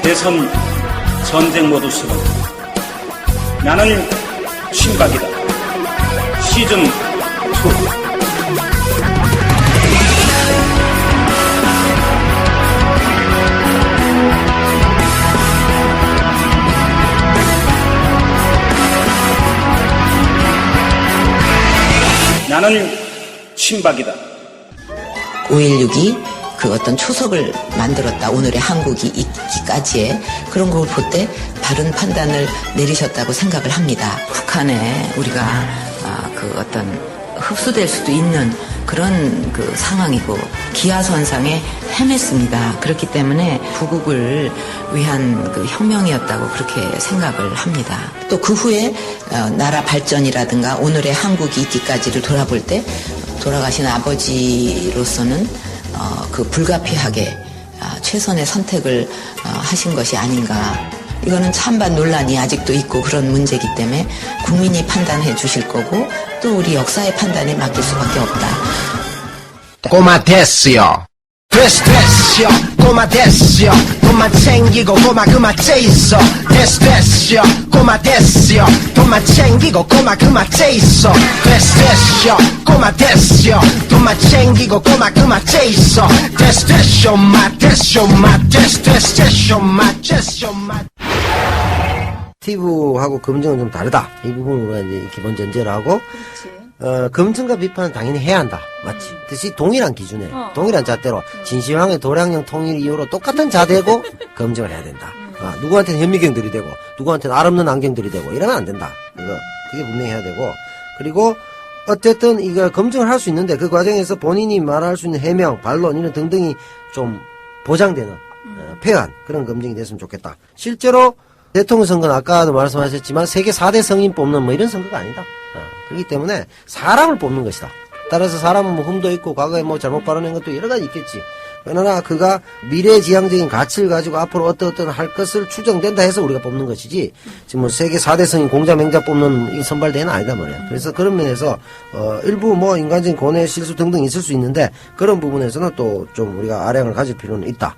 대선 전쟁 모드 수능. 나는 신박이다. 시즌 2. 나는 친박이다. 5.16이 그 어떤 초석을 만들었다. 오늘의 한국이 있기까지의 그런 걸 볼 때 바른 판단을 내리셨다고 생각을 합니다. 북한에 우리가 그 어떤 흡수될 수도 있는 그런 그 상황이고 기하선상에 헤맸습니다. 그렇기 때문에 부국을 위한 그 혁명이었다고 그렇게 생각을 합니다. 또 그 후에 나라 발전이라든가 오늘의 한국이 있기까지를 돌아볼 때 돌아가신 아버지로서는 그 불가피하게 최선의 선택을 하신 것이 아닌가. 이거는 찬반 논란이 아직도 있고 그런 문제이기 때문에 국민이 판단해 주실 거고 또 우리 역사의 판단에 맡길 수밖에 없다. 꼬마 됐어요. 됐어요. 꼬마 됐어요. 돈만 챙기고 꼬마 그만 째 있어. 됐어요. 꼬마 됐어요. 돈만 챙기고 꼬마 그만 째 있어. 됐어요. 꼬마 됐어요. 돈만 챙기고 꼬마 그만 째 있어. 됐어요. 됐어요. 스티브하고 검증은 좀 다르다. 이 부분으로 이제 기본 전제를 하고, 검증과 비판은 당연히 해야 한다. 맞지? 뜻이 동일한 기준에, 동일한 잣대로, 진시황의 도량령 통일 이후로 똑같은 자대고, 검증을 해야 된다. 누구한테는 현미경 들이대고, 누구한테는 알 없는 안경 들이대고, 이러면 안 된다. 그게 분명히 해야 되고, 그리고, 어쨌든 이거 검증을 할 수 있는데, 그 과정에서 본인이 말할 수 있는 해명, 반론, 이런 등등이 좀 보장되는, 폐한, 그런 검증이 됐으면 좋겠다. 실제로, 대통령 선거는 아까도 말씀하셨지만 세계 4대 성인 뽑는 뭐 이런 선거가 아니다. 그렇기 때문에 사람을 뽑는 것이다. 따라서 사람은 뭐 흠도 있고 과거에 뭐 잘못 발언한 것도 여러 가지 있겠지. 그러나 그가 미래지향적인 가치를 가지고 앞으로 어떤 할 것을 추정된다 해서 우리가 뽑는 것이지 지금 뭐 세계 4대 성인 공자 맹자 뽑는 이 선발대회는 아니다 말이야. 그래서 그런 면에서 일부 뭐 인간적인 고뇌 실수 등등 있을 수 있는데 그런 부분에서는 또 좀 우리가 아량을 가질 필요는 있다.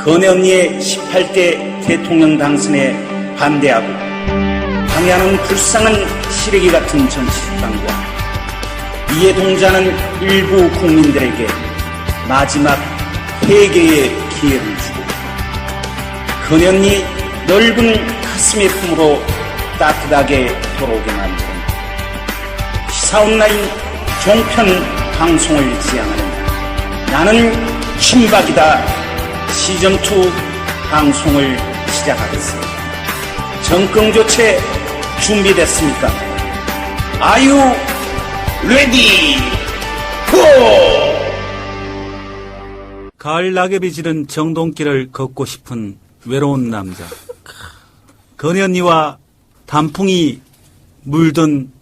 건현리의 18대 대통령 당선에 반대하고 방해하는 불쌍한 시래기 같은 정치집단과 이에 동조하는 일부 국민들에게 마지막 회개의 기회를 주고 건현리 넓은 가슴의 품으로 따뜻하게 돌아오게 만드는 시사온라인 종편 방송을 지향하는 나는 친박이다 시즌2 방송을 시작하겠습니다. 정권 교체 준비됐습니까? Are you ready? Go! 가을 낙엽이 지는 정동길을 걷고 싶은 외로운 남자. 건현이와 단풍이 물든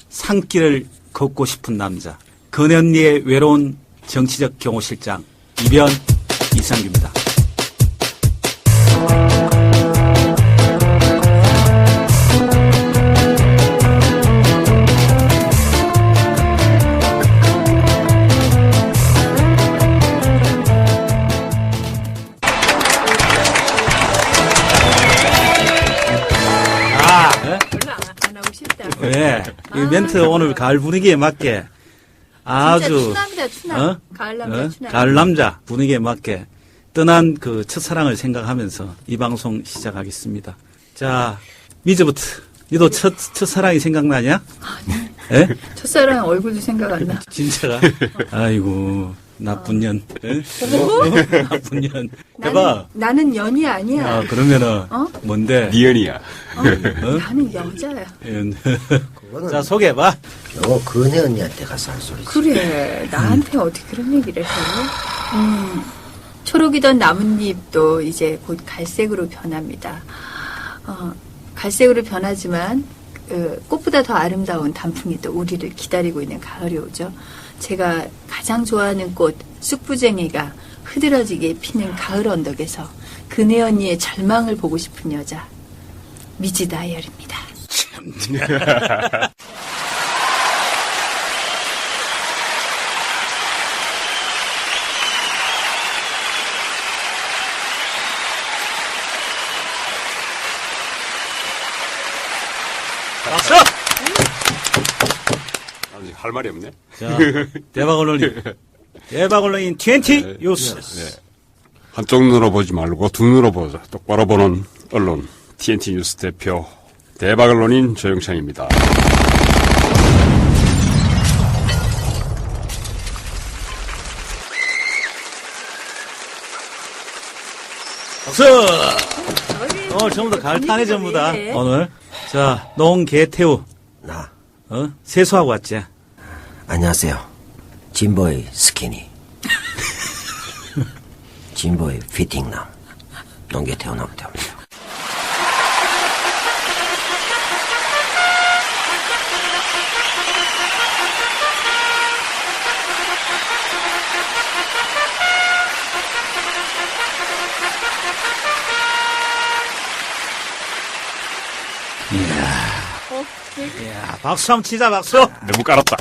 산길을 걷고 싶은 남자. 건현이의 외로운 정치적 경호실장 이변 이상규입니다. 네, 이 멘트 오늘 가을 분위기에 맞게 아주 추남이다, 추남. 가을 남자, 추남. 가을 남자 분위기에 맞게 떠난 그 첫사랑을 생각하면서 이 방송 시작하겠습니다. 자, 미즈부터 니도 첫사랑이 생각나냐? 아니. 예? 첫사랑 얼굴도 생각 안 나. 진짜가? 아이고. 나쁜 년. 응? 나쁜 년. 해봐. 나는 연이 아니야. 아, 그러면은, 뭔데? 니은이야. 나는 여자야. 자, 소개해봐. 요 근혜 언니한테 가서 할 소리지. 그래, 나한테 어떻게 그런 얘기를 해? 초록이던 나뭇잎도 이제 곧 갈색으로 변합니다. 갈색으로 변하지만 꽃보다 더 아름다운 단풍이 또 우리를 기다리고 있는 가을이 오죠. 제가 가장 좋아하는 꽃 쑥부쟁이가 흐드러지게 피는 가을 언덕에서 그네 언니의 절망을 보고 싶은 여자 미지 다이얼입니다. 박수! 아직 할 말이 없네. 자, 대박 언론인. 대박 언론인 20 뉴스. 네. 한쪽 눈으로 보지 말고 두 눈으로 보자. 똑바로 보는 언론 TNT 뉴스 대표 대박 언론인 조영창입니다. 박수! 오늘 전부 다 가을 타네 전부 다. 오늘. 자, 농개태우. 나. 세수하고 왔지? 안녕하세요. 진보의 스키니. 진보의 피팅남. 농계 태어나면 됩니다. 이야, 박수 한번 치자, 박수! 너무 깔았다.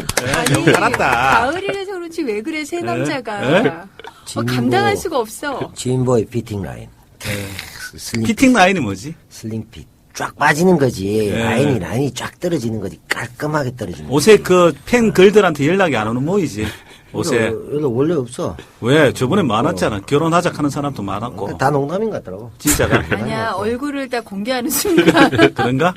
너무 깔았다. 가을이라서 그렇지 왜 그래 새 남자가. 감당할 수가 없어. 진보의 피팅 라인. 슬링, 피팅 라인이 뭐지? 슬링핏. 쫙 빠지는 거지. 네. 라인이 쫙 떨어지는 거지. 깔끔하게 떨어지는 거지. 옷에 그 팬글들한테 연락이 안 오는 모이지. 옷에. 여기 원래 없어. 왜? 저번에 많았잖아. 결혼하자 하는 사람도 많았고. 다 농담인 것 같더라고. 진짜가? 아니야 얼굴을 다 공개하는 순간 그런가?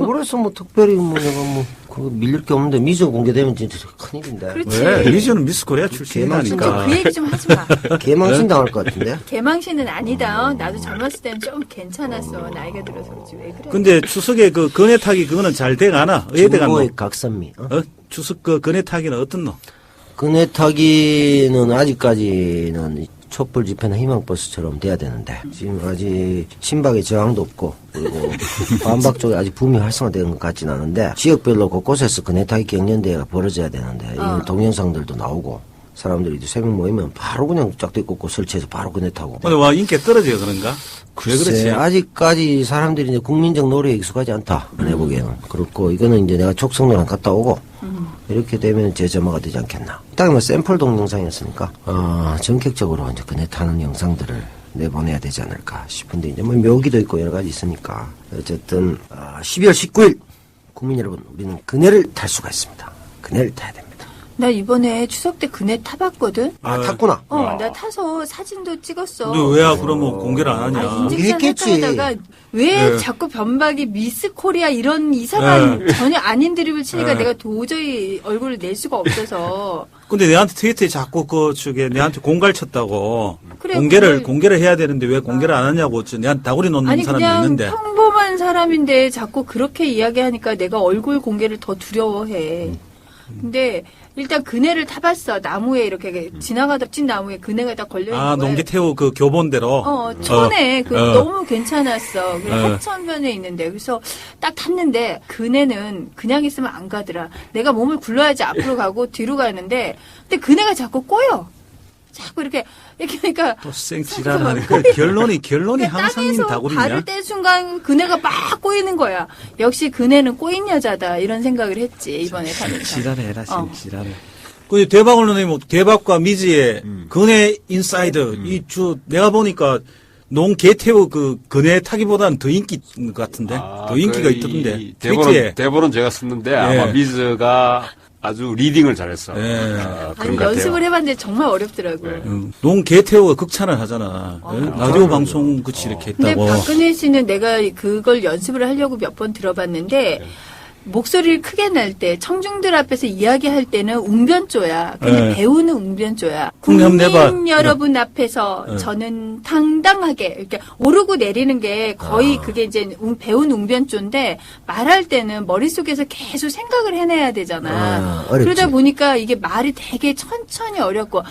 그래서 뭐 특별히 뭐 내가 뭐 그거 밀릴 게 없는데 미저 공개되면 진짜 큰일인데. 그렇지. 왜? 미주는 미스 코리아 진짜 출신이라니까. 그 얘기 좀 하지 마. 개망신 당할 것 같은데. 개망신은 아니다. 나도 젊었을 때는 좀 괜찮았어. 나이가 들어서 그렇지 왜 그래. 근데 추석에 그 근해 타기 그거는 잘 돼가나? 의외 돼가노? 진보의 각선미. 추석 그 근해 타기는 어떤 노? 근해 타기는 아직까지는 촛불 집회나 희망버스처럼 돼야 되는데 지금 아직 친박의 저항도 없고 그리고 반박 쪽에 아직 붐이 활성화되는 것 같지는 않은데 지역별로 곳곳에서 근해 타기 경연대회가 벌어져야 되는데 이 동영상들도 나오고 사람들이 이제 3명 모이면 바로 그냥 짝대 꽂고 설치해서 바로 근해 타고. 근데 와 인기가 떨어져 그런가? 왜 그렇지? 글쎄, 아직까지 사람들이 이제 국민적 노래에 익숙하지 않다. 내 보기에는. 그렇고, 이거는 이제 내가 족성노랑 갔다 오고, 이렇게 되면 제점화가 되지 않겠나. 딱 뭐 샘플 동영상이었으니까, 전격적으로 이제 그네 타는 영상들을 내보내야 되지 않을까 싶은데, 이제 뭐 묘기도 있고 여러 가지 있으니까. 어쨌든, 12월 19일, 국민 여러분, 우리는 그네를 탈 수가 있습니다. 그네를 타야 됩니다. 나 이번에 추석 때 그네 타봤거든. 탔구나. 나 타서 사진도 찍었어. 너 왜야 그러면 공개를 안 하냐? 인증샷 했겠지. 헷갈리다가 왜 자꾸 변박이 미스 코리아 이런 이상한 전혀 아닌 드립을 치니까 내가 도저히 얼굴을 낼 수가 없어서. 근데 내한테 트위터에 자꾸 그 쪽에 내한테 공갈 쳤다고 그래, 공개를 해야 되는데 왜 공개를 안 하냐고 내한테 다구리 놓는 아니 사람이 그냥 있는데. 평범한 사람인데 자꾸 그렇게 이야기하니까 내가 얼굴 공개를 더 두려워해. 근데 일단 그네를 타봤어. 나무에 이렇게 지나가다 찐 나무에 그네가 딱 걸려 있는 거야. 농기태우 그 교본대로. 천에 너무 괜찮았어. 그 합천변에 있는데 그래서 딱 탔는데 그네는 그냥 있으면 안 가더라. 내가 몸을 굴러야지 앞으로 가고 뒤로 가는데 근데 그네가 자꾸 꼬여. 자꾸 이렇게 하니까 또 생지랄하네. 결론이 항상 땅에서 다구리냐? 발을 뗄 순간 그네가 막 꼬이는 거야. 역시 그네는 꼬인 여자다 이런 생각을 했지 이번에 타면서. 지랄해라 지랄해. 근데 대박 언론이 뭐 대박과 미지의 근해 인사이드 내가 보니까 농개태우 그 근해 타기보다는 더 인기 같은데 더 인기가 있던데 트위터에. 대본은 제가 썼는데 아마 미즈가 아주 리딩을 잘했어. 네. 그런 아니, 것 같아요. 연습을 해봤는데 정말 어렵더라고요. 농개태우가 극찬을 하잖아. 라디오 방송 그치 이렇게 근데 했다고. 박근혜 씨는 내가 그걸 연습을 하려고 몇 번 들어봤는데 목소리를 크게 낼 때 청중들 앞에서 이야기할 때는 웅변조야. 그냥 네. 배우는 웅변조야. 국내 한번 내봐. 국민 여러분 앞에서 저는 당당하게 이렇게 오르고 내리는 게 거의 그게 이제 배운 웅변조인데 말할 때는 머릿속에서 계속 생각을 해내야 되잖아. 어렵지. 그러다 보니까 이게 말이 되게 천천히 어렵고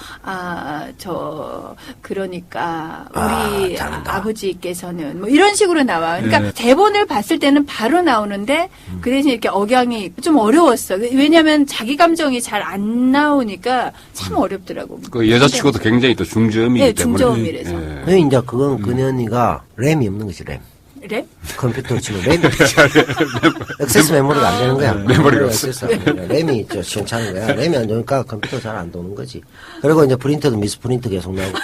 그러니까 우리 아버지께서는 뭐 이런 식으로 나와. 그러니까 대본을 봤을 때는 바로 나오는데 그 대신 이렇게 억양이 좀 어려웠어. 왜냐하면 자기 감정이 잘 안 나오니까 참 어렵더라고. 그 여자치고도 굉장히 또 중저음이기 네, 때문에. 중저음이라서. 예. 그 이제 그건 그년이가 램이 없는 거지 램. 그래? 컴퓨터 치고 램이 액세스 메모리가 안 되는 거야. 메모리가 없어. 램이 저 시원찮은 거야. 램이 안 좋으니까 컴퓨터 잘 안 도는 거지. 그리고 이제 프린터도 미스프린트 계속 나오고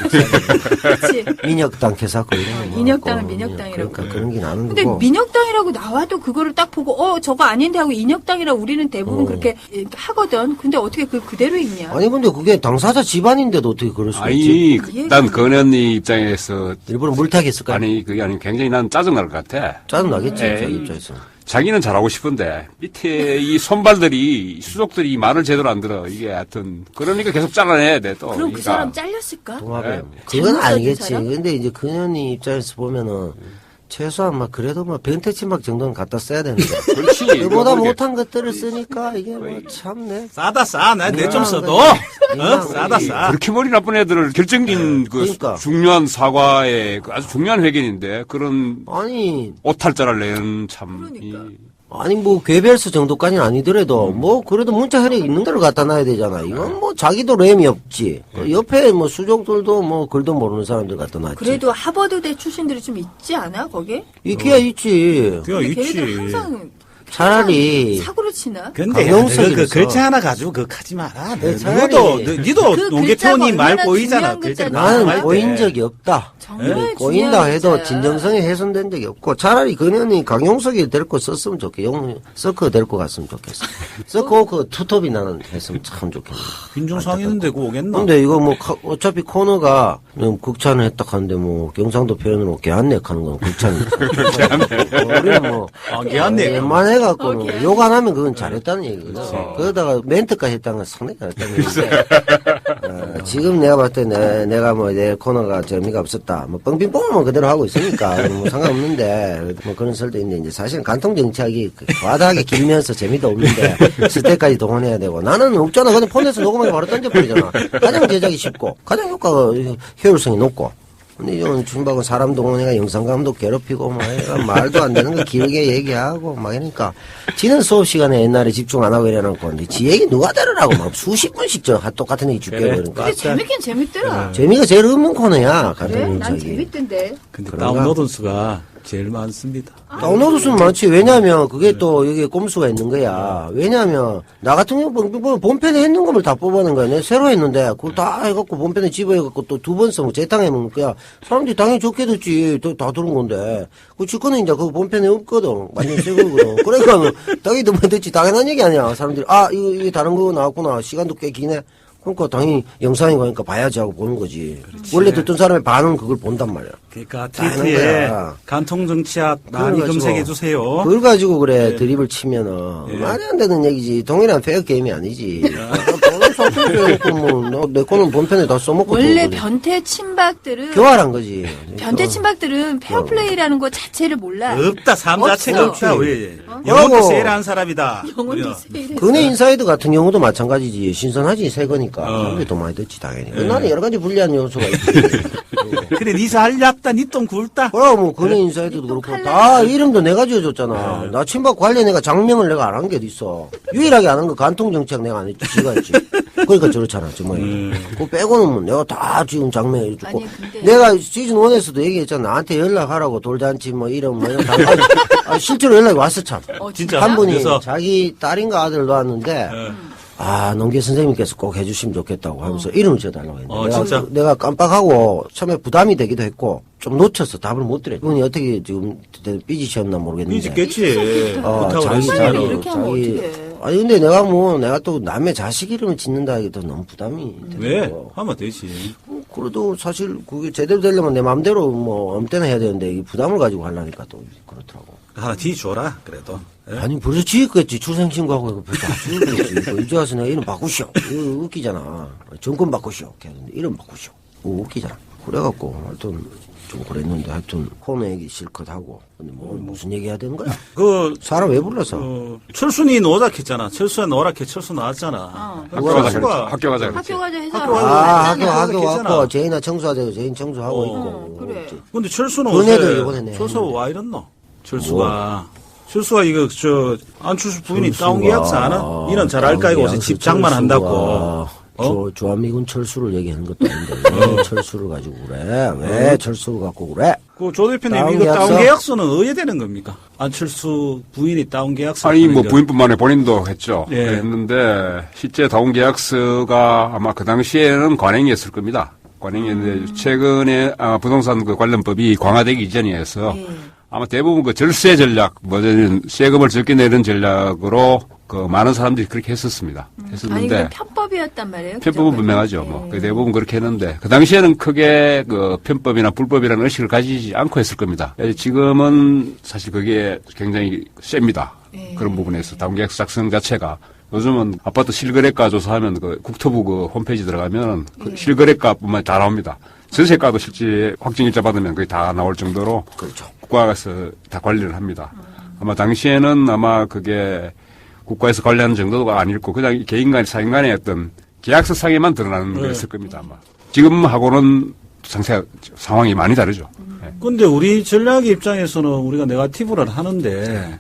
그렇지. 민혁당 캐사고 이런 거. 민혁당은 나오고 민혁당이라고. 그러니까 그런 게 나는 근데 거고. 민혁당이라고 나와도 그거를 딱 보고 저거 아닌데 하고 인혁당이라 우리는 대부분 그렇게 하거든. 근데 어떻게 그대로 읽냐? 아니 근데 그게 당사자 집안인데도 어떻게 그럴 수가 있지? 아니, 난 건현이 입장에서 일부러 물타기 했을까? 아니 그게 아니고 굉장히 난 짜증날 것 같아. 짜증 나겠지 에이. 자기 입장에서. 자기는 잘하고 싶은데 밑에 이 손발들이 수족들이 말을 제대로 안 들어. 이게 하여튼 그러니까 계속 잘라내야 돼 또. 그럼 그러니까. 그 사람 잘렸을까? 동합에. 네. 그건 잘못 아니겠지. 써준 사람? 근데 이제 그년이 입장에서 보면은 최소한 막 그래도 뭐 변태침박 정도는 갖다 써야 되는데. 그렇지. 그보다 이거 못한 것들을 쓰니까 이게 뭐 참네. 싸다 싸. 나 내 좀 써도. 싸다 싸. 그렇게 머리 나쁜 애들을 결정적인 그 그러니까. 중요한 사과에 그 아주 중요한 회견인데 그런 아니 오탈자를 내는 참. 그러니까. 아니 뭐 괴별수 정도까지는 아니더라도 뭐 그래도 문자 혈액 있는 대로 갖다 놔야 되잖아. 이건 뭐 자기도 램이 없지. 그 옆에 뭐 수족들도 뭐 글도 모르는 사람들 갖다 놨지. 그래도 하버드대 출신들이 좀 있지 않아 거기? 있기야 있지. 그거 근데 있지. 걔네들 항상 차라리 사고를 치나? 근데 강용석이 그 그래서. 글자 하나 가지고 그거 하지 마라. 네, 차라리 니도 그 농계톤이 글자가 말 얼마나 꼬이잖아. 중요한 글자 글자인지 나는 말 꼬인 때. 적이 없다. 정말 꼬인다 중요한 해도 글자야. 진정성이 훼손된 적이 없고 차라리 그년이 강용석이 데리고 썼으면 좋겠어. 서커 데리고 갔으면 좋겠어. 서커 그 투톱이 나는 했으면 참 좋겠네. 빈중상했는데 그거 오겠나? 근데 이거 뭐 어차피 코너가 극찬을 했다 하는데 뭐 경상도 표현으로 개안넥 하는 건 극찬이니까. 우리는 뭐 개안넥. 웬만해갖고는 욕 안 하면 그건 잘했다는 얘기거든. 그러다가 멘트까지 했다는 건 상당히 잘했다는 얘기인데 지금 내가 봤을 때 내가 뭐 내 코너가 재미가 없었다. 뭐 뻥빙 뻥만 그대로 하고 있으니까 뭐 상관없는데 뭐 그런 설도 있는데 이제 사실은 간통 정치하기 과다하게 길면서 재미도 없는데 스텝까지 동원해야 되고 나는 없잖아. 그냥 폰에서 녹음하기 바로 던져버리잖아. 가장 제작이 쉽고 가장 효과가 효율성이 높고. 근데 이건 준박은 사람 동원해가 영상감독 괴롭히고 뭐 해가 말도 안 되는 거 길게 얘기하고 막 이러니까 지는 수업 시간에 옛날에 집중 안 하고 이래놓고 근데 지 얘기 누가 들으라고 막 수십 분씩 저 똑같은 얘기 줄게 그러니까 근데 재밌긴 재밌더라. 재미가 제일 없는 코너야 그래? 같은 난 저기. 재밌던데. 근데 그런가? 다운로드 수가 제일 많습니다. 다운로드 수는 많지. 왜냐하면 그게 또 여기에 꼼수가 있는 거야. 왜냐하면 나 같은 경우 본편에 했는 거를 다 뽑아낸 거야. 내가 새로 했는데 그걸 다 해갖고 본편에 집어해갖고 또 두 번 써먹고 재탕해 먹는 거야. 사람들이 당연히 좋게 듣지. 다 들은 건데. 그 직권은 이제 그 본편에 없거든. 완전 새 거거든. 그러니까 당연히 더 듣지. 당연한 얘기 아니야. 사람들이 이게 다른 거 나왔구나. 시간도 꽤 기네. 그러니까 당연히 영상이 가니까 봐야지 하고 보는 거지. 원래 듣던 사람의 반은 그걸 본단 말이야. 그러니까 하는 트위터에 거야. 간통정치학 많이 그래가지고 검색해 주세요. 그걸 가지고 그래 드립을 치면은 말이 안 되는 얘기지. 동일한 페어 게임이 아니지. 돈을 쏟고 뭐내 거는 본편에 다 써먹고 원래 또 변태 친박들은 교활한 거지. 변태 친박들은 페어플레이라는 거 자체를 몰라. 없다. 삶 자체가 없어. 없다. 우리 그러고 영혼도 세일한 사람이다. 영혼도 우리는. 세일해. 근해 인사이드 같은 경우도 마찬가지지. 신선하지 새 거니까 사람들이 더 많이 듣지 당연히. 나는 여러 가지 불리한 요소가 있지. 그래 니사 할렸다. 니 똥 굴다. 그럼 뭐 근해 인사이드도 그렇고 다 이름도 내가 지어줬잖아. 나 친박 관련 내가 장명을 내가 안 한 게 어딨어. 유일하게 안 한 거 간통 정책 내가 안 했지. 지가 했지. 그러니까 저렇잖아 정말. 그거 빼고는 뭐 내가 다 지금 장명해줬고. 아니, 근데- 내가 시즌 1에서도 얘기했잖아. 나한테 연락하라고 돌잔치 뭐 이런 뭐 이런 다 실제로 연락이 왔어 참. 진짜. 한 분이 그래서 자기 딸인가 아들 놓았는데 농계 선생님께서 꼭 해주시면 좋겠다고 하면서 이름을 지어달라고 했는데 진짜? 내가 깜빡하고 처음에 부담이 되기도 했고 좀 놓쳤어. 답을 못 드렸어. 그분이 어떻게 지금 삐지셨나 모르겠는데 삐지겠지. 부탁을 자기 했으면. 이렇게 하면 어떡해. 아니 근데 내가 또 남의 자식 이름을 짓는다 이게 또 너무 부담이 왜? 되고. 하면 되지. 그래도 사실 그게 제대로 되려면 내 마음대로 뭐 아무 때나 해야 되는데 이 부담을 가지고 하려니까 또 그렇더라고. 하나 뒤줘라, 그래도. 예? 아니 벌써 지었겠지. 출생신고하고 이거 벌써 다 지었겠지. 이제 와서 내가 이름 바꾸시오. 이거 웃기잖아. 정권 바꾸시오. 이렇게 하는데 이름 바꾸시오. 웃기잖아. 그래갖고 하여튼 좀 그랬는데 하여튼 홈에 얘기 실컷 하고. 근데 뭐 무슨 얘기 해야 되는 거야? 사람 왜 불러서? 철순이 노작했잖아. 철수야 노랗게 철수 나왔잖아. 학교 가자 철수가- 그랬지. 학교 가자 그랬지. 학교 가자 해서 학교 학교 괜찮아. 왔고 제인아 청소하자고 제인 청소하고 있고. 그래. 근데 철수는 그네도 어제 이번에 내 철수 했는데. 와 이랬노? 철수가 이거 안철수 부인이 다운 계약서 안 하? 이런 잘 알까 이거 어제 집 장만한다고. 주한미군 철수를 얘기하는 것도 아닌데 왜 철수를 가지고 그래? 왜 철수를 갖고 그래? 조 대표님 다운 이거 계약서? 다운 계약서는 어디에 되는 겁니까? 안철수 부인이 다운 계약서 아니 뭐 하는 거. 부인뿐만 아니라 본인도 했죠. 예. 했는데 실제 다운 계약서가 아마 그 당시에는 관행이었을 겁니다. 관행이었는데 최근에 부동산 그 관련법이 강화되기 이전이어서 아마 대부분 그 절세 전략, 세금을 적게 내는 전략으로 그 많은 사람들이 그렇게 했었습니다. 아니 했었는데 그 편법이었단 말이에요. 편법은 그죠? 분명하죠. 예. 뭐 대부분 그렇게 했는데 그 당시에는 크게 그 편법이나 불법이라는 의식을 가지지 않고 했을 겁니다. 지금은 사실 그게 굉장히 셉니다. 그런 부분에서 다운계약서 작성 자체가 요즘은 아파트 실거래가 조사하면 그 국토부 그 홈페이지 들어가면 그 실거래가뿐만 다 나옵니다. 전세가도 실제 확정일자 받으면 거의 다 나올 정도로 그렇죠. 국가에서 다 관리를 합니다. 아마 당시에는 아마 그게 국가에서 관리하는 정도가 아닐고 그냥 개인 간 사인 간의 어떤 계약서 상에만 드러나는 거였을 겁니다. 아마 지금하고는 상황이 많이 다르죠. 네. 근데 우리 전략의 입장에서는 우리가 네거티브를 하는데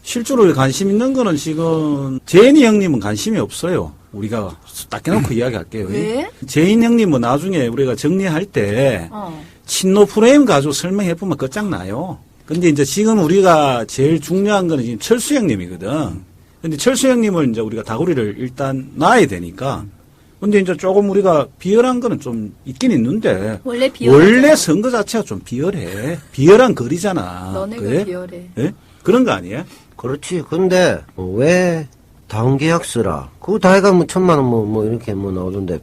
실제로 관심 있는 거는 지금 제인이 형님은 관심이 없어요. 우리가 딱 해놓고 이야기할게요. 왜? 제인 형님은 나중에 우리가 정리할 때 친노 프레임 가지고 설명해보면 끝장나요. 근데 이제 지금 우리가 제일 중요한 거는 지금 철수 형님이거든. 근데 철수 형님을 이제 우리가 다구리를 일단 놔야 되니까. 근데 이제 조금 우리가 비열한 거는 좀 있긴 있는데. 원래 비열하잖아. 원래 선거 자체가 좀 비열해. 비열한 거리잖아. 너네가 그래? 비열해. 예? 그런 거 아니에요? 그렇지. 근데 왜 다운 계약서라? 그거 다 해가 뭐 1,000만 원 뭐 이렇게 뭐 나오던데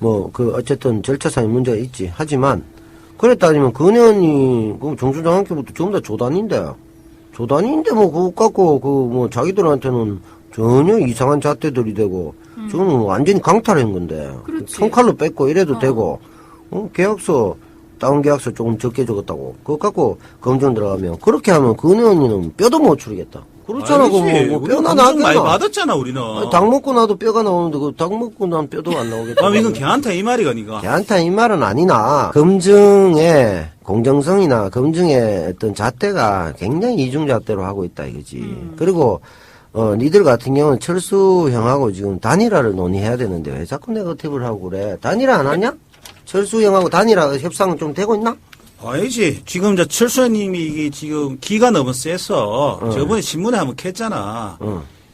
어쨌든 절차상의 문제가 있지. 하지만 그래 따지면 근현이 그 정수장학교부터 전부 다 조단인데 뭐 그거 갖고 뭐 자기들한테는 전혀 이상한 잣대들이 되고 저는 완전히 강탈한 건데 그렇지. 손칼로 뺏고 이래도 되고 계약서 다운 계약서 조금 적게 적었다고 그거 갖고 검증 들어가면 그렇게 하면 근현이는 뼈도 못 추리겠다. 그렇잖아. 아니지. 뭐 우리 뼈나 감정 많이 나겠나? 받았잖아, 우리는. 아니, 닭 먹고 나도 뼈가 나오는데 그 닭 먹고 난 뼈도 안 나오겠다. 아, 이건 걔한테 이 말이가, 니가. 걔한테 이 말은 아니나 검증의 공정성이나 검증의 어떤 잣대가 굉장히 이중잣대로 하고 있다 이거지. 그리고 니들 같은 경우는 철수 형하고 지금 단일화를 논의해야 되는데 왜 자꾸 네거티브를 하고 그래? 단일화 안 하냐? 철수 형하고 단일화 협상은 좀 되고 있나? 아니지. 지금 이제 철수님이 이게 지금 기가 너무 세서 저번에 신문에 한번 캤잖아.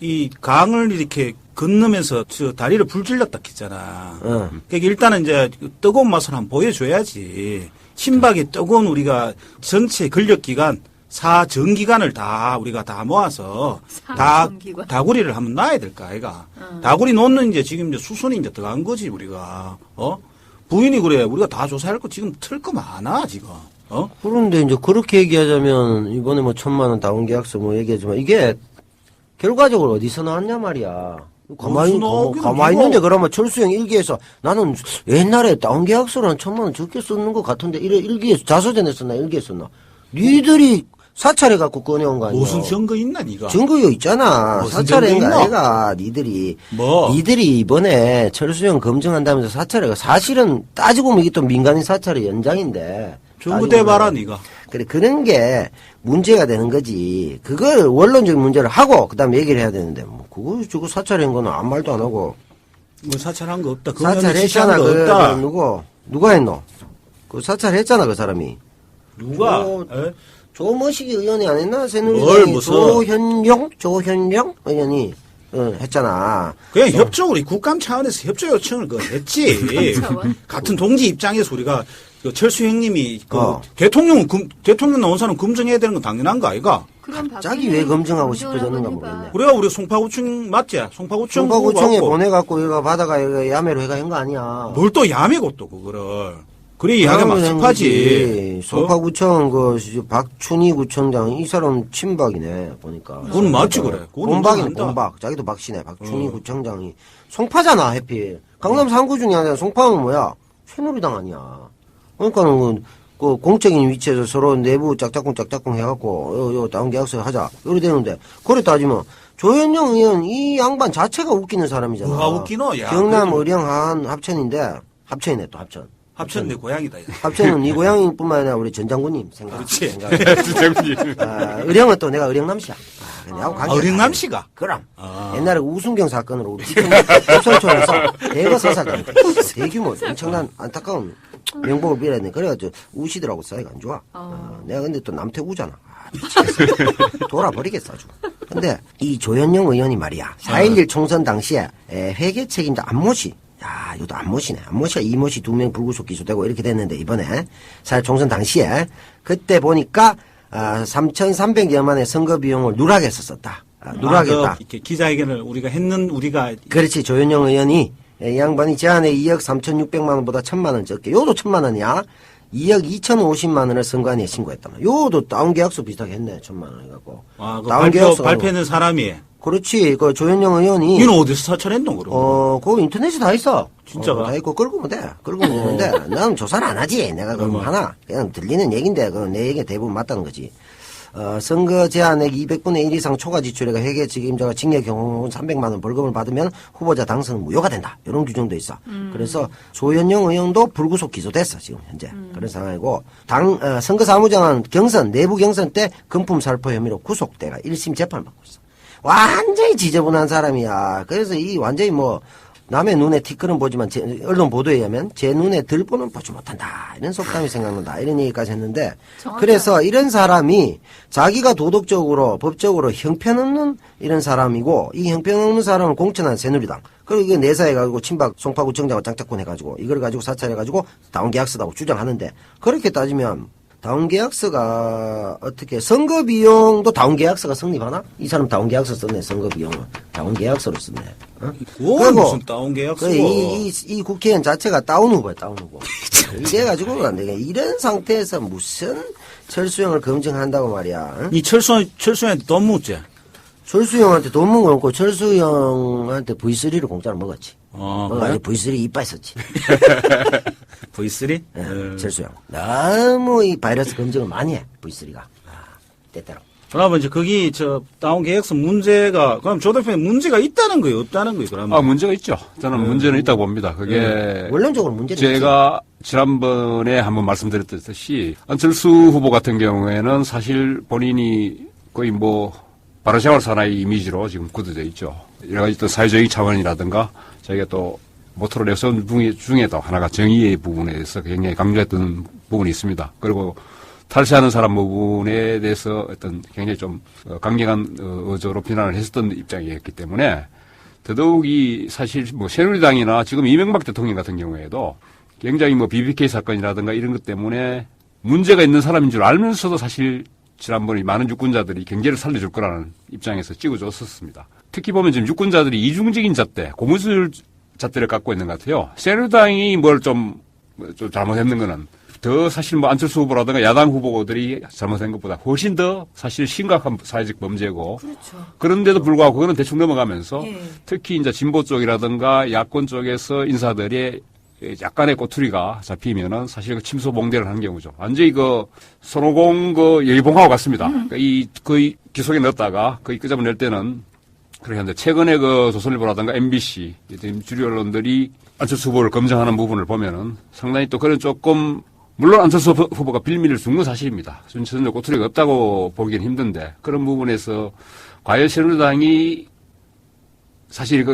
이 강을 이렇게 건너면서 저 다리를 불질렀다 했잖아. 그러니까 일단은 이제 뜨거운 맛을 한번 보여줘야지. 친박이 뜨거운 우리가 전체 권력기관 사정기관을 다 우리가 다 모아서 다 사정기관. 다구리를 한번 놔야 될까 아이가. 다구리 놓는 이제 지금 이제 수순이 이제 들어간 거지 우리가. 부인이 그래. 우리가 다 조사할 거 지금 틀 거 많아 지금. 그런데 이제 그렇게 얘기하자면 이번에 뭐 1,000만 원 다운 계약서 뭐 얘기하지만 이게 결과적으로 어디서 나왔냐 말이야. 가만히 있는데 그러면 철수형 일기에서 나는 옛날에 다운 계약서를 한 1,000만 원 적게 썼는 것 같은데 일기에서 자서전에 썼나 일기에 썼나? 니들이 사찰해 갖고 꺼내온 거 아니야? 무슨 증거 있나 니가? 증거 있잖아. 무슨 사찰한 증거 거 있나? 아이가 니들이. 뭐? 니들이 이번에 철수형 검증한다면서 사찰해가 사실은 따지고 보면 이게 또 민간인 사찰의 연장인데. 증거 따지고 대봐라 보면. 니가. 그래 그런 게 문제가 되는 거지. 그걸 원론적인 문제를 하고 그다음에 얘기를 해야 되는데 뭐 그거 저거 사찰한 거는 아무 말도 안 하고. 뭐 사찰한 거 없다. 사찰했잖아. 거 그 없다. 누가 했노? 그 사찰했잖아 그 사람이. 누가? 에? 조머식이 의원이 안 했나? 새누리당이 뭘 무슨? 조현영 의원이 했잖아. 그냥 협조를, 국감 차원에서 협조 요청을 했지. 같은 동지 입장에서 우리가 그 철수 형님이 대통령 나온 사람 검증해야 되는 건 당연한 거 아이가? 그럼 자기 왜 검증하고 싶어졌는가 모르겠네. 그래야 우리 송파구청 맞지? 송파구청 송파구청에 보내갖고 얘가 바다가 얘가 야매로 해가 한 거 아니야. 뭘 또 야매고 또 그거를. 그래 이야기가 막 습하지. 송파구청 박춘희 구청장 이 사람 친박이네 보니까. 그건 맞지 그래. 본박이네 본박. 자기도 박씨네. 박춘희 구청장이 송파잖아 해필. 강남 3구 중에 하나 송파는 뭐야? 새누리당 아니야. 그러니까는 그 공적인 위치에서 서로 내부 짝짝꿍 해갖고 요 다운 계약서 하자 이래 되는데 그래 따지면 조현영 의원 이 양반 자체가 웃기는 사람이잖아. 뭐가 웃기노? 야, 경남 의령 한 합천인데 합천이네 또 합천. 합천 내 고향이다. 합천은 네 고향뿐만 아니라 우리 전 장군님 생각. 그렇지. 의령은 또 내가 의령남씨야. 의령남씨가? 그럼. 옛날에 우순경 사건으로 우리 북선촌에서 대거 사살당했다. 대규모 엄청난 안타까운 명복을 빌어야 돼. 그래가지고 우시더라고 사이가 안 좋아. 내가 근데 또 남태우잖아. 미치겠어. 돌아버리겠어 아주. 근데 이 조현영 의원이 말이야. 4.11 총선 당시에 회계 책임자 안모씨. 야, 이것도 안모씨네. 안모씨가 이모씨 2명 불구속 기소되고 이렇게 됐는데 이번에 4.11 총선 당시에 그때 보니까 3,300여만의 선거 비용을 누락해서 썼다. 누락했다. 이렇게 기자회견을 우리가 했는 우리가 그렇지. 조현영 의원이 이 양반이 제안에 2억 3,600만 원보다 1,000만 원 적게. 요도 1,000만 원이야. 2억 2,050만 원을 선관위에 신고했단 말이야. 요도 다운 계약서 비슷하게 했네. 1,000만 원 해갖고. 그 발표는 사람이. 그렇지. 그 조현영 의원이. 이는 어디서 사찰했노, 그럼? 그거 인터넷에 다 있어. 진짜가? 다 있고, 끌고면 돼. 끌고면 되는데, 나는 조사를 안 하지. 내가 그럼 하나. 그냥 들리는 얘기인데, 내 얘기가 대부분 맞다는 거지. 선거 제한액 200분의 1 이상 초과 지출액 회계 책임자가 징역 경우 300만 원 벌금을 받으면 후보자 당선은 무효가 된다. 이런 규정도 있어. 그래서 조현영 의원도 불구속 기소됐어 지금 현재 그런 상황이고 선거사무장은 경선 내부 경선 때 금품 살포 혐의로 구속돼가 1심 재판을 받고 있어. 완전히 지저분한 사람이야. 그래서 이 완전히 남의 눈에 티끌은 보지만 언론 보도에 의하면 제 눈에 들보는 보지 못한다. 이런 속담이 생각난다. 이런 얘기까지 했는데 그래서 이런 사람이 자기가 도덕적으로 법적으로 형편없는 이런 사람이고 이 형편없는 사람을 공천한 새누리당 그리고 이게 내사해가지고 친박 송파구청장과 짝짝꿍 해가지고 이걸 가지고 사찰해가지고 다운계약서라고 주장하는데 그렇게 따지면 다운계약서가 어떻게 선거비용도 다운계약서가 성립하나? 이 사람 다운계약서 썼네. 선거비용은 다운계약서로 썼네. 그건 무슨 다운계약서? 이 국회의원 자체가 다운 후보야. 다운 후보. 이래가지고는 안 되겠네. 이런 상태에서 무슨 철수형을 검증한다고 말이야. 응? 이 철수형한테 돈 묻지? 철수형한테 돈 묻은 거 없고 철수형한테 V3를 공짜로 먹었지. 그래? V3 이빨 썼지. V3? 네, 철수형. 너무 이 바이러스 검증을 많이 해, V3가. 때때로. 그러면 이제 거기 다운 계약서 문제가, 그럼 조 대표님 문제가 있다는 거예요? 없다는 거예요? 그러면? 문제가 있죠. 저는 문제는 있다고 봅니다. 그게. 원론적으로 문제는 제가 지난번에 한번 말씀드렸듯이 안철수 후보 같은 경우에는 사실 본인이 거의 바른생활 사나이 이미지로 지금 굳어져 있죠. 여러 가지 또 사회적인 차원이라든가 자기가 또 모토를 내세운 중에도 하나가 정의의 부분에서 굉장히 강조했던 부분이 있습니다. 그리고 탈세하는 사람 부분에 대해서 어떤 굉장히 좀 강력한 어조로 비난을 했었던 입장이었기 때문에 더더욱이 사실 새누리당이나 지금 이명박 대통령 같은 경우에도 굉장히 BBK 사건이라든가 이런 것 때문에 문제가 있는 사람인 줄 알면서도 사실 지난번에 많은 유권자들이 경제를 살려줄 거라는 입장에서 찍어줬었습니다. 특히 보면 지금 유권자들이 이중적인 잣대, 고무줄 잣대를 갖고 있는 것 같아요. 새누리당이 뭘 좀 잘못했는 거는 더 사실 안철수 후보라든가 야당 후보들이 잘못한 것보다 훨씬 더 사실 심각한 사회적 범죄고. 그렇죠. 그런데도 불구하고 그거는 대충 넘어가면서 특히 이제 진보 쪽이라든가 야권 쪽에서 인사들이 약간의 꼬투리가 잡히면은 사실 침소봉대를 하는 경우죠. 완전히 손오공 예봉하고 같습니다. 거의 기속에 넣었다가 거의 끄잡아낼 때는 그렇게 최근에 조선일보라든가 MBC 주류 언론들이 안철수 후보를 검증하는 부분을 보면은 상당히 또 그런 조금 물론 안철수 후보가 빌미를 준 건 사실입니다. 전혀 꼬투리가 없다고 보기는 힘든데 그런 부분에서 과연 새누리당이 사실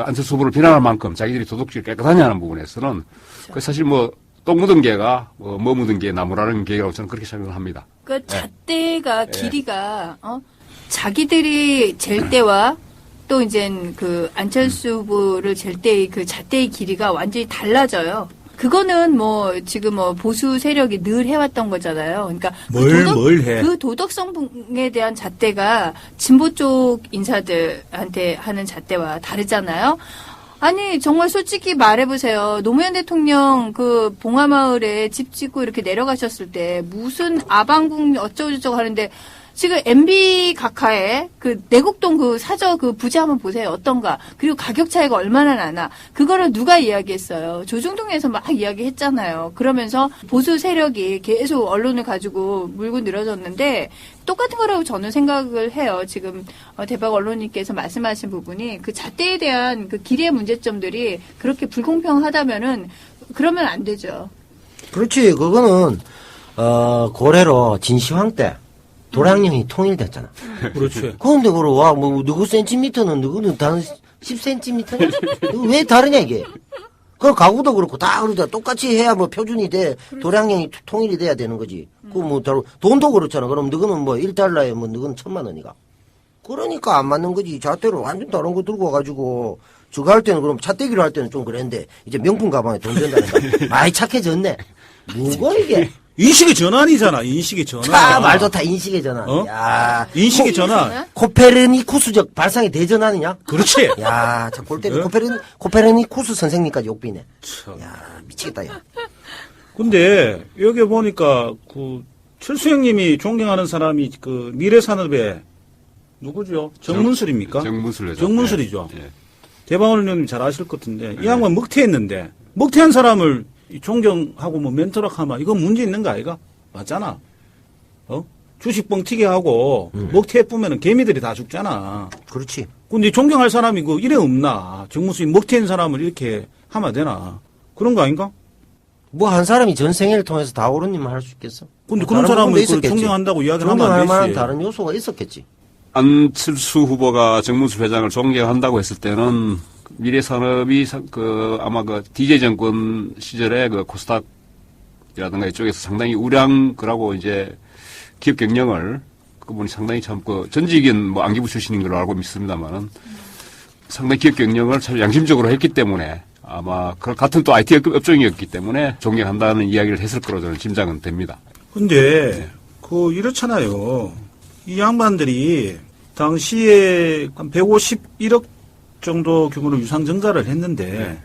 안철수 후보를 비난할 만큼 자기들이 도덕질이 깨끗하냐는 부분에서는 그렇죠. 사실 똥 묻은 개가 뭐 묻은 개 나무라는 개라고 저는 그렇게 생각을 합니다. 그 잣대가 길이가 자기들이 잴 때와 또 이제 그 안철수 후보를 잴 때의 그 잣대의 길이가 완전히 달라져요. 그거는 뭐 지금 뭐 보수 세력이 늘 해왔던 거잖아요. 그러니까 뭘 해? 그 도덕성에 대한 잣대가 진보 쪽 인사들한테 하는 잣대와 다르잖아요. 아니 정말 솔직히 말해보세요. 노무현 대통령 그 봉화마을에 집 짓고 이렇게 내려가셨을 때 무슨 아방궁 어쩌고저쩌고 하는데 지금 MB 각하에 그 내곡동 그 사저 그 부지 한번 보세요. 어떤가. 그리고 가격 차이가 얼마나 나나. 그거를 누가 이야기했어요. 조중동에서 막 이야기했잖아요. 그러면서 보수 세력이 계속 언론을 가지고 물고 늘어졌는데 똑같은 거라고 저는 생각을 해요. 지금 대박 언론님께서 말씀하신 부분이 그 잣대에 대한 그 길이의 문제점들이 그렇게 불공평하다면은 그러면 안 되죠. 그렇지. 그거는 고래로 진시황 때 도량령이 통일됐잖아. 그렇지. 그런데 그러와 뭐 누구 센티미터는 누구는 다른 10cm냐? 왜 다르냐 이게? 그 가구도 그렇고 다 그러자 똑같이 해야 뭐 표준이 돼. 도량령이 통일이 돼야 되는 거지. 그 뭐 돈도 그렇잖아. 그럼 너는 뭐 1달러에 뭐 너는 1,000,000원이가. 그러니까 안 맞는 거지. 잣대로 완전 다른 거 들고 와가지고 저거 할 때는 그럼 잣대기로 할 때는 좀 그랬는데 이제 명품 가방에 돈 든다니까 많이 착해졌네. 누가 이게? 인식의 전환이잖아. 인식의 전환. 아, 말 좋다. 인식의 전환. 어? 야, 인식의 전환. 코페르니쿠스적 발상의 대전환이냐? 그렇지. 야, 참 볼 때는 네? 코페르니쿠스 선생님까지 욕비네. 야, 미치겠다, 야. 근데 여기 보니까 그 철수 형님이 존경하는 사람이 그 미래산업의 누구죠? 정문술입니까? 정문술이죠. 정문술이죠. 예. 대방원 의원님 잘 아실 것 같은데 이 양반 먹튀했는데 먹튀한 사람을 존경하고 뭐 멘토락 하면 이건 문제 있는 거 아이가? 맞잖아. 주식 뻥튀기 하고 먹튀해 뿌면은 개미들이 다 죽잖아. 그렇지. 근데 존경할 사람이 그 이래 없나? 정무수님 먹튀한 사람을 이렇게 하면 되나? 그런 거 아닌가? 뭐 한 사람이 전생애를 통해서 다 옳은 할 수 있겠어? 근데 뭐 그런 다른 사람은 부분도 그 있었겠지. 존경한다고 이야기를 하면 존경할 안 만한 되지. 다른 요소가 있었겠지. 안철수 후보가 정문수 회장을 존경한다고 했을 때는 미래산업이 아마 그 DJ 정권 시절에 그 코스닥이라든가 이쪽에서 상당히 우량 그라고 이제 기업 경영을 그분이 상당히 참 그 전직인 뭐 안기부 출신인 걸로 알고 있습니다만은 상당히 기업 경영을 참 양심적으로 했기 때문에 아마 그 같은 또 IT 업종이었기 때문에 존경한다는 이야기를 했을 거로 저는 짐작은 됩니다. 근데 그 이렇잖아요. 이 양반들이 당시에 한 151억 정도 규모로 유상증자를 했는데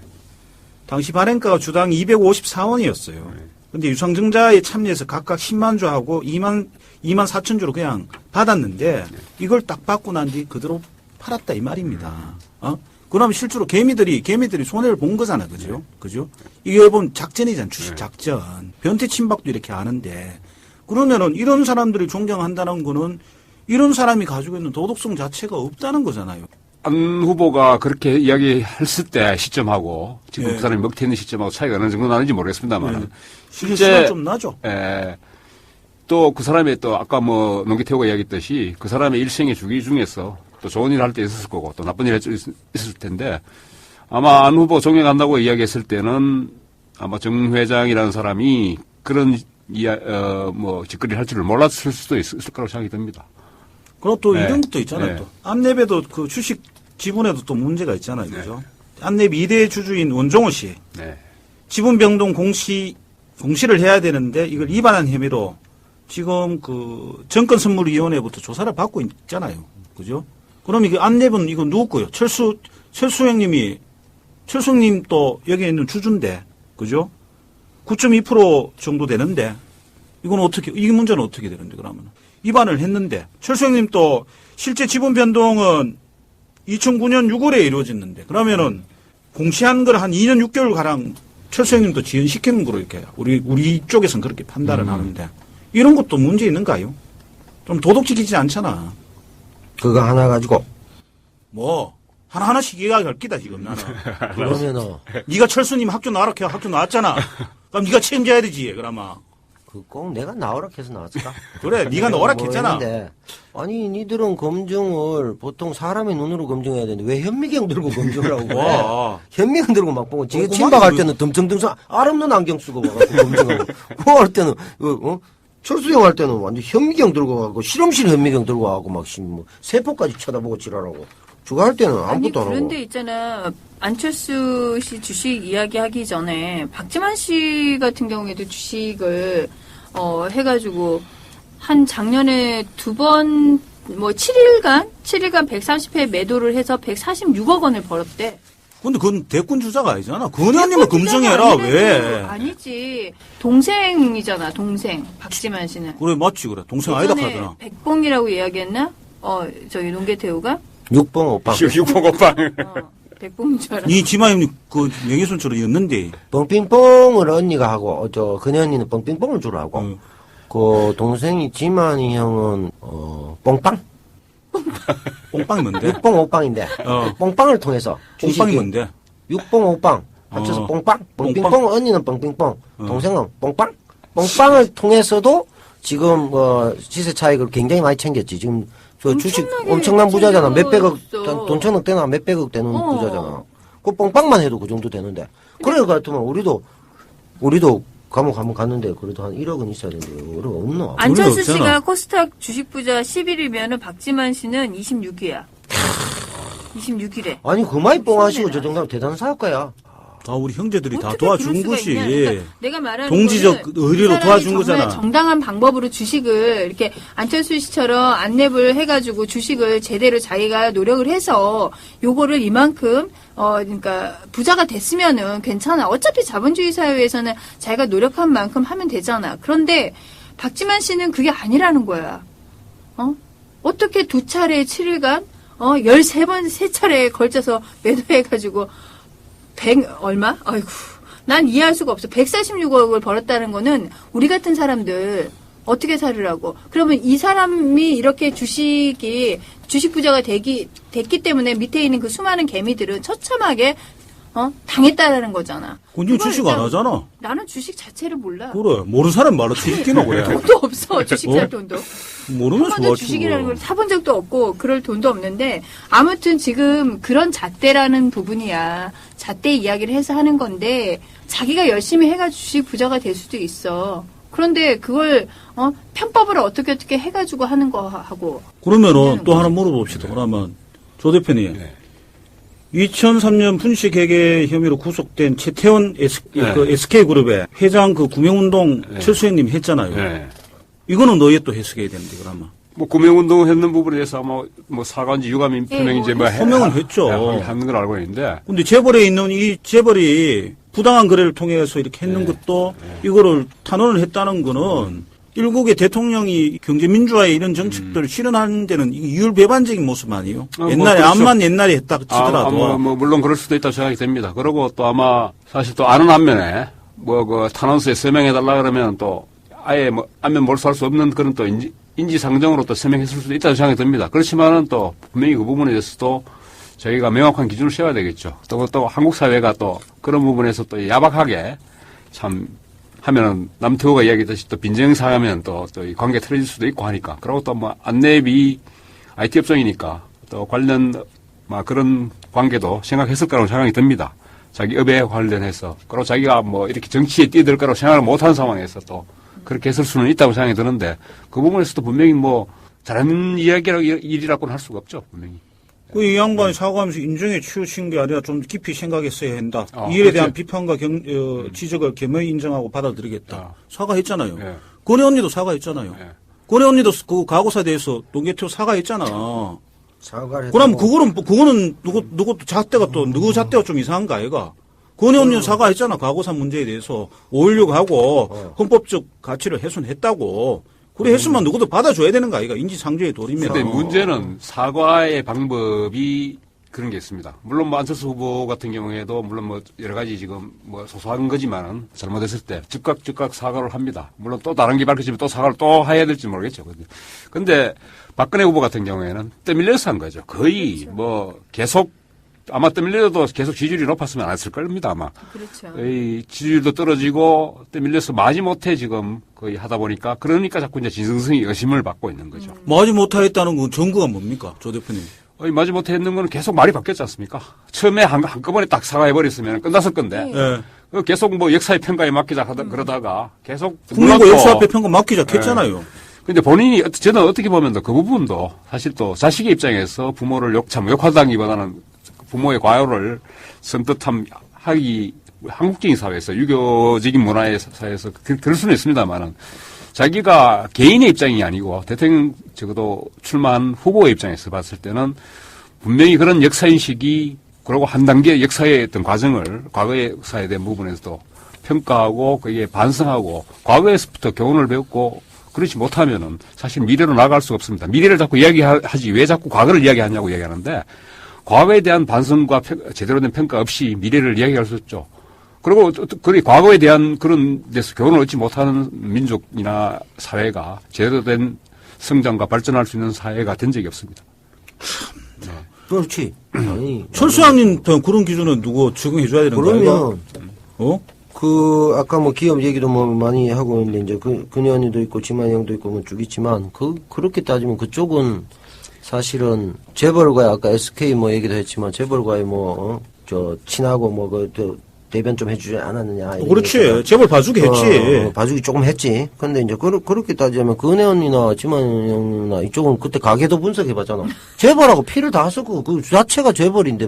당시 발행가가 주당 254원이었어요. 근데 유상증자에 참여해서 각각 10만 주하고 2만 4천 주로 그냥 받았는데 이걸 딱 받고 난 뒤 그대로 팔았다 이 말입니다. 그러면 실제로 개미들이 손해를 본 거잖아. 그죠? 그죠? 이게 보면 작전이잖아. 주식 작전. 변태 침박도 이렇게 하는데 그러면은 이런 사람들이 존경한다는 거는 이런 사람이 가지고 있는 도덕성 자체가 없다는 거잖아요. 안 후보가 그렇게 이야기했을 때 시점하고 지금 예. 그 사람이 먹튀했는 시점하고 차이가 어느 정도 나는지 모르겠습니다만 실제 좀 나죠. 또 그 사람의 또 아까 뭐 농기태호가 이야기했듯이 그 사람의 일생의 주기 중에서 또 좋은 일 할 때 있었을 거고 또 나쁜 일 할 때 있을 텐데 아마 안 후보 존경한다고 이야기했을 때는 아마 정 회장이라는 사람이 그런 뭐 짓거리를 할 줄을 몰랐을 수도 있을 거라고 생각이 듭니다. 그리고 또 네. 이런 것도 있잖아요. 네. 또 안랩에도 그 주식 지분에도 또 문제가 있잖아요. 그죠? 안랩 2대 주주인 원종호 씨. 네. 지분 변동 공시를 해야 되는데 이걸 위반한 혐의로 지금 그 정권선물위원회부터 조사를 받고 있잖아요. 그죠? 그럼 이게 안랩은 이거 누구 거요? 철수 형님 또 여기에 있는 주주인데. 그죠? 9.2% 정도 되는데 이건 어떻게, 이 문제는 어떻게 되는데 그러면? 위반을 했는데 철수 형님 또 실제 지분 변동은 2009년 6월에 이루어졌는데 그러면은 공시한 걸 한 2년 6개월 가량 철수 형님도 지연시키는 거로 이렇게 우리 쪽에서는 그렇게 판단을 하는데 이런 것도 문제 있는가요? 좀 도덕 지키지 않잖아. 그거 하나 가지고. 뭐 하나하나씩 이야기할 끼다 지금 나는. 그러면은, 네가 철수님 학교 나와라 해서 학교 나왔잖아. 그럼 네가 책임져야 되지 그러면. 꼭 내가 나오라 해서 나왔을까? 그래 네가 나오라 했잖아. 했는데, 아니, 니들은 검증을 보통 사람의 눈으로 검증해야 되는데, 왜 현미경 들고 검증을 하고 그래? 와. 현미경 들고 막 보고, 지금 꼼꼼하게 침박할 때는 듬성듬성, 알없는 안경 쓰고 와가지고 검증하고, 그거 할 때는, 철수형 할 때는 완전 현미경 들고 가고, 실험실 현미경 들고 가고, 막, 뭐, 세포까지 쳐다보고 지랄하고. 주가 할 때는 아니 아무것도 안 하고. 그런데 있잖아. 안철수 씨 주식 이야기하기 전에 박지만 씨 같은 경우에도 주식을 해가지고 한 작년에 두 번 뭐 7일간 130회 매도를 해서 146억 원을 벌었대. 근데 그건 대권 주자가 아니잖아. 그 의원님을 검증해라. 왜? 아니지. 동생이잖아. 동생. 박지만 씨는. 그래 맞지 그래. 동생 아니다 예전에 하더라. 백봉이라고 이야기했나? 저기 농계태우가? 육봉 오빵. 육봉오빵. 백봉인 줄 알아. 이 지마님 그 명예훼손처럼 였는데. 뻥빙뽕을 언니가 하고 그네 언니는 뻥빙뽕을 주로 하고 어. 그 동생이 지만이 형은 뽕빵. 뽕빵이 뭔데? 육봉 오빵인데 뽕빵을 통해서 뽕빵이 주식이 뭔데? 육봉 오빵 합쳐서 뽕빵. 뻥빙뽕 뽕빵? 언니는 뻥빙뽕 동생은 뽕빵. 뽕빵을 통해서도 지금 시세 차익을 굉장히 많이 챙겼지. 지금 저 주식 엄청나게 엄청난 부자잖아. 몇백억 챙겼어. 돈 천억 되나 몇백억 되는 부자잖아. 그 뽕빵만 해도 그 정도 되는데. 그래 같으면 우리도 감옥 한번 갔는데 그래도 한 1억은 있어야 되는데 1억 없노? 안철수 없잖아. 씨가 코스닥 주식 부자 11위면은 박지만 씨는 26위야. 26위래. 아니 그 많이 뽕하시고 저 정도면 대단한 사업가야. 다 우리 형제들이 다 어떻게 도와준 그럴 수가 것이. 있냐. 그러니까 내가 말하는 동지적 거는 의리로 이 사람이 도와준 정말 거잖아. 정당한 방법으로 주식을 이렇게 안철수 씨처럼 안랩을 해가지고 주식을 제대로 자기가 노력을 해서 요거를 이만큼 그러니까 부자가 됐으면은 괜찮아. 어차피 자본주의 사회에서는 자기가 노력한 만큼 하면 되잖아. 그런데 박지만 씨는 그게 아니라는 거야. 어떻게 두 차례 7일간 13번 3차례에 걸쳐서 매도해가지고 100 얼마? 아이고, 난 이해할 수가 없어. 146억을 벌었다는 거는 우리 같은 사람들 어떻게 살으라고? 그러면 이 사람이 이렇게 주식 부자가 됐기 때문에 밑에 있는 그 수많은 개미들은 처참하게 당했다라는 거잖아. 근데 그걸 주식 안 일단 하잖아. 나는 주식 자체를 몰라. 그래. 모르는 사람 말로 주식 끼나 그래. 돈도 없어. 주식 살 돈도. 모르면서 한 번도 주식이라는 걸 사본 적도 없고 그럴 돈도 없는데 아무튼 지금 그런 잣대라는 부분이야. 잣대 이야기를 해서 하는 건데 자기가 열심히 해가지고 주식 부자가 될 수도 있어. 그런데 그걸 편법을 어떻게 해가지고 하는 거 하고. 그러면은 또 하나 물어봅시다. 그러면 조 대표님. 2003년 분식 회계 혐의로 구속된 최태원 SK그룹의 회장 그 구명운동 철수행님 했잖아요. 네. 이거는 너희 또 해석해야 되는데 그러면. 뭐 구명운동 했는 부분에 대해서 뭐 사과인지 유감 표명인지 뭐 소명은 했죠. 하는 걸 알고 있는데. 근데 재벌에 있는 이 재벌이 부당한 거래를 통해서 이렇게 했는 것도 이거를 탄원을 했다는 거는 일국의 대통령이 경제민주화의 이런 정책들을 실현하는 데는 이율배반적인 모습 아니에요? 옛날에 그렇죠. 암만 옛날에 했다 치더라도. 물론 그럴 수도 있다고 생각이 됩니다. 그리고 또 아마 사실 또 아는 안면에 그 탄원서에 서명해달라 그러면 또 아예 안면 몰수할 수 없는 그런 또 인지상정으로 또 서명했을 수도 있다고 생각이 듭니다. 그렇지만은 또 분명히 그 부분에 대해서도 저희가 명확한 기준을 세워야 되겠죠. 또 한국 사회가 또 그런 부분에서 또 야박하게 참 하면은 남태호가 이야기했듯이 또 빈정상하면 또 이 관계 틀어질 수도 있고 하니까. 그리고 또 뭐 안내비 IT 업종이니까 또 관련 그런 관계도 생각했을 거라고 생각이 듭니다. 자기 업에 관련해서. 그리고 자기가 뭐 이렇게 정치에 뛰어들 거라고 생각을 못한 상황에서 또 그렇게 했을 수는 있다고 생각이 드는데 그 부분에서도 분명히 뭐 잘하는 일이라고는 할 수가 없죠. 분명히. 이 양반이 사과하면서 인정에 치우친 게 아니라 좀 깊이 생각했어야 한다. 이 일에 그렇지. 대한 비판과 지적을 겸허히 인정하고 받아들이겠다. 사과했잖아요. 예. 권혜 언니도 사과했잖아요. 예. 권혜 언니도 그 가고사에 대해서 농계태우 사과했잖아. 사과를 그럼 했다고. 그거는 누구 잣대가 또 누구 잣대가 좀 이상한 거 아이가? 권혜 언니는 사과했잖아. 가고사 문제에 대해서 5.16 하고 헌법적 가치를 훼손했다고. 그래 했으면 누구도 받아줘야 되는 거 아이가? 인지상정의 도리면. 근데 문제는 사과의 방법이 그런 게 있습니다. 물론 뭐 안철수 후보 같은 경우에도 물론 뭐 여러 가지 지금 뭐 소소한 거지만은 잘못했을 때 즉각 사과를 합니다. 물론 또 다른 게 밝혀지면 또 사과를 또 해야 될지 모르겠죠. 근데 박근혜 후보 같은 경우에는 떠밀려서 한 거죠. 거의 뭐 계속 아마 떠밀려도 계속 지지율이 높았으면 안 했을 겁니다, 아마. 그렇죠. 이 지지율도 떨어지고 떠밀려서 마지못해 지금 거의 하다 보니까 그러니까 자꾸 이제 진정성이 의심을 받고 있는 거죠. 마지 못하겠다는 건 증거가 뭡니까? 조 대표님. 마지못해 했는 거는 계속 말이 바뀌었지 않습니까? 처음에 한꺼번에 딱 사과해버렸으면 끝났을 건데. 예. 계속 뭐 역사의 평가에 맡기자 그러다가 계속. 국민고 역사 앞에 평가 맡기자 했잖아요. 근데 본인이, 저는 어떻게 보면 그 부분도 사실 또 자식의 입장에서 부모를 욕하다기보다는 부모의 과요를 선뜻하기, 한국적인 사회에서, 유교적인 문화의 사회에서 그럴 수는 있습니다만은 자기가 개인의 입장이 아니고 대통령 적어도 출마한 후보의 입장에서 봤을 때는 분명히 그런 역사인식이 그리고 한 단계 역사의 어떤 과정을 과거의 역사에 대한 부분에서도 평가하고 거기에 반성하고 과거에서부터 교훈을 배웠고 그렇지 못하면은 사실 미래로 나아갈 수가 없습니다. 미래를 자꾸 이야기하지 왜 자꾸 과거를 이야기하냐고 이야기하는데 과거에 대한 반성과 제대로 된 평가 없이 미래를 이야기할 수 없죠. 그리고 과거에 대한 그런 데서 교훈을 얻지 못하는 민족이나 사회가 제대로 된 성장과 발전할 수 있는 사회가 된 적이 없습니다. 그렇지. 아니, 철수왕님 그런 기준은 누구 적용해줘야 되는 거예요? 그러면 아까 기업 얘기도 많이 하고 있는데 이제 근현이도 있고 지만이 형도 있고 쭉 있지만 그렇게 따지면 그쪽은 사실은 재벌과의 아까 SK 얘기도 했지만 재벌과의 친하고 대변 좀 해주지 않았느냐. 그렇지. 재벌 봐주기 했지. 봐주기 조금 했지. 근데 이제 그렇게 따지면 근혜언니나 지만이 형이나 이쪽은 그때 가계도 분석해봤잖아. 재벌하고 피를 다 썼고 그 자체가 재벌인데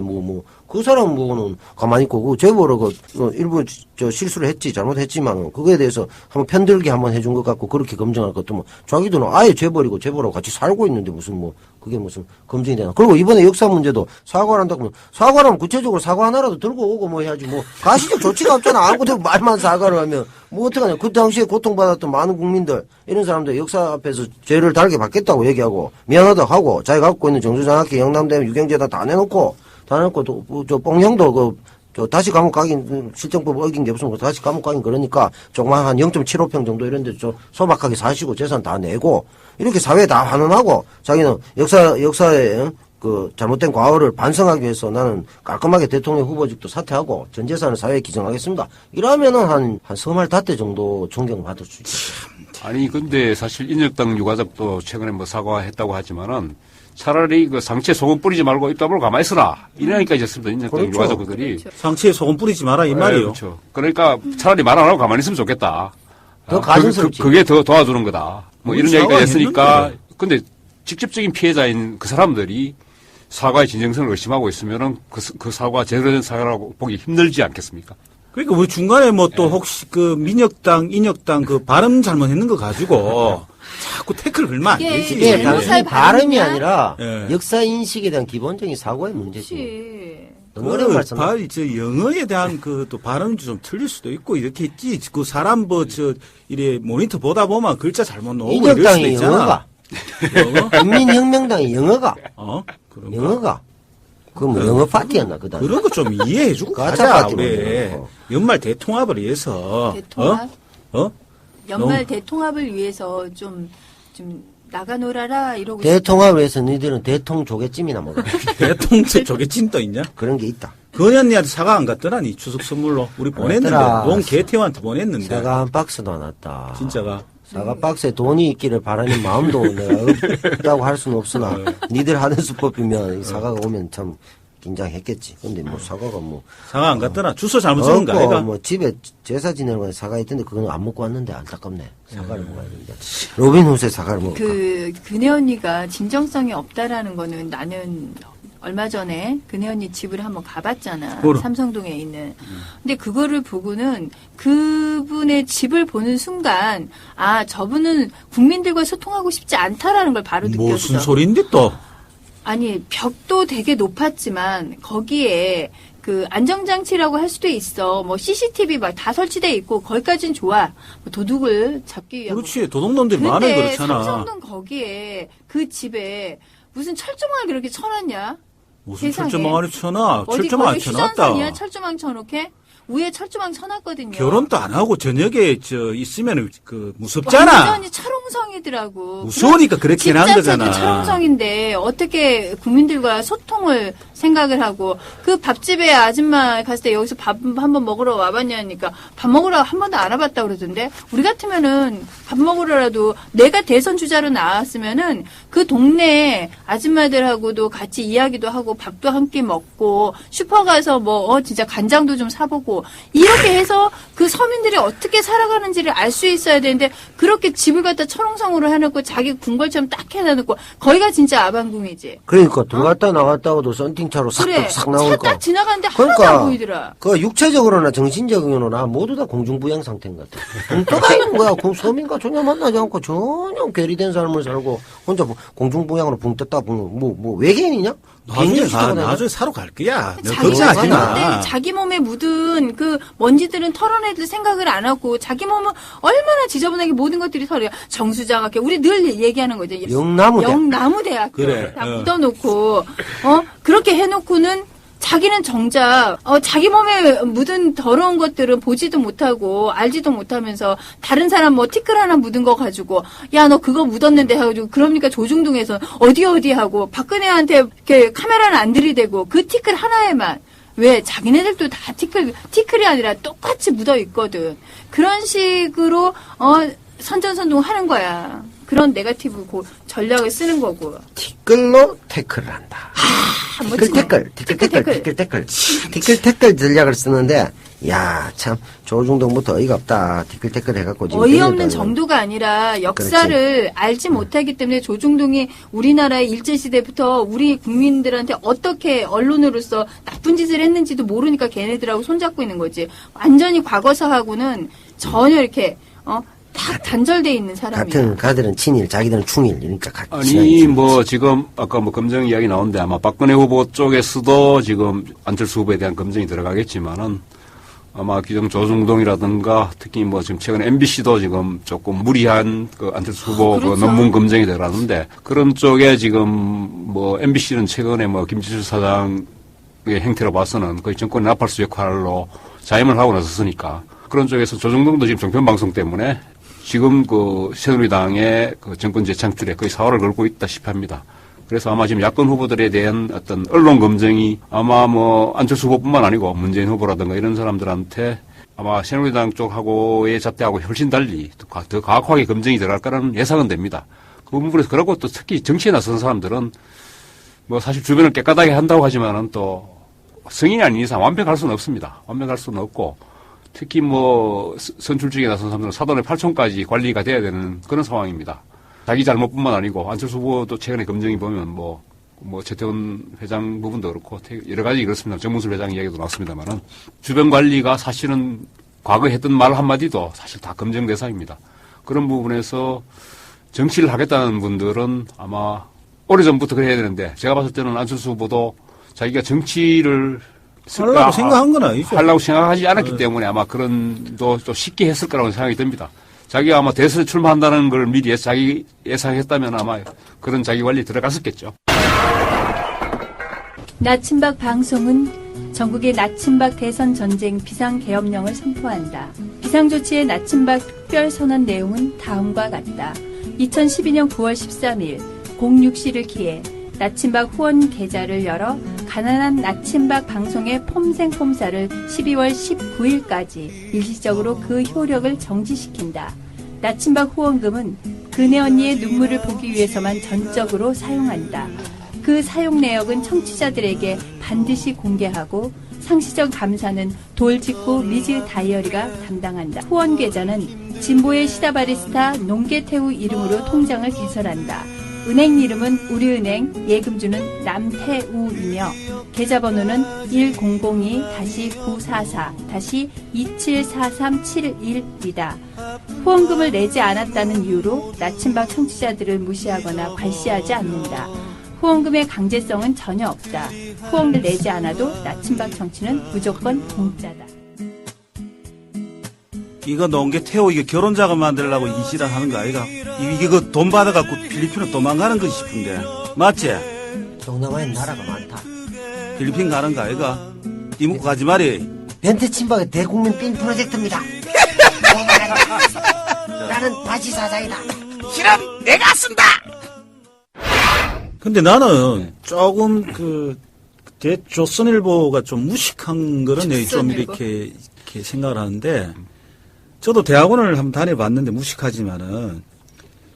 그 사람 보고는 가만히 있고 그 재벌하고 일부 실수를 했지 잘못했지만 그거에 대해서 한번 편들기 한번 해준 것 같고 그렇게 검증할 것도 자기들은 아예 재벌이고 재벌하고 같이 살고 있는데 그게 무슨 검증이 되나. 그리고 이번에 역사 문제도 사과를 한다고 사과라면 구체적으로 사과 하나라도 들고 오고 해야지 가시적 조치가 없잖아. 아무것도 말만 사과를 하면 어떡하냐. 그 당시에 고통받았던 많은 국민들 이런 사람들 역사 앞에서 죄를 달게 받겠다고 얘기하고 미안하다고 하고 자기가 갖고 있는 정수장학회 영남대학 유경재단 다 내놓고 저 뽕형도 다시 감옥 가긴 실정법 어긴 게 없으면 다시 감옥 가긴 그러니까 조그만 한 0.75평 정도 이런 데 소박하게 사시고 재산 다 내고 이렇게 사회에 다 환원하고 자기는 역사에 잘못된 과오를 반성하기 위해서 나는 깔끔하게 대통령 후보직도 사퇴하고 전 재산을 사회에 기증하겠습니다. 이러면은 한 서말 닷대 정도 존경받을 수 있죠. 아니, 근데 사실 인혁당 유가족도 최근에 사과했다고 하지만은 차라리 상체에 소금 뿌리지 말고 입 다물고 가만히 있어라. 이러니까 있었습니다. 인혁당 유가족들이. 그렇죠. 상체에 소금 뿌리지 마라 이 말이에요. 그렇죠. 그러니까 차라리 말 안 하고 가만히 있으면 좋겠다. 더 가증스럽지. 그게 더 도와주는 거다. 이런 얘기가 있으니까. 했는데. 근데 직접적인 피해자인 그 사람들이 사과의 진정성을 의심하고 있으면은 그 사과 제대로 된 사과라고 보기 힘들지 않겠습니까? 그러니까 우리 중간에 또 혹시 민혁당, 인혁당 발음 잘못했는 거 가지고 자꾸 태클 걸면 안 되지. 이게 단순히 발음이 발음이야? 아니라 예. 역사 인식에 대한 기본적인 사고의 문제지. 그렇지. 너무 어려운 말씀. 영어에 대한 또 발음이 좀 틀릴 수도 있고 이렇게 했지. 그 사람 이래 모니터 보다 보면 글자 잘못 나오고 이럴 수도 인혁당이 있잖아. 영어가. 영어? 국민혁명당이 영어가. 그런가? 영어가. 영어 파티였나, 그 다음에. 그런 거 좀 이해해주고 가짜 가자, 파티 우리. 만들어. 연말 대통합을 위해서. 대통합? 연말 너무- 대통합을 위해서 좀 나가놀아라 이러고 대통합을 위해서 너희들은 대통 조개찜이나 먹어. 대통령 저게 찐떠 있냐? 그런 게 있다. 근현이한테 사과 안 갔더라니, 추석 선물로. 우리 보냈는데. 왔더라. 농 개태우한테 보냈는데. 사과 한 박스도 안 왔다. 진짜가. 사과 박스에 돈이 있기를 바라는 마음도 내가 없다고 할 수는 없으나 니들 하는 수법이면 이 사과가 오면 참 긴장했겠지. 근데 사과가 사과 안 갔더라. 주소 잘못 적은 거 아이가? 집에 제사 지내는 거에 사과 있던데 그건 안 먹고 왔는데 안타깝네. 사과를 먹어야 되는데. 로빈훗의 사과를 먹을까? 근혜 언니가 진정성이 없다라는 거는 나는 얼마 전에 근혜 언니 집을 한번 가봤잖아. 그럼. 삼성동에 있는. 근데 그거를 보고는 그분의 집을 보는 순간 저분은 국민들과 소통하고 싶지 않다라는 걸 바로 느꼈어. 무슨 소리인데 또? 아니 벽도 되게 높았지만 거기에 안정장치라고 할 수도 있어. CCTV 막 다 설치돼 있고 거기까지는 좋아. 도둑을 잡기 위한. 그렇지. 도둑놈들이 많아 근데 그렇잖아. 삼성동 거기에 그 집에 무슨 철조망을 그렇게 쳐놨냐? 무슨 세상에. 철조망을 쳐놔? 어디 철조망 거기 쳐놨다. 휴전선이야? 철조망 쳐놓게? 위에 철조망 쳐놨거든요. 결혼도 안 하고 저녁에 있으면 무섭잖아. 완전히 철옹성이더라고. 무서우니까 그렇게 집 한 자체도 거잖아. 철옹성인데 어떻게 국민들과 소통을 생각을 하고 그 밥집에 아줌마 갔을 때 여기서 밥 한번 먹으러 와봤냐니까 밥 먹으러 한 번도 안 와봤다 그러던데 우리 같으면은 밥 먹으러라도 내가 대선 주자로 나왔으면은 그 동네 아줌마들하고도 같이 이야기도 하고 밥도 함께 먹고 슈퍼 가서 진짜 간장도 좀 사보고 이렇게 해서 그 서민들이 어떻게 살아가는지를 알 수 있어야 되는데 그렇게 집을 갖다 철옹성 숭숭으로 해놓고 자기 궁궐처럼 딱 해놔놓고 거기가 진짜 아방궁이지. 그러니까 들어갔다 나갔다고도 썬팅차로 그래. 싹 차 나오니까. 딱 지나가는데 하나도 안 보이더라. 그 육체적으로나 정신적으로나 모두 다 공중부양 상태인 것 같아. 붕떠가 있는 거야. 그 서민과 전혀 만나지 않고 전혀 괴리된 삶을 살고 혼자 공중부양으로 붕 떴다 뭐 외계인이냐? 나중에 사러 갈 거야. 너 자기가 걱정하지 마. 잘못된 자기 몸에 묻은 그 먼지들은 털어내들 생각을 안 하고 자기 몸은 얼마나 지저분하게 모든 것들이 털어요. 정수장학교 우리 늘 얘기하는 거죠. 영나무대학교 그래. 다 묻어놓고 그렇게 해놓고는 자기는 정작 자기 몸에 묻은 더러운 것들은 보지도 못하고 알지도 못하면서 다른 사람 뭐 티끌 하나 묻은 거 가지고 야 너 그거 묻었는데 해가지고 그러니까 조중동에서 어디 하고 박근혜한테 이렇게 카메라는 안 들이대고 그 티끌 하나에만 왜 자기네들도 다 티끌이 아니라 똑같이 묻어 있거든. 그런 식으로 선전선동 하는 거야. 그런 네거티브 전략을 쓰는 거고. 티끌로 태클을 한다. 티끌 태클 전략을 쓰는데, 야, 참, 조중동부터 어이가 없다. 티끌 태클 해갖고 지금. 어이없는 정도가 아니라 역사를 알지 못하기 때문에 조중동이 우리나라의 일제시대부터 우리 국민들한테 어떻게 언론으로서 나쁜 짓을 했는지도 모르니까 걔네들하고 손잡고 있는 거지. 완전히 과거사하고는 전혀 이렇게, 딱 단절돼 있는 사람이야. 같은 가들은 친일, 자기들은 충일, 그러니까 같이. 아니, 뭐, 지금, 아까 뭐, 검증 이야기 나오는데 아마 박근혜 후보 쪽에서도 지금 안철수 후보에 대한 검증이 들어가겠지만은 아마 기존 조중동이라든가 특히 뭐 지금 최근에 MBC도 지금 조금 무리한 그 안철수 후보 그렇죠. 그 논문 검증이 들어가는데 그런 쪽에 지금 뭐 MBC는 최근에 뭐 김지수 사장의 행태로 봐서는 거의 정권 나팔수 역할로 자임을 하고 나섰으니까 그런 쪽에서 조중동도 지금 종편방송 때문에 지금 그 새누리당의 그 정권 재창출에 거의 사활을 걸고 있다시피 합니다. 그래서 아마 지금 야권 후보들에 대한 어떤 언론 검증이 아마 뭐 안철수 후보뿐만 아니고 문재인 후보라든가 이런 사람들한테 아마 새누리당 쪽하고의 잣대하고 훨씬 달리 더 과학하게 검증이 들어갈 거라는 예상은 됩니다. 그 부분에서 그러고 또 특히 정치에 나선 사람들은 뭐 사실 주변을 깨끗하게 한다고 하지만은 또 성인이 아닌 이상 완벽할 수는 없습니다. 완벽할 수는 없고 특히 뭐 선출직에 나선 사람들은 사돈의 8촌까지 관리가 돼야 되는 그런 상황입니다. 자기 잘못뿐만 아니고 안철수 후보도 최근에 검증이 보면 뭐 최태원 회장 부분도 그렇고 여러 가지 그렇습니다. 정문술 회장 이야기도 나왔습니다만은 주변 관리가 사실은 과거에 했던 말 한마디도 사실 다 검증 대상입니다. 그런 부분에서 정치를 하겠다는 분들은 아마 오래전부터 그래야 되는데 제가 봤을 때는 안철수 후보도 자기가 정치를 하려고 생각한 건 아니죠. 하려고 생각하지 않았기 때문에 아마 그런 또 쉽게 했을 거라고 생각이 듭니다. 자기가 아마 대선에 출마한다는 걸 미리 자기 예상했다면 아마 그런 자기 관리 들어갔었겠죠. 나침박 방송은 전국의 나침박 대선 전쟁 비상계엄령을 선포한다. 비상조치의 나침박 특별선언 내용은 다음과 같다. 2012년 9월 13일 06시를 기해 나침박 후원 계좌를 열어 가난한 나침박 방송의 폼생폼사를 12월 19일까지 일시적으로 그 효력을 정지시킨다. 나침박 후원금은 그네 언니의 눈물을 보기 위해서만 전적으로 사용한다. 그 사용 내역은 청취자들에게 반드시 공개하고 상시적 감사는 돌직구 미즈 다이어리가 담당한다. 후원 계좌는 진보의 시다바리스타 농계태우 이름으로 통장을 개설한다. 은행 이름은 우리은행, 예금주는 남태우이며 계좌번호는 1002-944-274371이다. 후원금을 내지 않았다는 이유로 나침박 청취자들을 무시하거나 괄시하지 않는다. 후원금의 강제성은 전혀 없다. 후원을 내지 않아도 나침박 청취는 무조건 공짜다. 이거 농계 태우 이게 결혼 자금 만들려고 이지랄 하는 거 아이가? 이게 그 돈 받아갖고 필리핀으로 도망가는 거지 싶은데 맞지? 동남아에 나라가 많다. 필리핀 가는 거 아이가? 이먹고 가지 말이. 벤트 침박의 대국민 핀 프로젝트입니다. 나는 바지 사장이다. 실은 내가 쓴다. 근데 나는 조금 그때 조선일보가 좀 무식한 거는 내가 좀 이렇게 생각을 하는데 저도 대학원을 한번 다녀봤는데 무식하지만은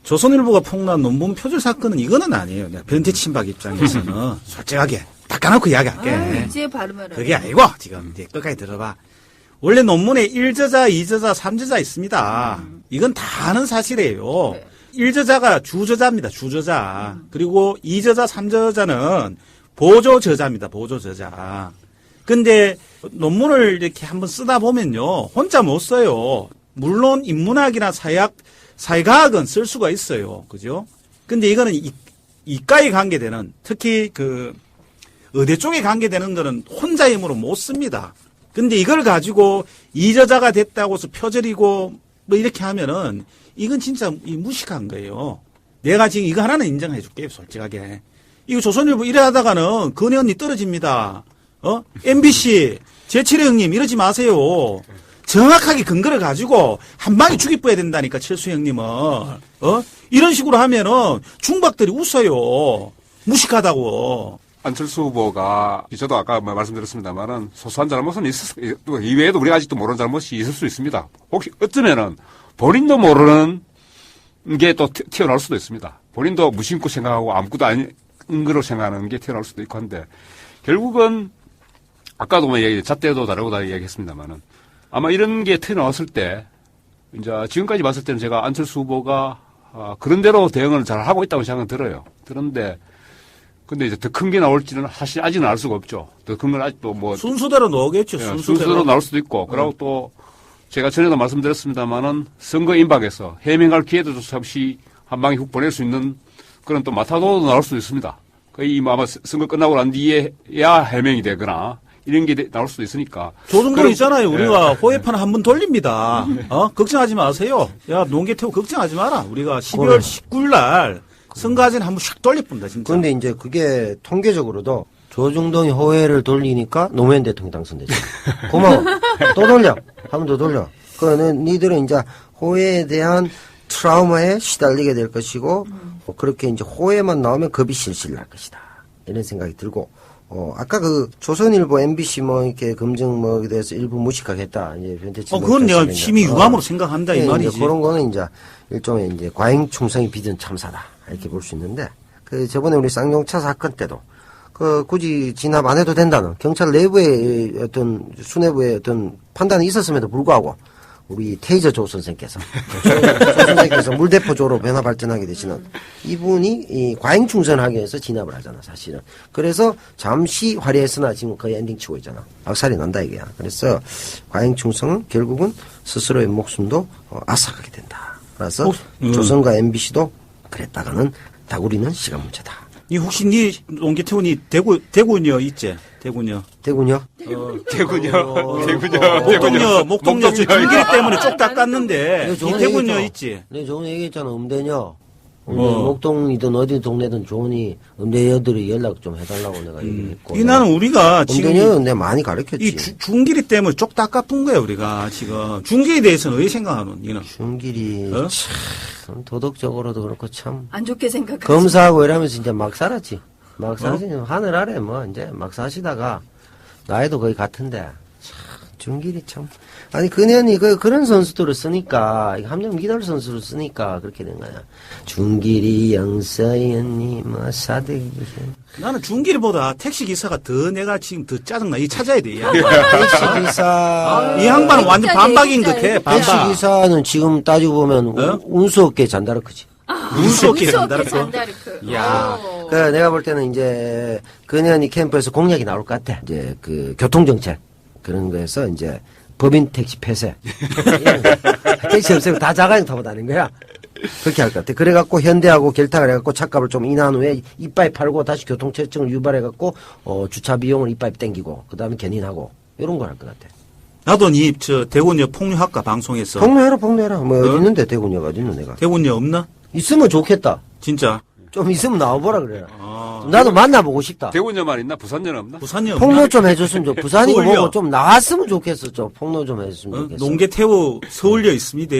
조선일보가 폭로한 논문 표절 사건은 이거는 아니에요. 내가 변태 친박 입장에서는 솔직하게 딱 까놓고 이야기할게. 이제 바로 말해. 그게 아니고 지금 이제 끝까지 들어봐. 원래 논문에 1저자, 2저자, 3저자 있습니다. 이건 다 아는 사실이에요. 네. 1저자가 주저자입니다. 주저자. 그리고 2저자, 3저자는 보조저자입니다. 보조저자. 근데 논문을 이렇게 한번 쓰다 보면요. 혼자 못 써요. 물론 인문학이나 사회과학은 쓸 수가 있어요. 그죠? 근데 이거는 이과에 관계되는, 특히 그 의대 쪽에 관계되는 거는 혼자 힘으로 못 씁니다. 근데 이걸 가지고 2저자가 됐다고 해서 표절이고 뭐 이렇게 하면은 이건 진짜 무식한 거예요. 내가 지금 이거 하나는 인정해 줄게요. 솔직하게. 이거 조선일보 이래 하다가는 건혜 언니 떨어집니다. MBC, 제7회 형님 이러지 마세요. 정확하게 근거를 가지고 한 방에 죽이뿌야 된다니까, 철수 형님은. 이런 식으로 하면은 중박들이 웃어요. 무식하다고. 안철수 후보가 저도 아까 말씀드렸습니다만은 소소한 잘못은 이외에도 우리가 아직도 모르는 잘못이 있을 수 있습니다. 혹시 어쩌면은 본인도 모르는 게 또 튀어나올 수도 있습니다. 본인도 무심코 생각하고 아무것도 아닌 거로 생각하는 게 튀어나올 수도 있고 한데 결국은 아까도 잣대도 다르고 다 이야기했습니다만은 아마 이런 게 튀어나왔을 때 이제 지금까지 봤을 때는 제가 안철수 후보가 그런 대로 대응을 잘 하고 있다고 생각은 들어요. 그런데 근데 이제 더 큰 게 나올지는 사실 아직은 알 수가 없죠. 더 큰 건 아직도 뭐. 순수대로 나오겠죠, 순수대로 나올 수도 있고. 그리고 또 제가 전에도 말씀드렸습니다만은 선거 임박에서 해명할 기회도 없이 한 방에 훅 보낼 수 있는 그런 또 마타도도 나올 수도 있습니다. 거의 아마 선거 끝나고 난 뒤에야 해명이 되거나 이런 게 나올 수도 있으니까. 조정동 있잖아요. 우리가 호해판 한 번 돌립니다. 걱정하지 마세요. 야, 농계태우 걱정하지 마라. 우리가 12월 19일 날 선거하진 한번 샥 돌려본다, 진짜. 그런데 이제 그게 통계적으로도 조중동이 호해를 돌리니까 노무현 대통령 당선되죠. 고마워. 또 돌려. 한 번 더 돌려. 그거는 니들은 이제 호해에 대한 트라우마에 시달리게 될 것이고, 그렇게 이제 호해만 나오면 겁이 실실 날 것이다. 이런 생각이 들고, 아까 그 조선일보, MBC 뭐 이렇게 검증 뭐에 대해서 일부 무식하겠다. 이제 변태치. 그건 내가 심히 유감으로 생각한다, 이 말이지. 이제 그런 거는 이제 일종의 이제 과잉 충성이 빚은 참사다. 이렇게 볼 수 있는데, 그 저번에 우리 쌍용차 사건 때도 굳이 진압 안 해도 된다는 경찰 내부의 어떤 수뇌부의 어떤 판단이 있었음에도 불구하고 우리 테이저 조 선생께서 조 선생께서 물대포조로 변화 발전하게 되시는 이분이 이 과잉 충성하기 위해서 진압을 하잖아, 사실은. 그래서 잠시 화려했으나 지금 거의 엔딩 치고 있잖아. 박살이 난다 이게야. 그래서 과잉 충성은 결국은 스스로의 목숨도 앗아가게 된다. 그래서 조선과 MBC도 그랬다가는 다구리는 시간 문제다. 니 혹시 니 농계태훈이 대구녀 있지? 대구녀. 대군요? 목동녀 저 중길 때문에 쪽 닦았는데 이 대구녀 있지? 네, 좋은 얘기했잖아. 음대녀. 목동이든 어디 동네든 좋으니 음대녀들이 연락 좀 해달라고 내가 얘기했고. 이 나는 우리가 지금 음대녀는 내가 많이 가르쳤지. 이 중길이 때문에 쪽 닦아뿐 거야 우리가 지금. 중길에 대해서는 왜 생각하노? 니는? 중길이 참 도덕적으로도 그렇고 참 안 좋게 생각하지. 검사하고 이러면서 진짜 막 살았지. 막 살았지. 하늘 아래 뭐 이제 막 사시다가 나이도 거의 같은데 참 중길이 참. 아니 근현이 그런 선수들을 쓰니까 함정 미달 선수를 쓰니까 그렇게 된 거야. 중길이 영서연이 뭐 사대기. 나는 중길보다 택시기사가 더 내가 지금 더 짜증나. 이 찾아야 돼. 이 택시기사. 이 양반은 완전 반박인 것 같아. 반박. 택시기사는 지금 따지고 보면 운수업계 잔다르크지. 운수업계 잔다르크. 잔다르크. 야, 그 내가 볼 때는 이제 근현이 캠프에서 공약이 나올 것 같아. 이제 그 교통정책 그런 거에서 이제 법인 택시 폐쇄. 택시 없애고 다 자가용 타고 다니는 거야. 그렇게 할 것 같아. 그래갖고 현대하고 결탁을 해갖고 차값을 좀 인한 후에 이빠이 팔고 다시 교통체증을 유발해갖고 주차 비용을 이빠이 땡기고 그 다음에 견인하고 이런 걸 할 것 같아. 나도 저 대구녀 폭류학과 방송에서 폭로해라. 뭐 어디 있는데 대구녀가 어디 있는 내가. 대구녀 없나? 있으면 좋겠다. 진짜. 좀 있으면 나와보라 그래라. 나도 만나보고 싶다. 대구녀만 있나? 부산녀는 없나? 부산녀 폭로 없나? 좀 해줬으면 좋. 부산이고 서울요. 뭐고 좀 나왔으면 좋겠어. 좀 폭로 좀 해줬으면 좋겠어. 농계태우 서울여 있습니다.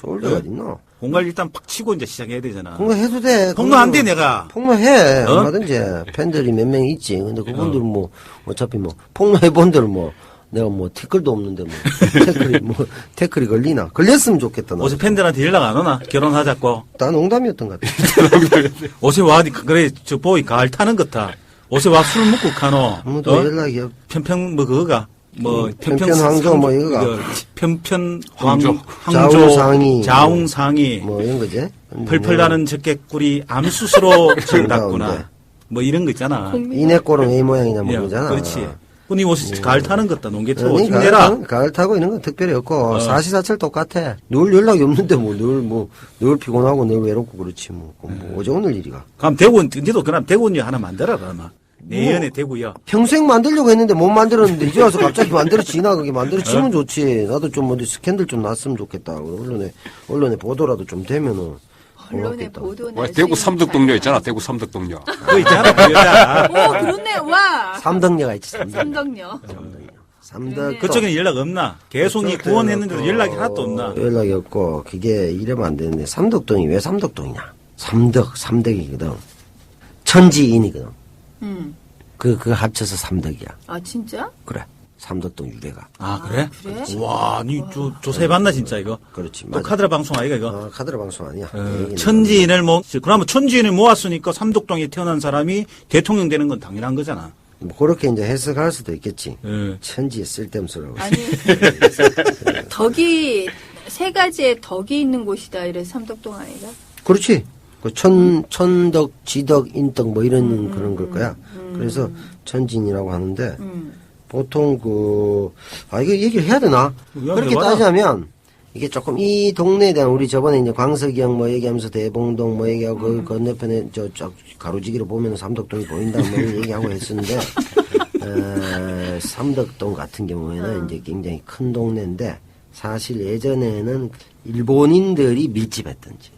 서울대 어딨노? 공갈 일단 팍 치고 이제 시작해야 되잖아. 폭로해도 돼. 폭로 안 돼, 내가. 폭로해. 얼마든지. 팬들이 몇 명 있지. 근데 그분들 뭐 어차피 뭐 폭로해본들 뭐 내가 뭐 티끌도 없는데 뭐 태클이 걸리나? 걸렸으면 좋겠다. 나. 어제 팬들한테 연락 안 오나? 결혼하자고. 다 농담이었던 것 같아. 어제 와, 그래, 저 보이 가을 타는 것 같아. 어제 와 술 먹고 가노. 아무도 연락이 없. 편평 뭐 그거가. 뭐 편평 황조 뭐 이거가. 편편 황조. 황조 자웅상이. 자웅상이. 뭐 이런 거지. 펄펄 나는 적개꿀이 암수수로 정답구나. 정다운데. 뭐 이런 거 있잖아. 이내꼬는 A 모양이냐 뭐 예, 그러잖아. 그렇지. 근데 뭐 가을 타는 것다 농개 태워 아니, 힘내라. 가을 타고 이런 건 특별히 없고 사시사철 똑같아. 늘 연락이 없는데 늘 피곤하고 늘 외롭고 그렇지 뭐. 어제 오늘 일이가. 그럼 대구 니도 그럼 대구요 하나 만들어 그러면. 내년에 대구요. 평생 만들려고 했는데 못 만들었는데 이제 와서 갑자기 만들어지나 그게 만들어지면 좋지. 나도 좀 어디 스캔들 좀 났으면 좋겠다. 언론에 보도라도 좀 되면은. 언론의 고맙겠다. 보도 와, 대구 삼덕동료 있잖아. 대구 삼덕동료. 그거 있잖아. 그 여자. 오, 그렇네. 와. 삼덕녀가 있지. 삼덕녀. 삼덕. 그쪽에는 연락 없나? 계속이 구원했는데도 연락이 하나도 없나? 연락이 없고 그게 이러면 안 되는데 삼덕동이 왜 삼덕동이냐? 삼덕이거든. 천지인이거든. 그거 합쳐서 삼덕이야. 아, 진짜? 그래. 삼덕동 유래가. 아, 그래? 그래? 와, 니 조사해봤나, 진짜, 이거? 그렇지. 또 맞아. 카드라 방송 아이가, 이거? 카드라 방송 아니야. 천지인을 그러면 천지인을 모았으니까 삼덕동에 태어난 사람이 대통령 되는 건 당연한 거잖아. 뭐 그렇게 이제 해석할 수도 있겠지. 예. 천지에 쓸데없는 소리라고. 아니, 덕이, 세 가지의 덕이 있는 곳이다. 이래 삼덕동 아이가? 그렇지. 그 천덕, 지덕, 인덕 뭐 이런 그런 걸 거야. 그래서 천진이라고 하는데 보통 이거 얘기를 해야 되나? 그렇게 해봐라. 따지자면 이게 조금 이 동네에 대한 우리 저번에 이제 광석이형 뭐 얘기하면서 대봉동 뭐 얘기하고 그 건너편에 쫙 가로지기로 보면 삼덕동이 보인다 뭐 이런 얘기하고 했었는데 삼덕동 같은 경우에는 이제 굉장히 큰 동네인데 사실 예전에는 일본인들이 밀집했던지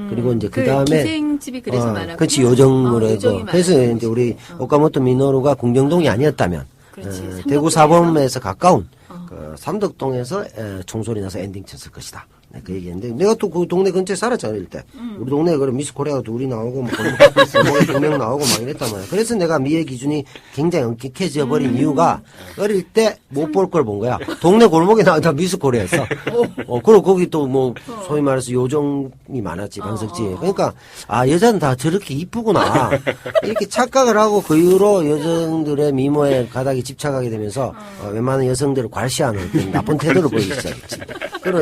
그리고 이제 그 다음에 기생집이 그래서 많았고. 그렇지 요정으로 요정이 해서 그래서 많았고. 이제 우리 오카모토 미노루가 궁정동이 아니었다면 그렇지. 대구 삼덕동에서? 사범에서 가까운 그 삼덕동에서 총소리 나서 엔딩 쳤을 것이다. 네, 그 얘기했는데 내가 또 그 동네 근처에 살았잖아 어릴 때. 우리 동네에 그럼 미스 코리아가 둘이 나오고 뭐 2명 나오고 막 이랬단 말이야. 그래서 내가 미의 기준이 굉장히 엄격해져 버린 이유가 어릴 때 못 볼 걸 본 거야. 동네 골목에 나다 미스 코리아였어. 그리고 거기 또 뭐 소위 말해서 요정이 많았지 방석지. 그러니까 여자는 다 저렇게 이쁘구나 이렇게 착각을 하고 그 이후로 여성들의 미모에 가닥이 집착하게 되면서 웬만한 여성들을 괄시하는 어떤 나쁜 태도를 보이기 시작했지.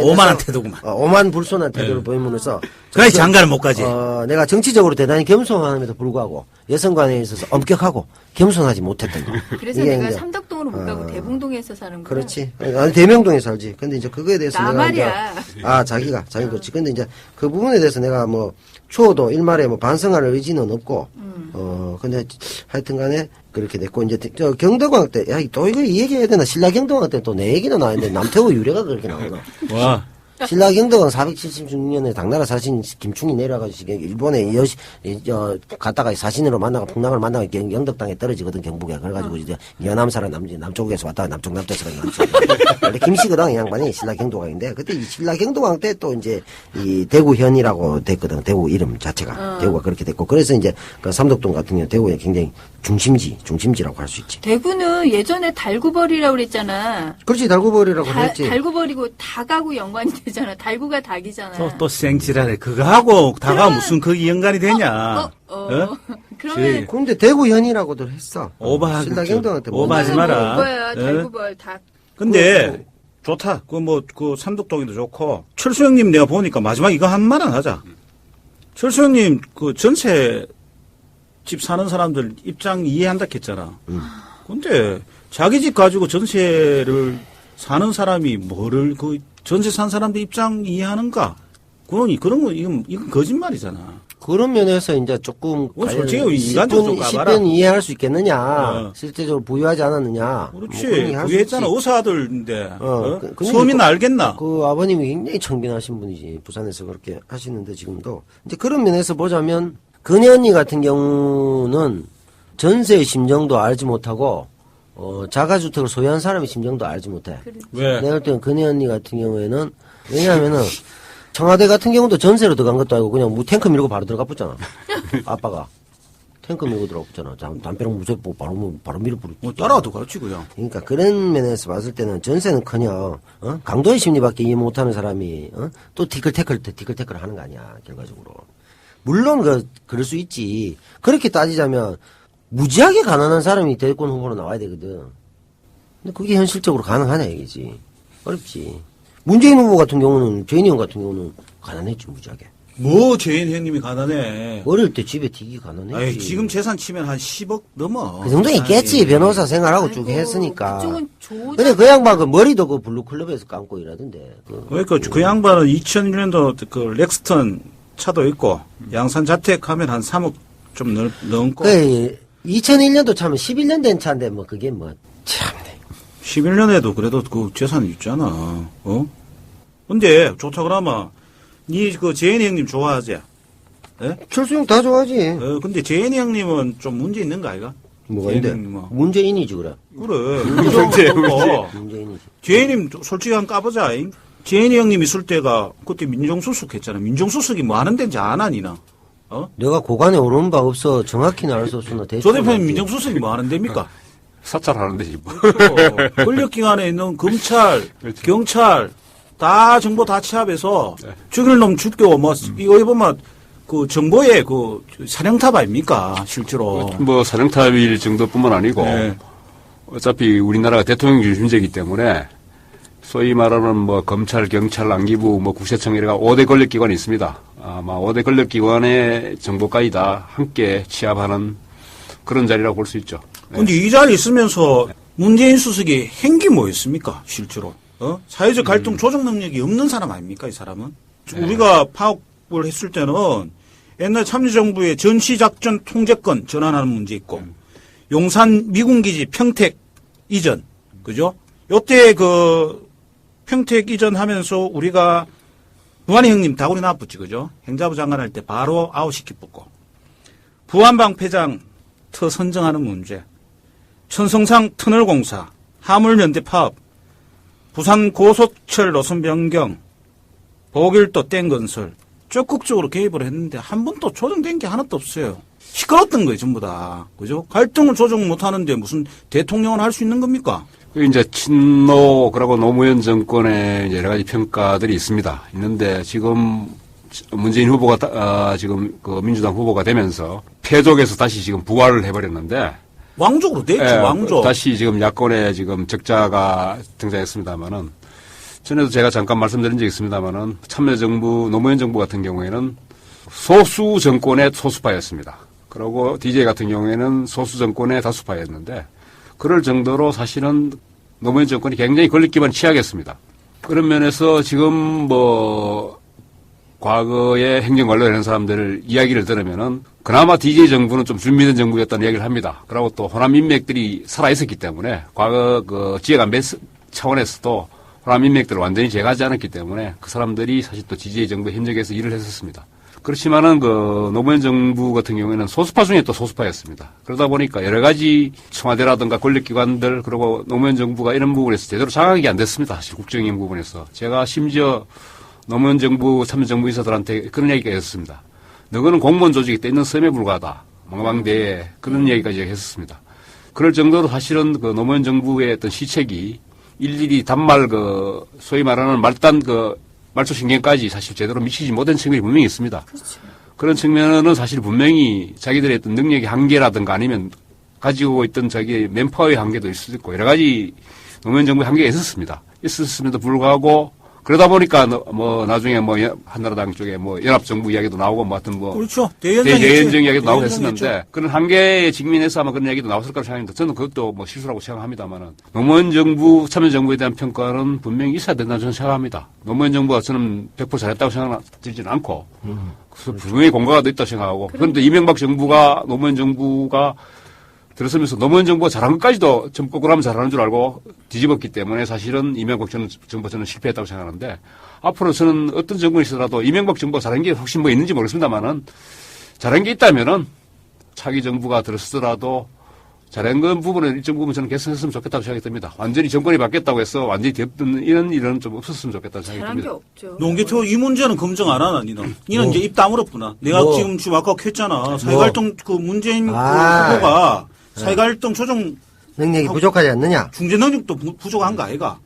오만한 태도구만. 오만 불손한 태도를 보임으로써 그래, 장가를 못 가지. 내가 정치적으로 대단히 겸손함에도 불구하고 여성관에 있어서 엄격하고 겸손하지 못했던 거. 그래서 이게 내가 이제, 삼덕동으로 못 가고 대봉동에서 사는 거야. 그렇지. 아니, 대명동에 살지. 근데 이제 그거에 대해서 나 내가 말이야. 이제, 자기 그렇지. 근데 이제 그 부분에 대해서 내가 뭐 추호도 일말에 뭐 반성할 의지는 없고, 근데 하여튼 간에 그렇게 됐고, 이제 저 경덕왕 때, 또 이거 이 얘기해야 되나? 신라 경덕왕 때 또 내 얘기는 나왔는데 남태호 유래가 그렇게 나오나? 와. 신라 경덕은 476년에 당나라 사신 김충이 내려가지고 일본에 갔다가 사신으로 만나가 풍랑을 만나가 경덕 땅에 떨어지거든 경북에. 그래가지고 이제 연암 사람 남쪽에서 왔다가 남쪽에서 원래 김씨거든 이 양반이 신라 경덕왕인데 그때 이 신라 경덕왕 때 또 이제 이 대구현이라고 됐거든. 대구 이름 자체가 대구가 그렇게 됐고 그래서 이제 그 삼덕동 같은 경우 대구에 굉장히 중심지라고 할 수 있지. 대구는 예전에 달구벌이라고 그랬잖아. 그렇지 달구벌이라고 했지. 달구벌이고 닭하고 연관이 되잖아. 달구가 닭이잖아. 또 생지랄해. 그거하고 다가 무슨 그게 연관이 되냐. 그러면 근데 대구현이라고도 했어. 오바하고 신라 경덕한테 오바하지 그거는 마라. 뭐 거야. 예? 달구벌 닭. 근데 좋다. 그 삼덕동에도 좋고 철수 형님 내가 보니까 마지막 이거 한 말은 하자. 철수 형님 그 전세 집 사는 사람들 입장 이해한다 했잖아. 근데 자기 집 가지고 전세를 사는 사람이 뭐를 그 전세 산 사람들 입장 이해하는가? 그런 거 이건 거짓말이잖아. 그런 면에서 이제 조금 솔직히 인간적으로 좀 까봐라. 10분 이해할 수 있겠느냐. 어. 실제적으로 부유하지 않았느냐. 그렇지. 뭐 그런 얘기 할수 부유했잖아. 있지. 의사들인데. 근데 서민은 알겠나? 그 아버님이 굉장히 청빈하신 분이지. 부산에서 그렇게 하시는데 지금도. 이제 그런 면에서 보자면 근혜 언니 같은 경우는 전세의 심정도 알지 못하고 자가주택을 소유한 사람의 심정도 알지 못해. 왜? 내가 볼 때는 근혜 언니 같은 경우에는 왜냐하면은 청와대 같은 경우도 전세로 들어간 것도 아니고 그냥 탱크 밀고 바로 들어가 붙잖아. 아빠가. 탱크 밀고 들어가 붙잖아. 담벼락 무섭고 바로 밀어 부르지. 따라와도 그렇지, 그냥. 그러니까 그런 면에서 봤을 때는 전세는커녕 강도의 심리밖에 이해 못하는 사람이 또 티끌태클 하는 거 아니야 결과적으로. 물론 그럴 수 있지. 그렇게 따지자면 무지하게 가난한 사람이 대권 후보로 나와야 되거든. 근데 그게 현실적으로 가능하냐 얘기지. 어렵지. 문재인 후보 같은 경우는, 제인이 형 같은 경우는 가난했지, 무지하게. 뭐 재인 형님이 가난해. 어릴 때 집에 되게 가난했지. 아이, 지금 재산 치면 한 10억 넘어. 그 정도 있겠지. 재산이. 변호사 생활하고 쭉 아이고, 했으니까. 그쪽은 조작. 근데 그 양반 그 머리도 그 블루클럽에서 감고 이러던데. 그러니까 그 양반은 2001년도 그 렉스턴 차도 있고 양산 자택하면 한 3억 좀 넘고 그 2001년도 차면 11년 된 차인데 뭐 그게 뭐 참네. 11년에도 그래도 그 재산이 있잖아. 어? 근데 좋다 그러면 니 그 재현이 형님 좋아하지? 예? 철수 형 다 좋아하지. 근데 재현이 형님은 좀 문제 있는 거 아이가? 뭐가 재현이 있는데? 형님은. 문재인이지 그래. 그래. 문제. 문재인이지. 재현님 솔직히 한번 까보자. 재현이 형님 있을 때가 그때 민정수석 했잖아. 민정수석이 뭐 하는 데인지 아나 니나? 어? 내가 고관에 오른 바 없어. 정확히는 알 수 없으나 대충. 조 대표님 알지. 민정수석이 뭐 하는 데입니까? 사찰하는 데지 뭐. 권력기관에 있는 검찰, 그렇죠. 경찰 다 정보 다 취합해서 죽일 놈 죽고 뭐 이거 보면 그 정보의 그 사령탑 아닙니까 실제로. 뭐 사령탑일 정도뿐만 아니고 네. 어차피 우리나라가 대통령 중심제이기 때문에 소위 말하는 뭐 검찰, 경찰, 안기부, 뭐 국세청 이래가 5대 권력기관이 있습니다. 아마 5대 권력기관의 정보까지 다 함께 취합하는 그런 자리라고 볼 수 있죠. 근데 이 자리에 있으면서 문재인 수석이 행기 뭐였습니까 실제로? 사회적 갈등 조정 능력이 없는 사람 아닙니까 이 사람은? 우리가 파업을 했을 때는 옛날 참여정부의 전시작전 통제권 전환하는 문제 있고 용산 미군기지 평택 이전 그죠? 요때 그 평택 이전하면서 우리가 부안이 형님 다구리 나왔지 그죠? 행자부 장관 할 때 바로 아웃시키 뽑고 부안방패장 터 선정하는 문제 천성상 터널 공사 화물면대 파업 부산 고속철 노선 변경 보길도 땡건설 적극적으로 개입을 했는데 한 번도 조정된 게 하나도 없어요. 시끄럽던 거예요 전부 다. 그죠? 갈등을 조정 못하는데 무슨 대통령은 할 수 있는 겁니까? 이제 친노 그리고 노무현 정권의 이제 여러 가지 평가들이 있습니다. 있는데 지금 문재인 후보가 지금 그 민주당 후보가 되면서 패족에서 다시 지금 부활을 해버렸는데 왕족으로 됐지 왕족. 다시 지금 야권에 지금 적자가 등장했습니다만은 전에도 제가 잠깐 말씀드린 적이 있습니다만은 참여정부 노무현 정부 같은 경우에는 소수 정권의 소수파였습니다. 그리고 DJ 같은 경우에는 소수 정권의 다수파였는데 그럴 정도로 사실은 노무현 정권이 굉장히 권력 기반 취약했습니다. 그런 면에서 지금 뭐 과거에 행정관료를 하는 사람들 이야기를 들으면은 그나마 DJ 정부는 좀 준비된 정부였다는 이야기를 합니다. 그리고 또 호남 인맥들이 살아있었기 때문에 과거 그 지역안배 차원에서도 호남 인맥들을 완전히 제거하지 않았기 때문에 그 사람들이 사실 또 DJ 정부 협력해서 일을 했었습니다. 그렇지만은 그 노무현 정부 같은 경우에는 소수파 중에 또 소수파였습니다. 그러다 보니까 여러 가지 청와대라든가 권력기관들 그리고 노무현 정부가 이런 부분에서 제대로 장악이 안 됐습니다. 사실 국정행 부분에서. 제가 심지어 노무현 정부, 참여정부 인사들한테 그런 얘기가 있었습니다. 너희는 공무원 조직이 때 있는 섬에 불과하다. 망망대해 그런 얘기까지 했었습니다. 그럴 정도로 사실은 그 노무현 정부의 어떤 시책이 일일이 단말 그 소위 말하는 말단 그 말초 신경까지 사실 제대로 미치지 못한 측면이 분명히 있습니다. 그렇죠. 그런 측면은 사실 분명히 자기들의 어떤 능력의 한계라든가 아니면 가지고 있던 자기의 맨파워의 한계도 있을 수 있고 여러 가지 노무현 정부의 한계가 있었습니다. 있었음에도 불구하고 그러다 보니까 뭐 나중에 뭐 한나라당 쪽에 뭐 연합정부 이야기도 나오고 뭐 하여튼 뭐 그렇죠. 대연정 이야기도 나오고 했었는데 그런 한계에 직면해서 아마 그런 이야기도 나왔을 거라고 생각합니다. 저는 그것도 뭐 실수라고 생각합니다만은 노무현 정부 참여정부에 대한 평가는 분명히 있어야 된다고 저는 생각합니다. 노무현 정부가 저는 100% 잘했다고 생각하지는 않고 그래서 분명히 공과가 있다고 생각하고 그런데 이명박 정부가 노무현 정부가 들어서면서 노무현 정부가 잘한 것까지도 좀 거꾸로 하면 잘하는 줄 알고 뒤집었기 때문에 사실은 이명박 정부가 저는 실패했다고 생각하는데 앞으로 저는 어떤 정권이 있어도 이명박 정부가 잘한 게 혹시 뭐 있는지 모르겠습니다만은 잘한 게 있다면은 차기 정부가 들어서더라도 잘한 건 부분은 일정 부분 저는 개선했으면 좋겠다고 생각이 듭니다. 완전히 정권이 바뀌었다고 해서 완전히 뒤엎는 이런 일은 좀 없었으면 좋겠다는 생각이 잘한 게 듭니다. 없죠. 농계토 이 문제는 검증 안 하나 니는? 니는 이제 입 다물었구나. 내가 뭐. 지금 아까 했잖아. 사회갈등 그 문재인 아. 그 후보가 사회갈등 조정 능력이 부족하지 않느냐? 중재 능력도 부족한 거 아이가?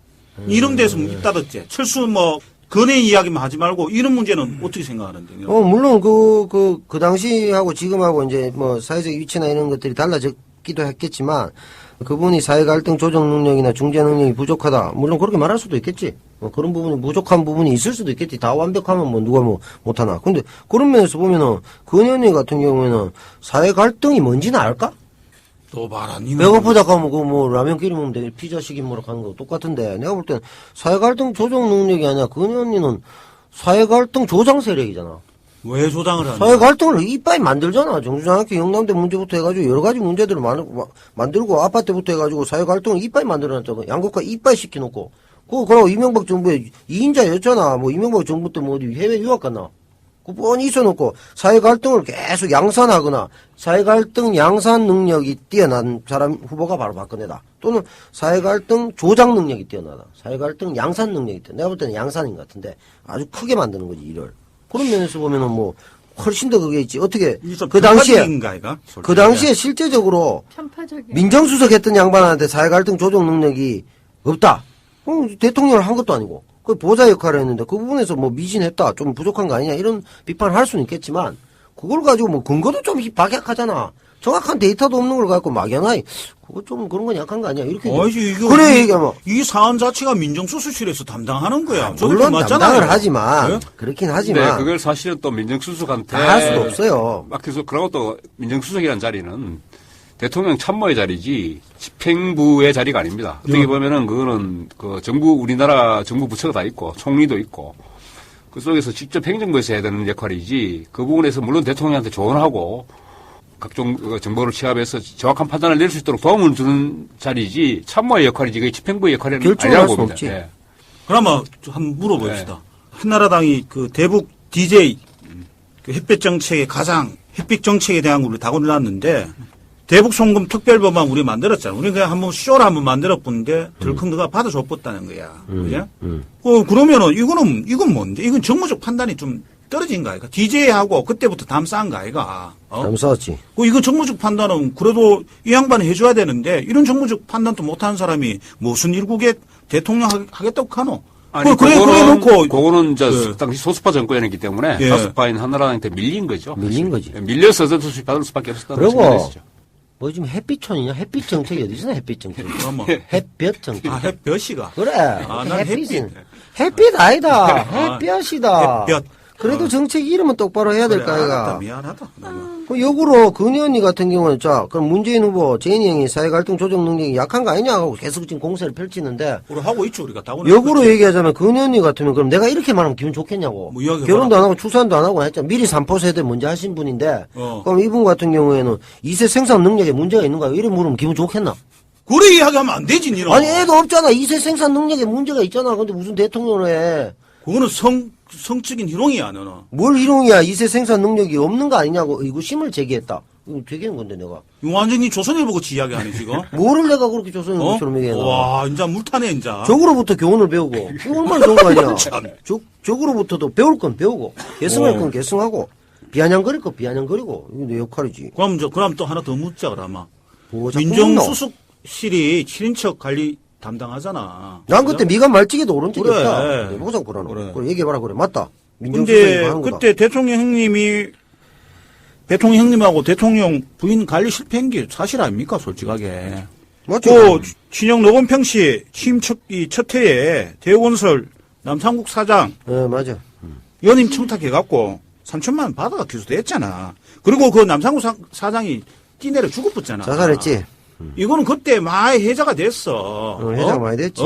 이런 데서 입 닫았지. 철수 뭐 근해 이야기만 하지 말고 이런 문제는 어떻게 생각하는데? 물론 그 당시하고 지금하고 이제 뭐 사회적 위치나 이런 것들이 달라졌기도 했겠지만 그분이 사회 갈등 조정 능력이나 중재 능력이 부족하다. 물론 그렇게 말할 수도 있겠지. 그런 부분이 부족한 부분이 있을 수도 있겠지. 다 완벽하면 뭐 누가 뭐 못하나. 근데 그런 면에서 보면은 근현이 같은 경우에는 사회 갈등이 뭔지는 알까? 또 봐라. 니는 배고프다 하면 그 뭐 라면 끓여 먹으면 되게 피자 시키면 하는 거 똑같은데 내가 볼 땐 사회 갈등 조정 능력이 아니라 근현이는 사회 갈등 조장 세력이잖아. 왜 조장을 하냐? 사회 갈등을 이빠이 만들잖아. 정주장학교 영남대 문제부터 해가지고 여러 가지 문제들을 만들고 아파트부터 해가지고 사회 갈등을 이빠이 만들어놨다고. 양극화 이빠이 시켜놓고. 그러고 이명박 정부에 2인자였잖아. 뭐 이명박 정부 때 뭐 어디 해외 유학 갔나. 그 뻔히 있어놓고 사회 갈등을 계속 양산하거나 사회 갈등 양산 능력이 뛰어난 사람 후보가 바로 박근혜다. 또는 사회 갈등 조장 능력이 뛰어나다. 사회 갈등 양산 능력이 뛰어나. 내가 볼 때는 양산인 것 같은데 아주 크게 만드는 거지 일을. 그런 면에서 보면은 뭐 훨씬 더 그게 있지. 어떻게 그 당시에 실제적으로 편파적인. 민정수석 했던 양반한테 사회 갈등 조정 능력이 없다. 대통령을 한 것도 아니고 그 보좌 역할을 했는데 그 부분에서 뭐 미진했다, 좀 부족한 거 아니냐 이런 비판을 할 수는 있겠지만 그걸 가지고 뭐 근거도 좀 박약하잖아. 정확한 데이터도 없는 걸 갖고 막연하게 그거 좀 그런 건 약한 거 아니야 이렇게. 그래 얘기하면 이 사안 자체가 민정수석실에서 담당하는 거야. 물론 담당을 하지만 네? 그렇긴 하지만 네, 그걸 사실은 또 민정수석한테 다 할 수도 없어요. 막혀서 그러고 또 민정수석이라는 자리는 대통령 참모의 자리지 집행부의 자리가 아닙니다. 어떻게 보면은 그거는 그 정부 우리나라 정부 부처가 다 있고 총리도 있고 그 속에서 직접 행정부에서 해야 되는 역할이지 그 부분에서 물론 대통령한테 조언하고 각종 정보를 취합해서 정확한 판단을 낼 수 있도록 도움을 주는 자리지 참모의 역할이지 그게 집행부의 역할은 결정할 아니라고 수 봅니다. 없지. 네. 그러면 한번 물어봅시다. 한나라당이 그 대북 DJ 그 햇볕 정책의 가장 햇빛 정책에 대한 걸 다 골랐는데 대북 송금 특별법안 우리 만들었잖아. 우리 그냥 한번 쇼를 한번 만들어본데 들큰 거가 받아줬었다는 거야. 그죠? 그러면은 이건 뭔데? 이건 정무적 판단이 좀 떨어진 거 아이가? DJ하고 그때부터 담싸한 거 아이가? 담싸웠지. 이거 정무적 판단은 그래도 이 양반이 해줘야 되는데 이런 정무적 판단도 못하는 사람이 무슨 일국에 대통령 하겠다고 하노? 아니, 그래 놓고. 그거는 저 네. 당시 소수파 정권이었기 때문에 예. 다수파인 한나라당한테 밀린 거죠. 밀린 거지. 밀려서 어쩔 받을 수밖에 없었다는 그리고 것이죠. 뭐 지금 햇빛촌이냐? 햇빛 정책이 어디서 햇빛 정책? 그러면 햇볕 정책. 아 햇볕이가. 그래. 난 햇빛은 햇빛 아니다. 햇볕이다. 햇볕. 그래도 정책 이름은 똑바로 해야 될 거 아이가. 미안하다. 그 역으로 근현이 같은 경우는 자 그럼 문재인 후보 제인이 형이 사회 갈등 조정 능력이 약한 거 아니냐 하고 계속 지금 공세를 펼치는데 우리 하고 있죠 우리가 다 역으로 얘기하자면 근현이 같으면 그럼 내가 이렇게 말하면 기분 좋겠냐고. 뭐 이야기해봐라. 결혼도 안 하고 출산도 안 하고 했잖아. 미리 3포 세대 먼저 하신 분인데 그럼 이분 같은 경우에는 2세 생산 능력에 문제가 있는가요? 이래 물으면 기분 좋겠나? 그래 이야기하면 안 되지 니는. 아니 애도 없잖아. 2세 생산 능력에 문제가 있잖아. 근데 무슨 대통령을 해. 그거는 성적인 희롱이야 너는. 뭘 희롱이야. 2세 생산 능력이 없는 거 아니냐고 의구심을 제기했다. 이거 되게 건데 내가. 완전히 조선일보같이 이야기하네 지금. 뭐를 내가 그렇게 조선일보처럼 얘기해놔. 와 인자 물타네 인자. 적으로부터 교훈을 배우고 이거 얼마나 좋은 거 아니야. 참. 적으로부터도 배울 건 배우고 계승할 건 계승하고 비아냥거릴 거 비아냥거리고 이거 내 역할이지. 그럼 또 하나 더 묻자 그러면. 뭐 자꾸 묻노? 민정수석실이 7인척 관리 담당하잖아. 난 그때 미간 말찌개도 오른쪽이었다. 그래. 내보자 그러노. 그래. 그래 얘기해봐라 그래 맞다. 민정수석이 근데 하는 거다. 그때 대통령 형님하고 대통령 부인 관리 실패한 게 사실 아닙니까 솔직하게. 맞죠. 그 친형 노건평 씨 취임 첫 해에 대우건설 남상국 사장 맞아. 연임 청탁해갖고 3천만 원 받아가 기소됐잖아. 그리고 그 남상국 사장이 뛰내려 죽어붙잖아. 자살했지. 이거는 그때 많이 해자가 됐어. 해자가 많이 됐지.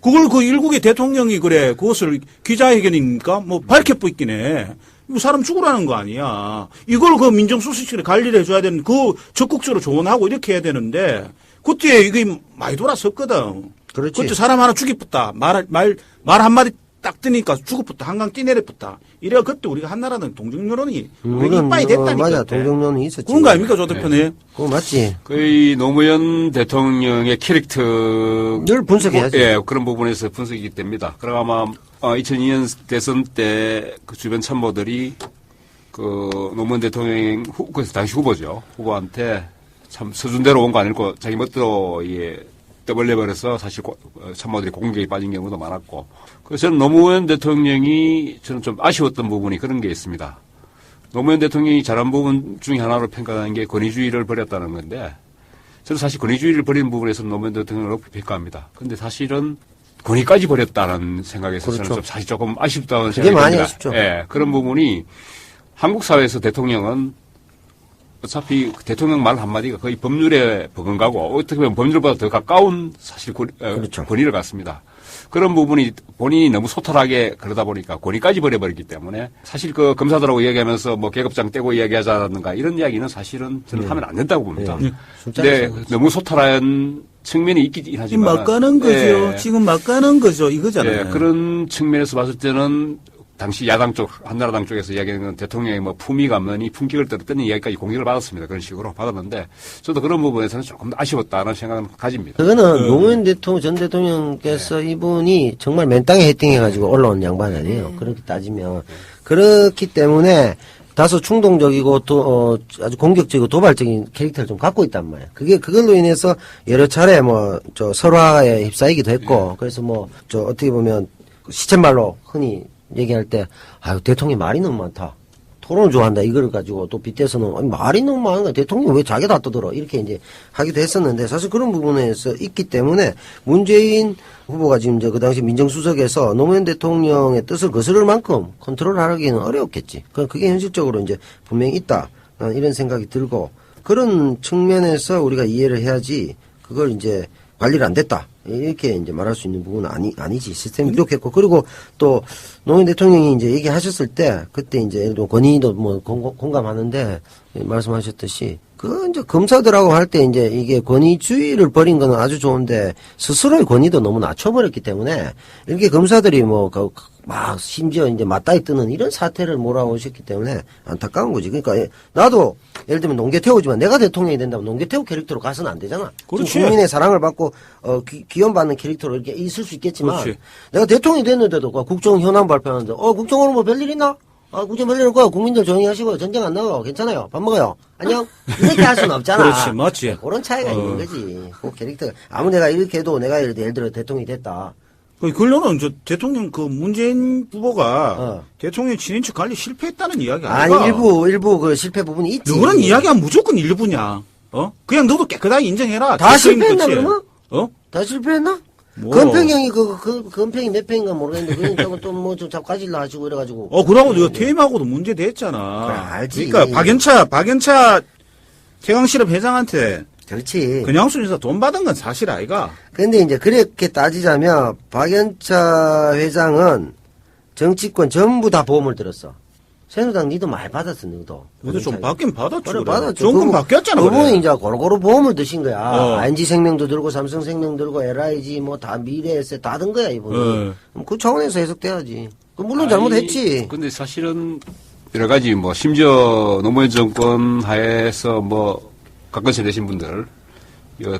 그걸 그 일국의 대통령이 그래 그것을 기자회견이니까 뭐 밝혀뿌있긴 해. 이거 사람 죽으라는 거 아니야. 이걸 그 민정수석실에 관리를 해줘야 되는 그 적극적으로 조언하고 이렇게 해야 되는데 그때 이게 많이 돌아섰거든. 그렇지. 그때 사람 하나 죽이붙다. 말 한마디 딱 뜨니까 죽어붙다. 한강 뛰내려붙다. 이래야 그때 우리가 한나라는 동정여론이 우리 이빠이 됐다니까. 맞아. 동정론이 있었지. 그런 거 아닙니까 조 대표님? 그거 맞지. 거의 노무현 대통령의 캐릭터 늘 분석해야지. 예, 그런 부분에서 분석이 됩니다. 그럼 아마 2002년 대선 때 그 주변 참모들이 그 노무현 대통령 그 당시 후보죠. 후보한테 참 서준대로 온 거 아니고 자기 멋대로 떠벌려버려서 사실 참모들이 공격에 빠진 경우도 많았고. 그래서 저는 노무현 대통령이 저는 좀 아쉬웠던 부분이 그런 게 있습니다. 노무현 대통령이 잘한 부분 중에 하나로 평가하는 게 권위주의를 버렸다는 건데 저는 사실 권위주의를 버리는 부분에서 노무현 대통령을 높이 평가합니다. 근데 사실은 권위까지 버렸다는 생각에서 그렇죠. 저는 좀 사실 조금 아쉽다는 그게 생각이 많이 듭니다. 아쉽죠. 예, 그런 부분이 한국 사회에서 대통령은 어차피 대통령 말 한마디가 거의 법률에 버금가고 어떻게 보면 법률보다 더 가까운 사실 그렇죠. 권위를 갖습니다. 그런 부분이 본인이 너무 소탈하게 그러다 보니까 권위까지 버려버렸기 때문에 사실 그 검사들하고 이야기하면서 뭐 계급장 떼고 이야기하자든가 이런 이야기는 사실은 저는 하면 안 된다고 봅니다. 근데 너무 소탈한 측면이 있긴 지금 하지만 막 가는 거죠. 예. 지금 막 가는 거죠. 이거잖아요. 예, 그런 측면에서 봤을 때는 당시 야당 쪽, 한나라당 쪽에서 이야기하는 건 대통령의 뭐 품위가 뭐니 품격을 떨어뜨리는 이야기까지 공격을 받았습니다. 그런 식으로 받았는데 저도 그런 부분에서는 조금 더 아쉬웠다는 생각은 가집니다. 그거는 노무현 전 대통령께서 이분이 정말 맨땅에 헤딩해가지고 올라온 양반 아니에요. 그렇게 따지면. 그렇기 때문에 다소 충동적이고 또 아주 공격적이고 도발적인 캐릭터를 좀 갖고 있단 말이에요. 그걸로 인해서 여러 차례 설화에 휩싸이기도 했고 그래서 어떻게 보면 시쳇말로 흔히 얘기할 때 아유 대통령이 말이 너무 많다. 토론을 좋아한다. 이걸 가지고 또 빗대서는 아니, 말이 너무 많은 거야. 대통령이 왜 자기가 다 떠들어. 이렇게 이제 하기도 했었는데 사실 그런 부분에서 있기 때문에 문재인 후보가 지금 그 당시 민정수석에서 노무현 대통령의 뜻을 거스를 만큼 컨트롤하기는 어려웠겠지. 그게 현실적으로 이제 분명히 있다. 이런 생각이 들고 그런 측면에서 우리가 이해를 해야지 그걸 이제 관리를 안 됐다. 이렇게 이제 말할 수 있는 부분은 아니지. 시스템이 부족했고. 그리고 또, 노무현 대통령이 이제 얘기하셨을 때, 그때 이제 예를 들어 권위도 공감하는데, 말씀하셨듯이, 이제 검사들하고 할 때 이제 이게 권위주의를 버린 거는 아주 좋은데, 스스로의 권위도 너무 낮춰버렸기 때문에, 이렇게 검사들이 심지어 이제 맞다이 뜨는 이런 사태를 몰아오셨기 때문에 안타까운 거지. 그러니까 나도 예를 들면 농계태우지만 내가 대통령이 된다면 농계태우 캐릭터로 가서는 안 되잖아. 그렇지. 지금 국민의 사랑을 받고 기원받는 캐릭터로 이렇게 있을 수 있겠지만 그렇지. 내가 대통령이 됐는데도 국정 현안 발표하는데 국정으로 뭐 별일 있나? 국정 별일 없고요. 국민들 조용히 하시고요. 전쟁 안 나가요. 괜찮아요. 밥 먹어요. 안녕. 이렇게 할 수는 없잖아. 그렇지, 맞지. 그런 차이가 있는 거지. 그 캐릭터가 아무 내가 이렇게 해도 내가 예를 들어 대통령이 됐다. 결론은 대통령 문재인 후보가 대통령 친인척 관리 실패했다는 이야기 아니야? 아니 일부 그 실패 부분이 있지. 너는 이야기하면 무조건 일부냐? 그냥 너도 깨끗하게 인정해라. 다 실패했나 그러면? 어? 다 실패했나? 뭐. 건평형이 건평이 몇 평인가 모르겠는데 그건 좀 잡 가질라 하시고 이래가지고. 그러고 이거 퇴임하고도 문제 됐잖아. 그래, 알지. 그러니까 박연차 태광실업 회장한테 그렇지. 그냥 순에서 돈 받은 건 사실 아이가. 근데 이제 그렇게 따지자면 박연차 회장은 정치권 전부 다 보험을 들었어. 새누리당 니도 많이 받았어, 너도. 근데 좀 받긴 받았지. 그래, 그래. 받았죠. 정권 바뀌었잖아. 그분이 그래. 이제 고루고루 보험을 드신 거야. 어. NG생명도 들고 삼성생명 들고 LIG 다 미래에셋 다 든 거야, 이분이. 그 차원에서 해석돼야지. 물론 잘못했지. 근데 사실은 여러 가지 심지어 노무현 정권 하에서 가까이 되신 분들,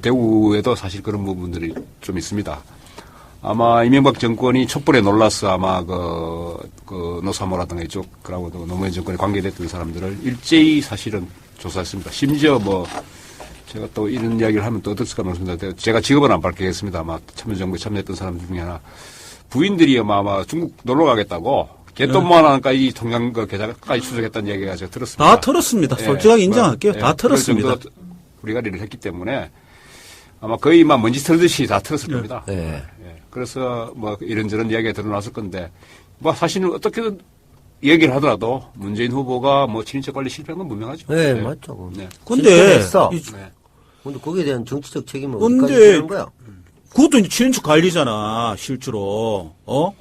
대구에도 사실 그런 부분들이 좀 있습니다. 아마 이명박 정권이 촛불에 놀라서 아마 노사모라든가 이쪽, 그러고도 노무현 정권에 관계됐던 사람들을 일제히 사실은 조사했습니다. 심지어 제가 또 이런 이야기를 하면 또 어떨까 모르겠습니다. 제가 직업은 안 밝히겠습니다. 아마 참여정부에 참여했던 사람 중에 하나. 부인들이 아마 중국 놀러 가겠다고 개돈 모아나까지 통장 계좌까지 추적했다는 얘기가 제가 들었습니다. 다 털었습니다. 솔직하게 인정할게요. 다 털었습니다. 우리가리를 했기 때문에 아마 거의 먼지 털듯이 다 털었을 겁니다. 네. 그래서 이런저런 이야기가 드러났을 건데 사실은 어떻게든 얘기를 하더라도 문재인 후보가 친인척 관리 실패한 건 분명하죠. 네, 맞죠. 네. 근데 근데 거기에 대한 정치적 책임은 근데 어디까지 되는 거야? 그것도 이제 친인척 관리잖아, 실제로.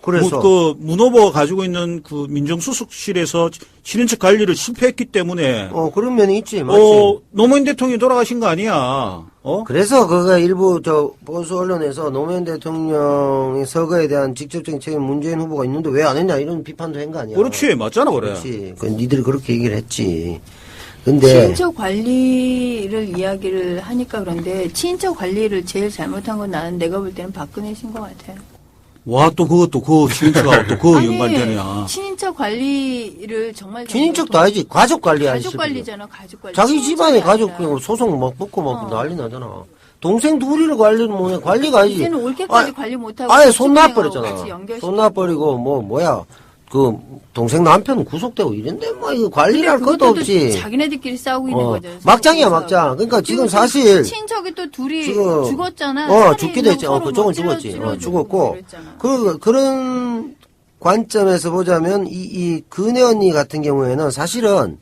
그래서. 문 후보가 가지고 있는 민정수석실에서 친인척 관리를 실패했기 때문에. 그런 면이 있지, 맞지. 노무현 대통령이 돌아가신 거 아니야. 그래서 그거 일부 보수 언론에서 노무현 대통령의 서거에 대한 직접적인 책임 문재인 후보가 있는데 왜 안 했냐 이런 비판도 한 거 아니야. 그렇지, 맞잖아, 그래. 그렇지. 니들이 그렇게 얘기를 했지. 근데 친인척 관리를 이야기를 하니까 그런데 친인척 관리를 제일 잘못한 건 나는 내가 볼 때는 박근혜신 것 같아요. 와, 또 그것도 친인척하고 또 그거 연관되냐. 친인척 관리를 정말 친인척도 아니지. 가족 관리하지. 가족 관리잖아, 가족 관리. 자기 집안에 가족 아니라. 소송 먹고 난리 나잖아. 동생 둘이를 관리는 관리가 아니지. 이제는 올케까지 관리 못하고 아예 손 같이 놔버렸잖아. 연결시키고. 손 놔버리고 뭐야. 그 동생 남편은 구속되고 이런데 뭐 이거 관리할 것도 그것도 없지. 자기네들끼리 싸우고 있는 거죠. 막장이야 막장. 그러니까 지금 사실 친척이 또 둘이 지금 죽었잖아. 죽기도 했지. 그쪽은 죽었지. 죽었고 그런 관점에서 보자면 이 근혜 언니 같은 경우에는 사실은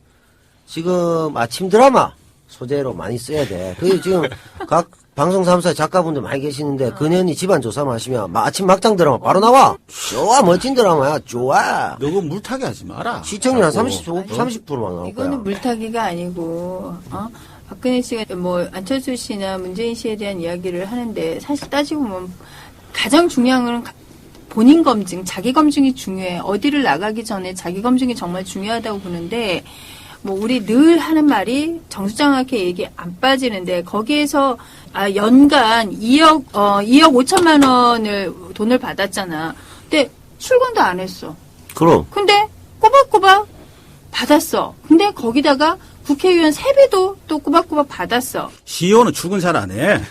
지금 아침 드라마 소재로 많이 써야 돼. 그게 지금 각 방송 3사 작가분들 많이 계시는데 근혜 언니 집안 조사만 하시면 아침 막장 드라마 바로 나와. 좋아 멋진 드라마야. 좋아. 너그 물타기 하지 마라. 시청률 한 30%만 나올 거야. 이거는 물타기가 아니고 박근혜 씨가 뭐 안철수 씨나 문재인 씨에 대한 이야기를 하는데 사실 따지고 보면 가장 중요한 건 본인 검증, 자기 검증이 중요해. 어디를 나가기 전에 자기 검증이 정말 중요하다고 보는데 뭐 우리 늘 하는 말이 정수장학회 얘기 안 빠지는데 거기에서 연간 2억 5천만 원을 돈을 받았잖아. 근데 출근도 안 했어. 그럼. 근데 꼬박꼬박 받았어. 근데 거기다가 국회의원 세배도 또 꼬박꼬박 받았어. CEO는 출근 잘 안 해.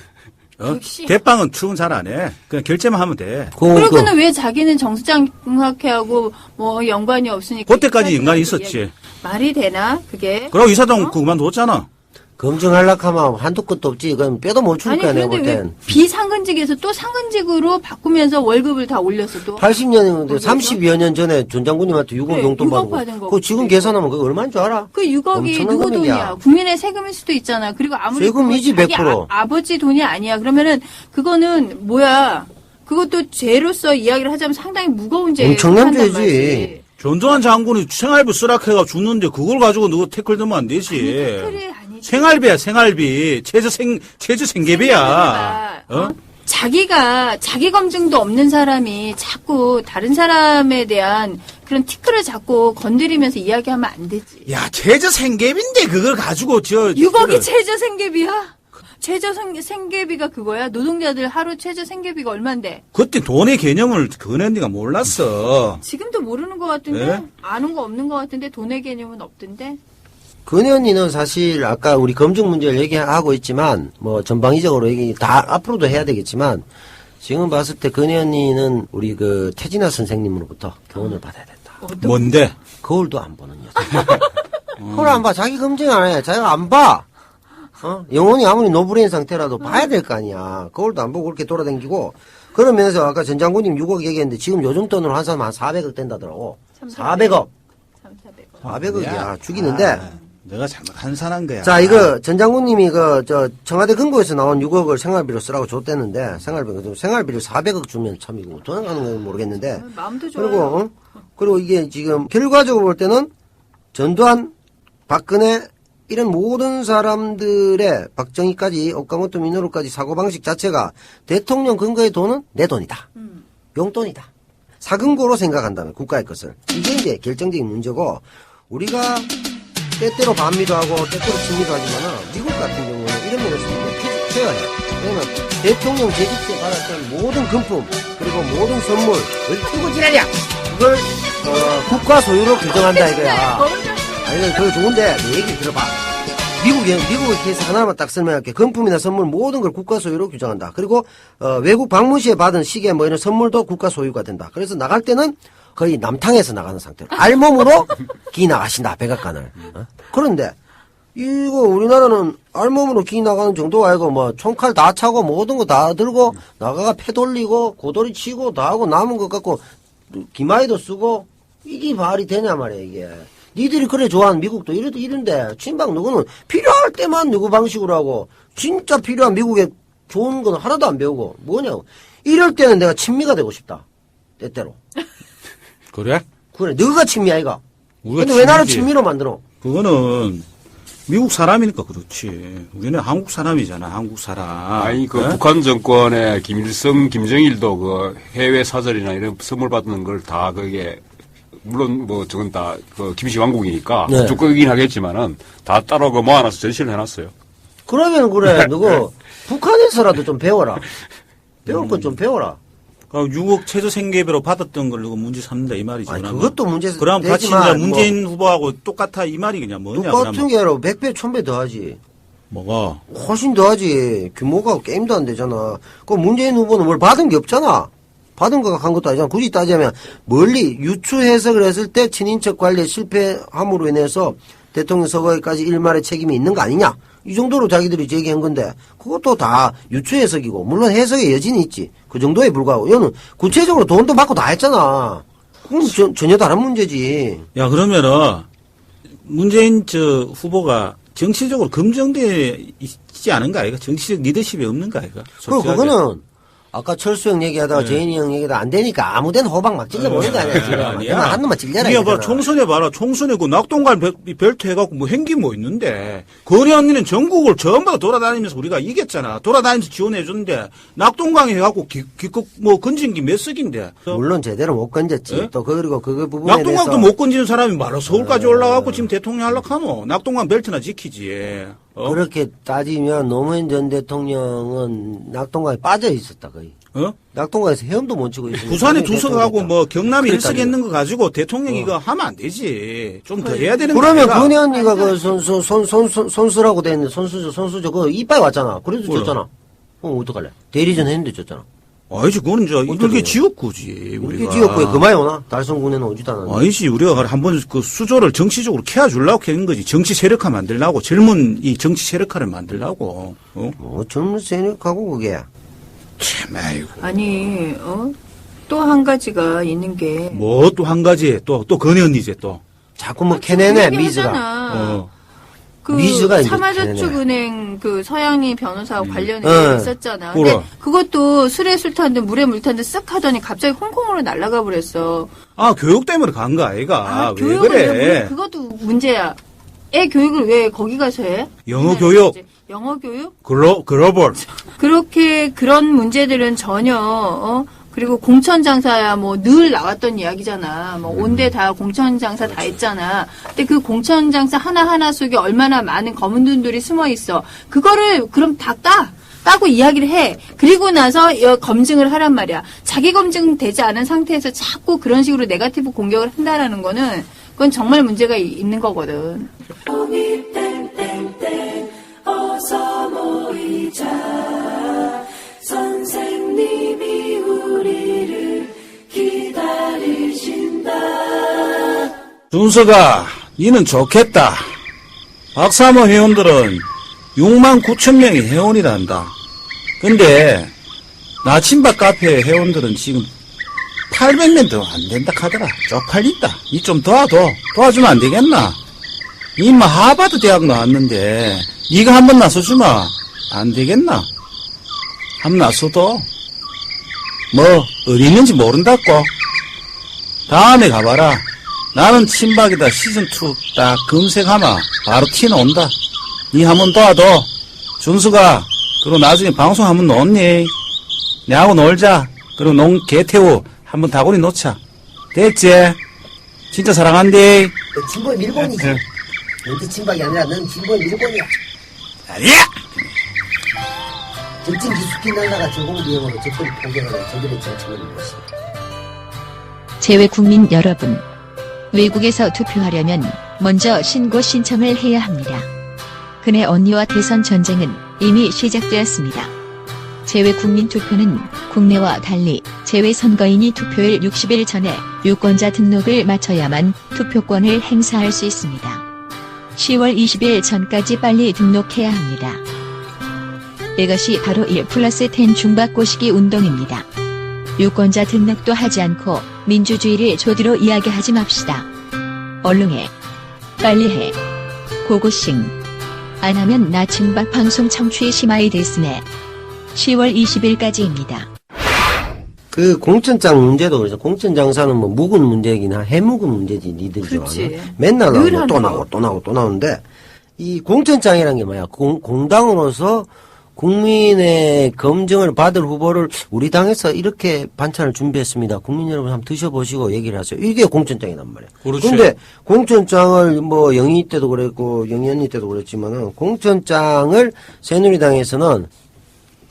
역시. 대빵은 출근 잘 안 해. 그냥 결제만 하면 돼. 그러고는 왜 자기는 정수장학회하고 뭐 연관이 없으니까. 그때까지 연관이 있었지. 말이 되나 그게? 그러고 이사장 그만뒀잖아. 검증하려고 하면 한도 끝도 없지. 그건 뼈도 못 줄 거야, 내가 볼 왜 땐. 비상근직에서 또 상근직으로 바꾸면서 월급을 다 올렸어 또. 80년인데 30여 년 전에 전 장군님한테 6억 그래, 용돈 6억 받고. 받은 거. 그거 지금 계산하면 그거 얼마인 줄 알아? 그 6억이 엄청난 누구 금액이야. 돈이야? 국민의 세금일 수도 있잖아. 그리고 아무리 세금이지, 그거 자기 100%. 아버지 돈이 아니야. 그러면은 그거는 뭐야? 그것도 죄로서 이야기를 하자면 상당히 무거운 죄. 엄청난 죄지. 전두환 장군이 생활비 쓰락해가 죽는데 그걸 가지고 너가 태클 들면 안 되지. 태클이 아니지. 생활비야, 생활비. 최저 생계비야. 자기가 자기 검증도 없는 사람이 자꾸 다른 사람에 대한 그런 티끌을 자꾸 건드리면서 이야기하면 안 되지. 야, 최저 생계비인데 그걸 가지고 6억이 최저 생계비야? 최저 생계비가 그거야? 노동자들 하루 최저 생계비가 얼만데? 그때 돈의 개념을 근혜언니가 몰랐어. 지금도 모르는 것 같은데? 네? 아는 거 없는 것 같은데 돈의 개념은 없던데? 근혜 언니는 사실 아까 우리 검증 문제를 얘기하고 있지만 뭐 전방위적으로 얘기 다 앞으로도 해야 되겠지만 지금 봤을 때 근혜 언니는 우리 그 태진아 선생님으로부터 교훈을 받아야 된다. 뭔데? 거울도 안 보는 여자. 거울 안 봐. 자기 검증 안 해. 자기가 안 봐. 영혼이 아무리 노브레인 상태라도 봐야 될 거 아니야. 거울도 안 보고 그렇게 돌아다니고 그러면서 아까 전 장군님 6억 얘기했는데 지금 요즘 돈으로 한 사람 한 400억 된다더라고. 400억. 400억이야. 죽이는데. 내가 잘못한 사람 거야. 자, 이거 전 장군님이 청와대 금고에서 나온 6억을 생활비로 쓰라고 줬댔는데 생활비를 400억 주면 참 이거 어떻게 하는 건지 모르겠는데. 마음도 좋아요. 그리고 이게 지금 결과적으로 볼 때는 전두환, 박근혜 이런 모든 사람들의 박정희까지 옥강호또 민호루까지 사고방식 자체가 대통령 근거의 돈은 내 돈이다. 용돈이다. 사금고로 생각한다면 국가의 것을. 이게 이제 결정적인 문제고 우리가 때때로 반미도 하고 때때로 친미도 하지만은 미국 같은 경우는 이런 면에서 굉장히 피해야 해. 왜냐면 대통령 재직때 받았던 모든 금품 그리고 모든 선물을 뜨고 지랄이야. 그걸 국가 소유로 규정한다 이거야. 아니 그거 좋은데 내 얘기 들어봐. 미국의 케이스 하나만 딱 설명할게. 금품이나 선물 모든 걸 국가 소유로 규정한다. 그리고 외국 방문 시에 받은 시계 뭐 이런 선물도 국가 소유가 된다. 그래서 나갈 때는 거의 남탕에서 나가는 상태로 알몸으로 기 나가신다 백악관을. 그런데 이거 우리나라는 알몸으로 기 나가는 정도가 아니고 뭐 총칼 다 차고 모든 거 다 들고 나가가 패 돌리고 고돌이 치고 다 하고 남은 것 갖고 기마이도 쓰고 이게 말이 되냐 말이야 이게. 니들이 그래 좋아하는 미국도 이런데 친박 누구는 필요할 때만 누구 방식으로 하고 진짜 필요한 미국의 좋은 건 하나도 안 배우고 뭐냐고. 이럴 때는 내가 친미가 되고 싶다. 때때로. 그래? 그래, 너가 친미 아이가. 우리가 근데 왜 나를 친미지. 친미로 만들어? 그거는 미국 사람이니까 그렇지. 우리는 한국 사람이잖아, 한국 사람. 아니, 그 네? 북한 정권의 김일성, 김정일도 그 해외 사절이나 이런 선물 받는 걸 다 그게 물론 뭐 저건 다 그 김씨 왕국이니까 네. 족거이긴 하겠지만은 다 따로 그 모아놔서 전시를 해놨어요. 그러면 그래, 너가 북한에서라도 좀 배워라. 배울 건 좀 배워라. 6억 최저 생계비로 받았던 걸 누가 문제 삼는다 이 말이지. 아니, 그러면. 그것도 문제 그럼 같이 이제 되지만 문재인 후보하고 똑같아 이 말이 그냥 뭐냐. 똑같은 그러면. 게 아니라 100배, 1000배 더 하지. 뭐가? 훨씬 더 하지. 규모가 게임도 안 되잖아. 그 문재인 후보는 뭘 받은 게 없잖아. 받은 거가 한 것도 아니잖아. 굳이 따지자면 멀리 유추 해석을 했을 때 친인척 관리에 실패함으로 인해서 대통령 서거에까지 일말의 책임이 있는 거 아니냐. 이 정도로 자기들이 제기한 건데 그것도 다 유추 해석이고 물론 해석의 여진이 있지. 그 정도에 불과하고 이거는 구체적으로 돈도 받고 다 했잖아. 그건 전혀 다른 문제지. 야, 그러면은, 문재인 후보가 정치적으로 검증돼 있지 않은가, 아이가? 정치적 리더십이 없는가, 아이가? 그리고 그거는 아까 철수 형 얘기하다가 재인이 형 얘기하다 안 되니까 아무데나 호박 막 찔러보는 거 아니야, 지금. 아니야. 한 놈만 찔려라. 이게 봐, 이거잖아. 총선에 봐라. 총선에 그 낙동강 벨트 해갖고 뭐 행기 뭐 있는데, 건희 언니는 전국을 전부 다 돌아다니면서 우리가 이겼잖아. 돌아다니면서 지원해줬는데, 낙동강 해갖고 기껏 뭐 건진 게 몇 석인데. 물론 제대로 못 건졌지. 예? 또 그리고 그 부분에 낙동강도 대해서 못 건지는 사람이 말아 서울까지 올라가고 지금 대통령 하려고 하노. 낙동강 벨트나 지키지. 그렇게 따지면 노무현 전 대통령은 낙동강에 빠져 있었다 거의. 어? 낙동강에서 헤엄도 못 치고 있으니까. 부산에 두 석하고 뭐 경남에 그러니까 1석 했는 거 가지고 대통령이 이거 하면 안 되지. 좀 더 해야 되는 그러면 거야. 건희 언니가 그 선수라고 돼 있는 선수죠. 그거 이빨 왔잖아. 그래도 뭐야? 졌잖아. 어떡할래? 대리전 했는데 졌잖아. 아니지, 그거는 이제 이렇게 어떡해. 지역구지. 이렇게 우리가. 지역구에 그만이 오나? 달성군에는 오지도 않았는데. 아니지, 우리가 한번 그 수조를 정치적으로 캐주려고 하는 거지. 정치 세력화 만들려고. 젊은 이 정치 세력화를 만들려고. 뭐 젊은 세력하고 그게. 참, 아이고. 아니, 또 한 가지가 있는 게. 뭐 또 한 가지, 또 건희 언니 이제 또. 자꾸 뭐 캐내네, 그 미즈가. 얘기하잖아. 그 미즈가 이제 삼화저축은행 그 서양이 변호사와 관련해 네. 있었잖아. 그래. 근데 그것도 술에 술 탄 듯 물에 물 탄 듯 쓱 하더니 갑자기 홍콩으로 날아가 버렸어. 아, 교육 때문에 간 거 아이가. 왜 교육을 그래? 그것도 문제야. 애 교육을 왜 거기 가서 해? 영어 교육. 영어 교육? 글로벌. 그렇게 그런 문제들은 전혀 그리고 공천장사야 뭐 늘 나왔던 이야기잖아. 뭐 온데 다 공천장사 다 했잖아. 근데 그 공천장사 하나하나 속에 얼마나 많은 검은 눈들이 숨어 있어. 그거를 그럼 다 따고 이야기를 해. 그리고 나서 검증을 하란 말이야. 자기 검증되지 않은 상태에서 자꾸 그런 식으로 네거티브 공격을 한다라는 거는 그건 정말 문제가 있는 거거든. 어서 모이자 선생님이 우리를 기다리신다. 준서가, 니는 좋겠다. 박사모 회원들은 6만 9천 명이 회원이란다. 근데, 나침반 카페 회원들은 지금 800명도 안 된다 하더라. 쪽팔린다. 니 좀 도와주면 안 되겠나? 니 인마 하버드 대학 나왔는데, 니가 한번 나서주마. 안 되겠나? 한번 나서도, 뭐, 어디 있는지 모른다고. 다음에 가봐라. 나는 친박이다 시즌2 딱 검색하마 바로 티 나온다. 니 한번 도와줘. 준수가 그리고 나중에 방송 한번 놓니? 내하고 놀자. 그리고 개 태우 한번 다구리 놓자. 됐지? 진짜 사랑한대. 진보의 밀본이지. 너한테 친박이 아니라 넌 진보의 밀본이야. 아니야! 정치 기숙기 날라가 저공을 이용으로 적들을 포격하는 저들의 정치는 무엇이? 재외 국민 여러분, 외국에서 투표하려면 먼저 신고 신청을 해야 합니다. 그네 언니와 대선 전쟁은 이미 시작되었습니다. 재외 국민 투표는 국내와 달리 재외 선거인이 투표일 60일 전에 유권자 등록을 마쳐야만 투표권을 행사할 수 있습니다. 10월 20일 전까지 빨리 등록해야 합니다. 이것이 바로 1+10 중박고시기 운동입니다. 유권자 등록도 하지 않고 민주주의를 조디로 이야기하지 맙시다. 얼른 해. 빨리 해. 고고싱. 안 하면 나 증박 방송 청취 심하이 데스네. 10월 20일까지입니다. 그 공천장 문제도 그래서 공천장사는 뭐 묵은 문제이긴 해묵은 문제지 니들이 그렇지. 좋아하는. 맨날 늘 나오고 또 하는 나오고 또 나오고 또 나오는데 이 공천장이라는 게 뭐야? 공당으로서 국민의 검증을 받을 후보를 우리 당에서 이렇게 반찬을 준비했습니다. 국민 여러분 한번 드셔보시고 얘기를 하세요. 이게 공천장이란 말이에요. 그렇지. 근데 공천장을 뭐 영희 때도 그랬고 영희 언니 때도 그랬지만은 공천장을 새누리당에서는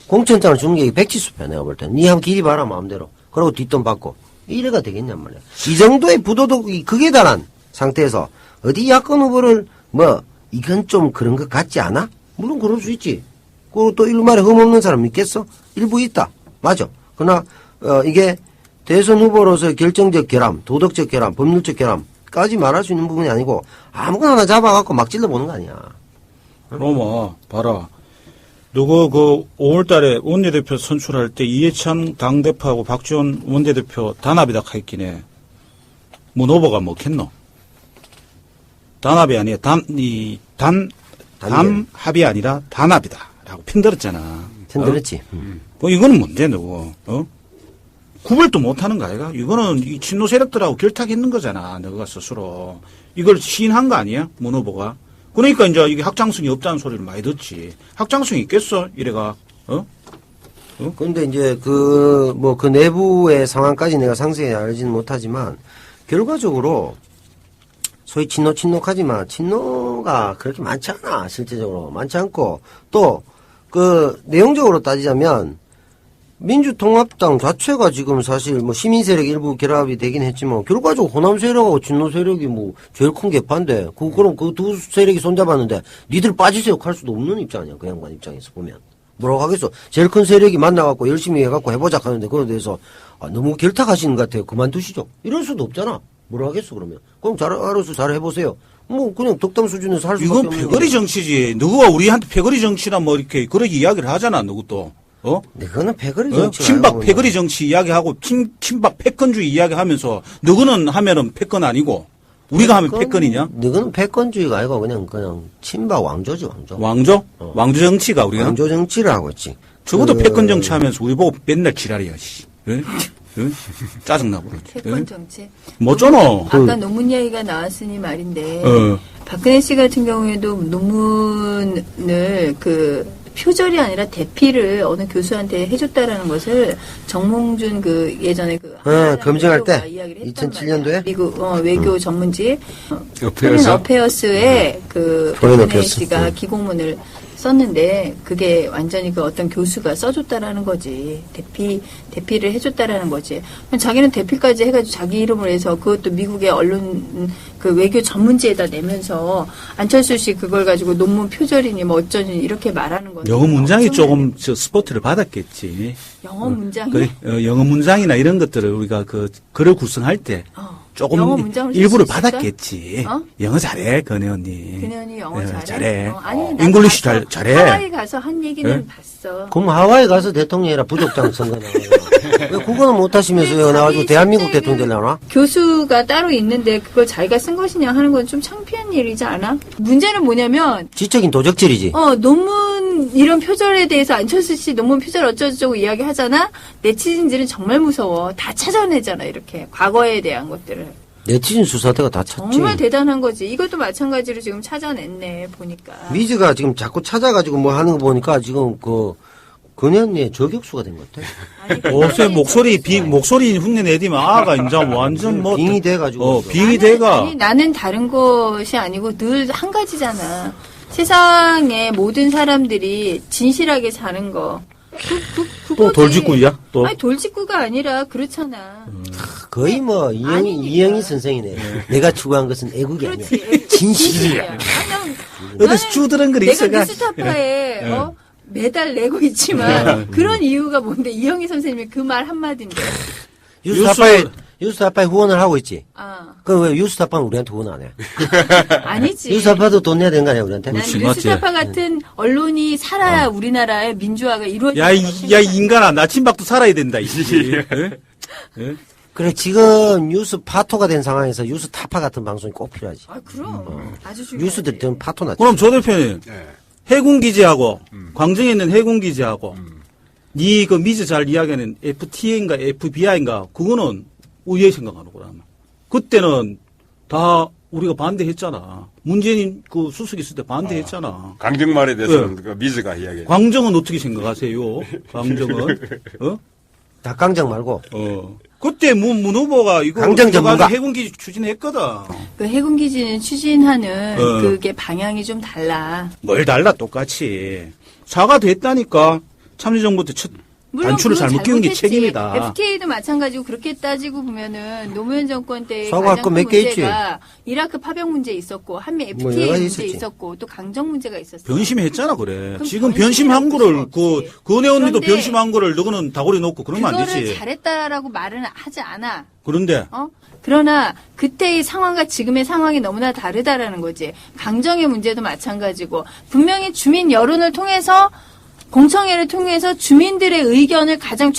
공천장을 주는 게 백지수표야 내가 볼 때는. 니 한번 길이 봐라 마음대로. 그러고 뒷돈 받고. 이래가 되겠냔 말이야. 이 정도의 부도덕이 극에 달한 상태에서 어디 야권 후보를 뭐 이건 좀 그런 것 같지 않아? 물론 그럴 수 있지. 그리고 또 일말에 흠없는 사람 있겠어? 일부 있다. 맞아. 그러나 이게 대선 후보로서의 결정적 결함, 도덕적 결함, 법률적 결함까지 말할 수 있는 부분이 아니고 아무거나 하나 잡아갖고 막 찔러보는 거 아니야. 그럼 봐라. 누구 5월달에 원내대표 선출할 때 이해찬 당대표하고 박지원 원내대표 단합이다 하였긴 해. 문 후보가 먹겠노? 단합이 아니야. 담합이 아니라 단합이다라고 편들었잖아. 편들었지. 이거는 뭔데 누구? 구별도 못하는 거 아이가? 이거는 이 친노 세력들하고 결탁했는 거잖아. 너가 스스로 이걸 시인한 거 아니야? 문 후보가. 그러니까 이제 이게 확장성이 없다는 소리를 많이 듣지. 확장성이 있겠어? 이래가. 근데 이제 그 내부의 상황까지 내가 상세히 알지는 못하지만 결과적으로 소위 친노하지만 친노가 그렇게 많지 않아. 실제적으로 많지 않고 또 그 내용적으로 따지자면 민주통합당 자체가 지금 사실 뭐 시민세력 일부 결합이 되긴 했지만 결과적으로 호남 세력하고 진노 세력이 뭐 제일 큰 개파인데 그럼 그 두 세력이 손잡았는데 니들 빠지세요 할 수도 없는 입장이야. 그 양반 입장에서 보면 뭐라고 하겠어. 제일 큰 세력이 만나갖고 열심히 해갖고 해보자 하는데 그거에 대해서 너무 결탁하시는 것 같아요. 그만두시죠. 이럴 수도 없잖아. 뭐라고 하겠어 그러면. 그럼 알아서 잘 해보세요. 뭐 그냥 덕담 수준에서 할 수밖에 이건 없는 패거리 정치지. 누구가 우리한테 패거리 정치나 뭐 이렇게 그렇게 이야기를 하잖아. 누구도. 네, 그거는 패거리 정치. 친박 패거리 정치 이야기하고 친박 패권주의 이야기하면서 누구는 하면은 패권 아니고 우리가 하면 패권이냐? 너는 패권주의가 아니고 그냥 친박 왕조지 왕조. 왕조? 왕조 정치가 우리가. 왕조 정치를 하고 있지. 적어도 패권 정치 하면서 우리 보고 맨날 지랄이야. 씨. 응? 응? 짜증나고 그러지. 패권 정치. 뭐잖아. 아까 논문 이야기가 나왔으니 말인데 어. 박근혜 씨 같은 경우에도 논문을 표절이 아니라 대피를 어느 교수한테 해줬다라는 것을 정몽준 예전에 검증할 때 이야기를 2007년도에 미국 외교 전문지 어페어스? 어페어스에 포레인 박근혜 어페어스. 씨가 기고문을 썼는데 그게 완전히 어떤 교수가 써줬다라는 거지. 대피를 해줬다라는 거지. 자기는 대피까지 해가지고 자기 이름으로 해서 그것도 미국의 언론 외교 전문지에다 내면서 안철수 씨 그걸 가지고 논문 표절이니 뭐 어쩌니 이렇게 말하는 건데. 영어 문장이 조금 스포트를 받았겠지. 영어 문장이? 영어 문장이나 이런 것들을 우리가 글을 구성할 때 조금 영어 문장을 쓸 일부를 수 있을까? 받았겠지. 영어 잘해, 근혜 언니. 근혜 언니 영어 잘해? 잘해. 아니, 나도 잉글리시 봤어. 잘해. 하와이 가서 한 얘기는 네? 봤어. 그럼 하와이 가서 대통령이라 부족장 선거 나와요. 왜 그거는 못하시면서 근데 나가지고 자기 대한민국 실제 대통령 되려나? 교수가 따로 있는데 그걸 자기가 쓴 것이냐 하는 건 좀 창피한 일이지 않아? 문제는 뭐냐면 지적인 도적질이지. 논문 이런 표절에 대해서 안철수 씨 논문 표절 어쩌고저쩌고 이야기 하잖아? 네티즌들은 정말 무서워. 다 찾아내잖아, 이렇게. 과거에 대한 것들을. 네티즌 수사대가 다 찾지. 정말 대단한 거지. 이것도 마찬가지로 지금 찾아냈네, 보니까. 미즈가 지금 자꾸 찾아가지고 뭐 하는 거 보니까 지금 근현의 저격수가 된 것 같아. 요새 목소리 흉내 내디면 이제 완전 빙이 돼가지고. 빙이 돼가. 아니, 나는 다른 것이 아니고 늘 한 가지잖아. 세상의 모든 사람들이 진실하게 사는 거. 또 그거지. 돌직구야? 또? 아니, 돌직구가 아니라 그렇잖아. 거의 뭐 이영희 선생이네. 내가 추구한 것은 애국이 아니야. 진실이야. 어디서 주드는 글이 내가 있어가. 뉴스타파에 매달 내고 있지만 그런 이유가 뭔데 이영희 선생님이 그 말 한마디인데. 유스타파에 후원을 하고 있지. 그럼 왜 유스타파는 우리한테 후원 안 해? 아니지. 유스타파도 돈 내야 되는 거 아니야, 우리한테? 난 그렇지, 뉴스타파 맞지. 같은 언론이 살아야 우리나라의 민주화가 이루어지는 야, 이 인간아, 나침박도 살아야 된다, 이씨. 그래, 지금 뉴스파토가 된 상황에서 유스타파 같은 방송이 꼭 필요하지. 그럼. 아주 중요하지. 뉴스들 좀 파토 났지. 그럼 조 대표님, 해군 기지하고, 광정에 있는 해군 기지하고, 니 미즈 잘 이야기하는 FTA인가 FBI인가, 그거는 어떻게 생각하는 거라. 그때는 다 우리가 반대했잖아. 문재인 수석 있을 때 반대했잖아. 강정말에 대해서는 미즈가 이야기해. 광정은 어떻게 생각하세요? 광정은? 닭강정 말고. 그때 문 후보가 이거 강정 전문가. 해군 기지 추진했거든. 그 해군 기지는 추진하는 그게 방향이 좀 달라. 뭘 달라 똑같이. 사과됐다니까. 참여정부 때 물론 단추를 그건 잘못 끼운 게 잘못했지. 책임이다. FTA도 마찬가지고 그렇게 따지고 보면은 노무현 정권 때 사과할 가장 건 큰 몇 개 있지. 문제가 이라크 파병 문제 있었고 한미 뭐 FTA 여러 가지 문제 있었지. 있었고 또 강정 문제가 있었어요. 변심했잖아 그래. 그럼 지금 변심이라고 변심한 거를 그럴 수 없지. 그은혜 언니도 그런데 변심한 거를 너는 다골이 놓고 그러면 안 그거를 되지. 잘했다라고 말은 하지 않아. 그런데 그러나 그때의 상황과 지금의 상황이 너무나 다르다라는 거지. 강정의 문제도 마찬가지고 분명히 주민 여론을 통해서 공청회를 통해서 주민들의 의견을 가장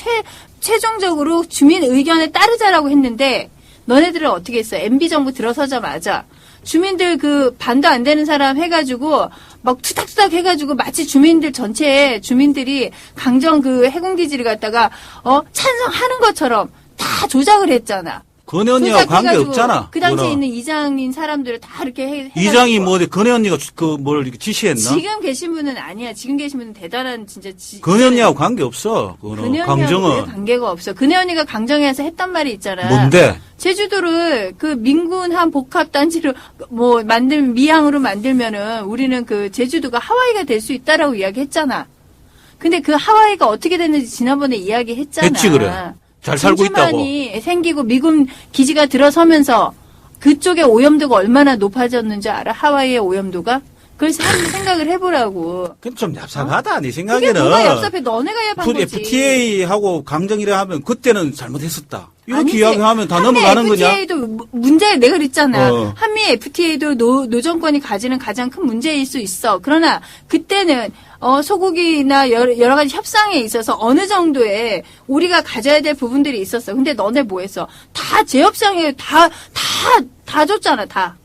최종적으로 주민 의견에 따르자라고 했는데 너네들은 어떻게 했어? MB 정부 들어서자마자 주민들 그 반도 안 되는 사람 해가지고 막 투닥투닥 해가지고 마치 주민들 전체에 주민들이 강정 그 해군기지를 갖다가 찬성하는 것처럼 다 조작을 했잖아. 건혜 언니하고 관계 조작해가지고 없잖아. 그 당시에 그거는. 있는 이장인 사람들을 다 이렇게 해가지고 이장이 뭐 건혜 언니가 뭘 이렇게 지시했나? 지금 계신 분은 아니야. 지금 계신 분은 대단한 진짜 건혜 언니하고 관계 없어. 그거는 근혜 언니하고 왜 강정은 관계가 없어. 근혜 언니가 강정에서 했단 말이 있잖아. 뭔데? 제주도를 그 민군함 복합 단지로 뭐 미항으로 만들면은 우리는 그 제주도가 하와이가 될 수 있다라고 이야기했잖아. 근데 그 하와이가 어떻게 됐는지 지난번에 이야기했잖아. 했지 그래. 잘 살고 있다고. 진주만이 생기고 미군 기지가 들어서면서 그쪽의 오염도가 얼마나 높아졌는지 알아? 하와이의 오염도가? 그걸 생각을 해보라고. 그건 좀 얍삽하다, 네 그게 생각에는. 뭐가 얍삽해? 너네가 얍한 거지. FTA하고 강정이라 하면 그때는 잘못했었다. 이렇게 아니지. 이야기하면 다 한미 넘어가는 거냐? FTA도 문제 내가 그랬잖아. 어. 한미 FTA도 노 정권이 가지는 가장 큰 문제일 수 있어. 그러나 그때는 소고기나 여러 가지 협상에 있어서 어느 정도의 우리가 가져야 될 부분들이 있었어. 근데 너네 뭐 했어? 다 재협상에 다 줬잖아. 다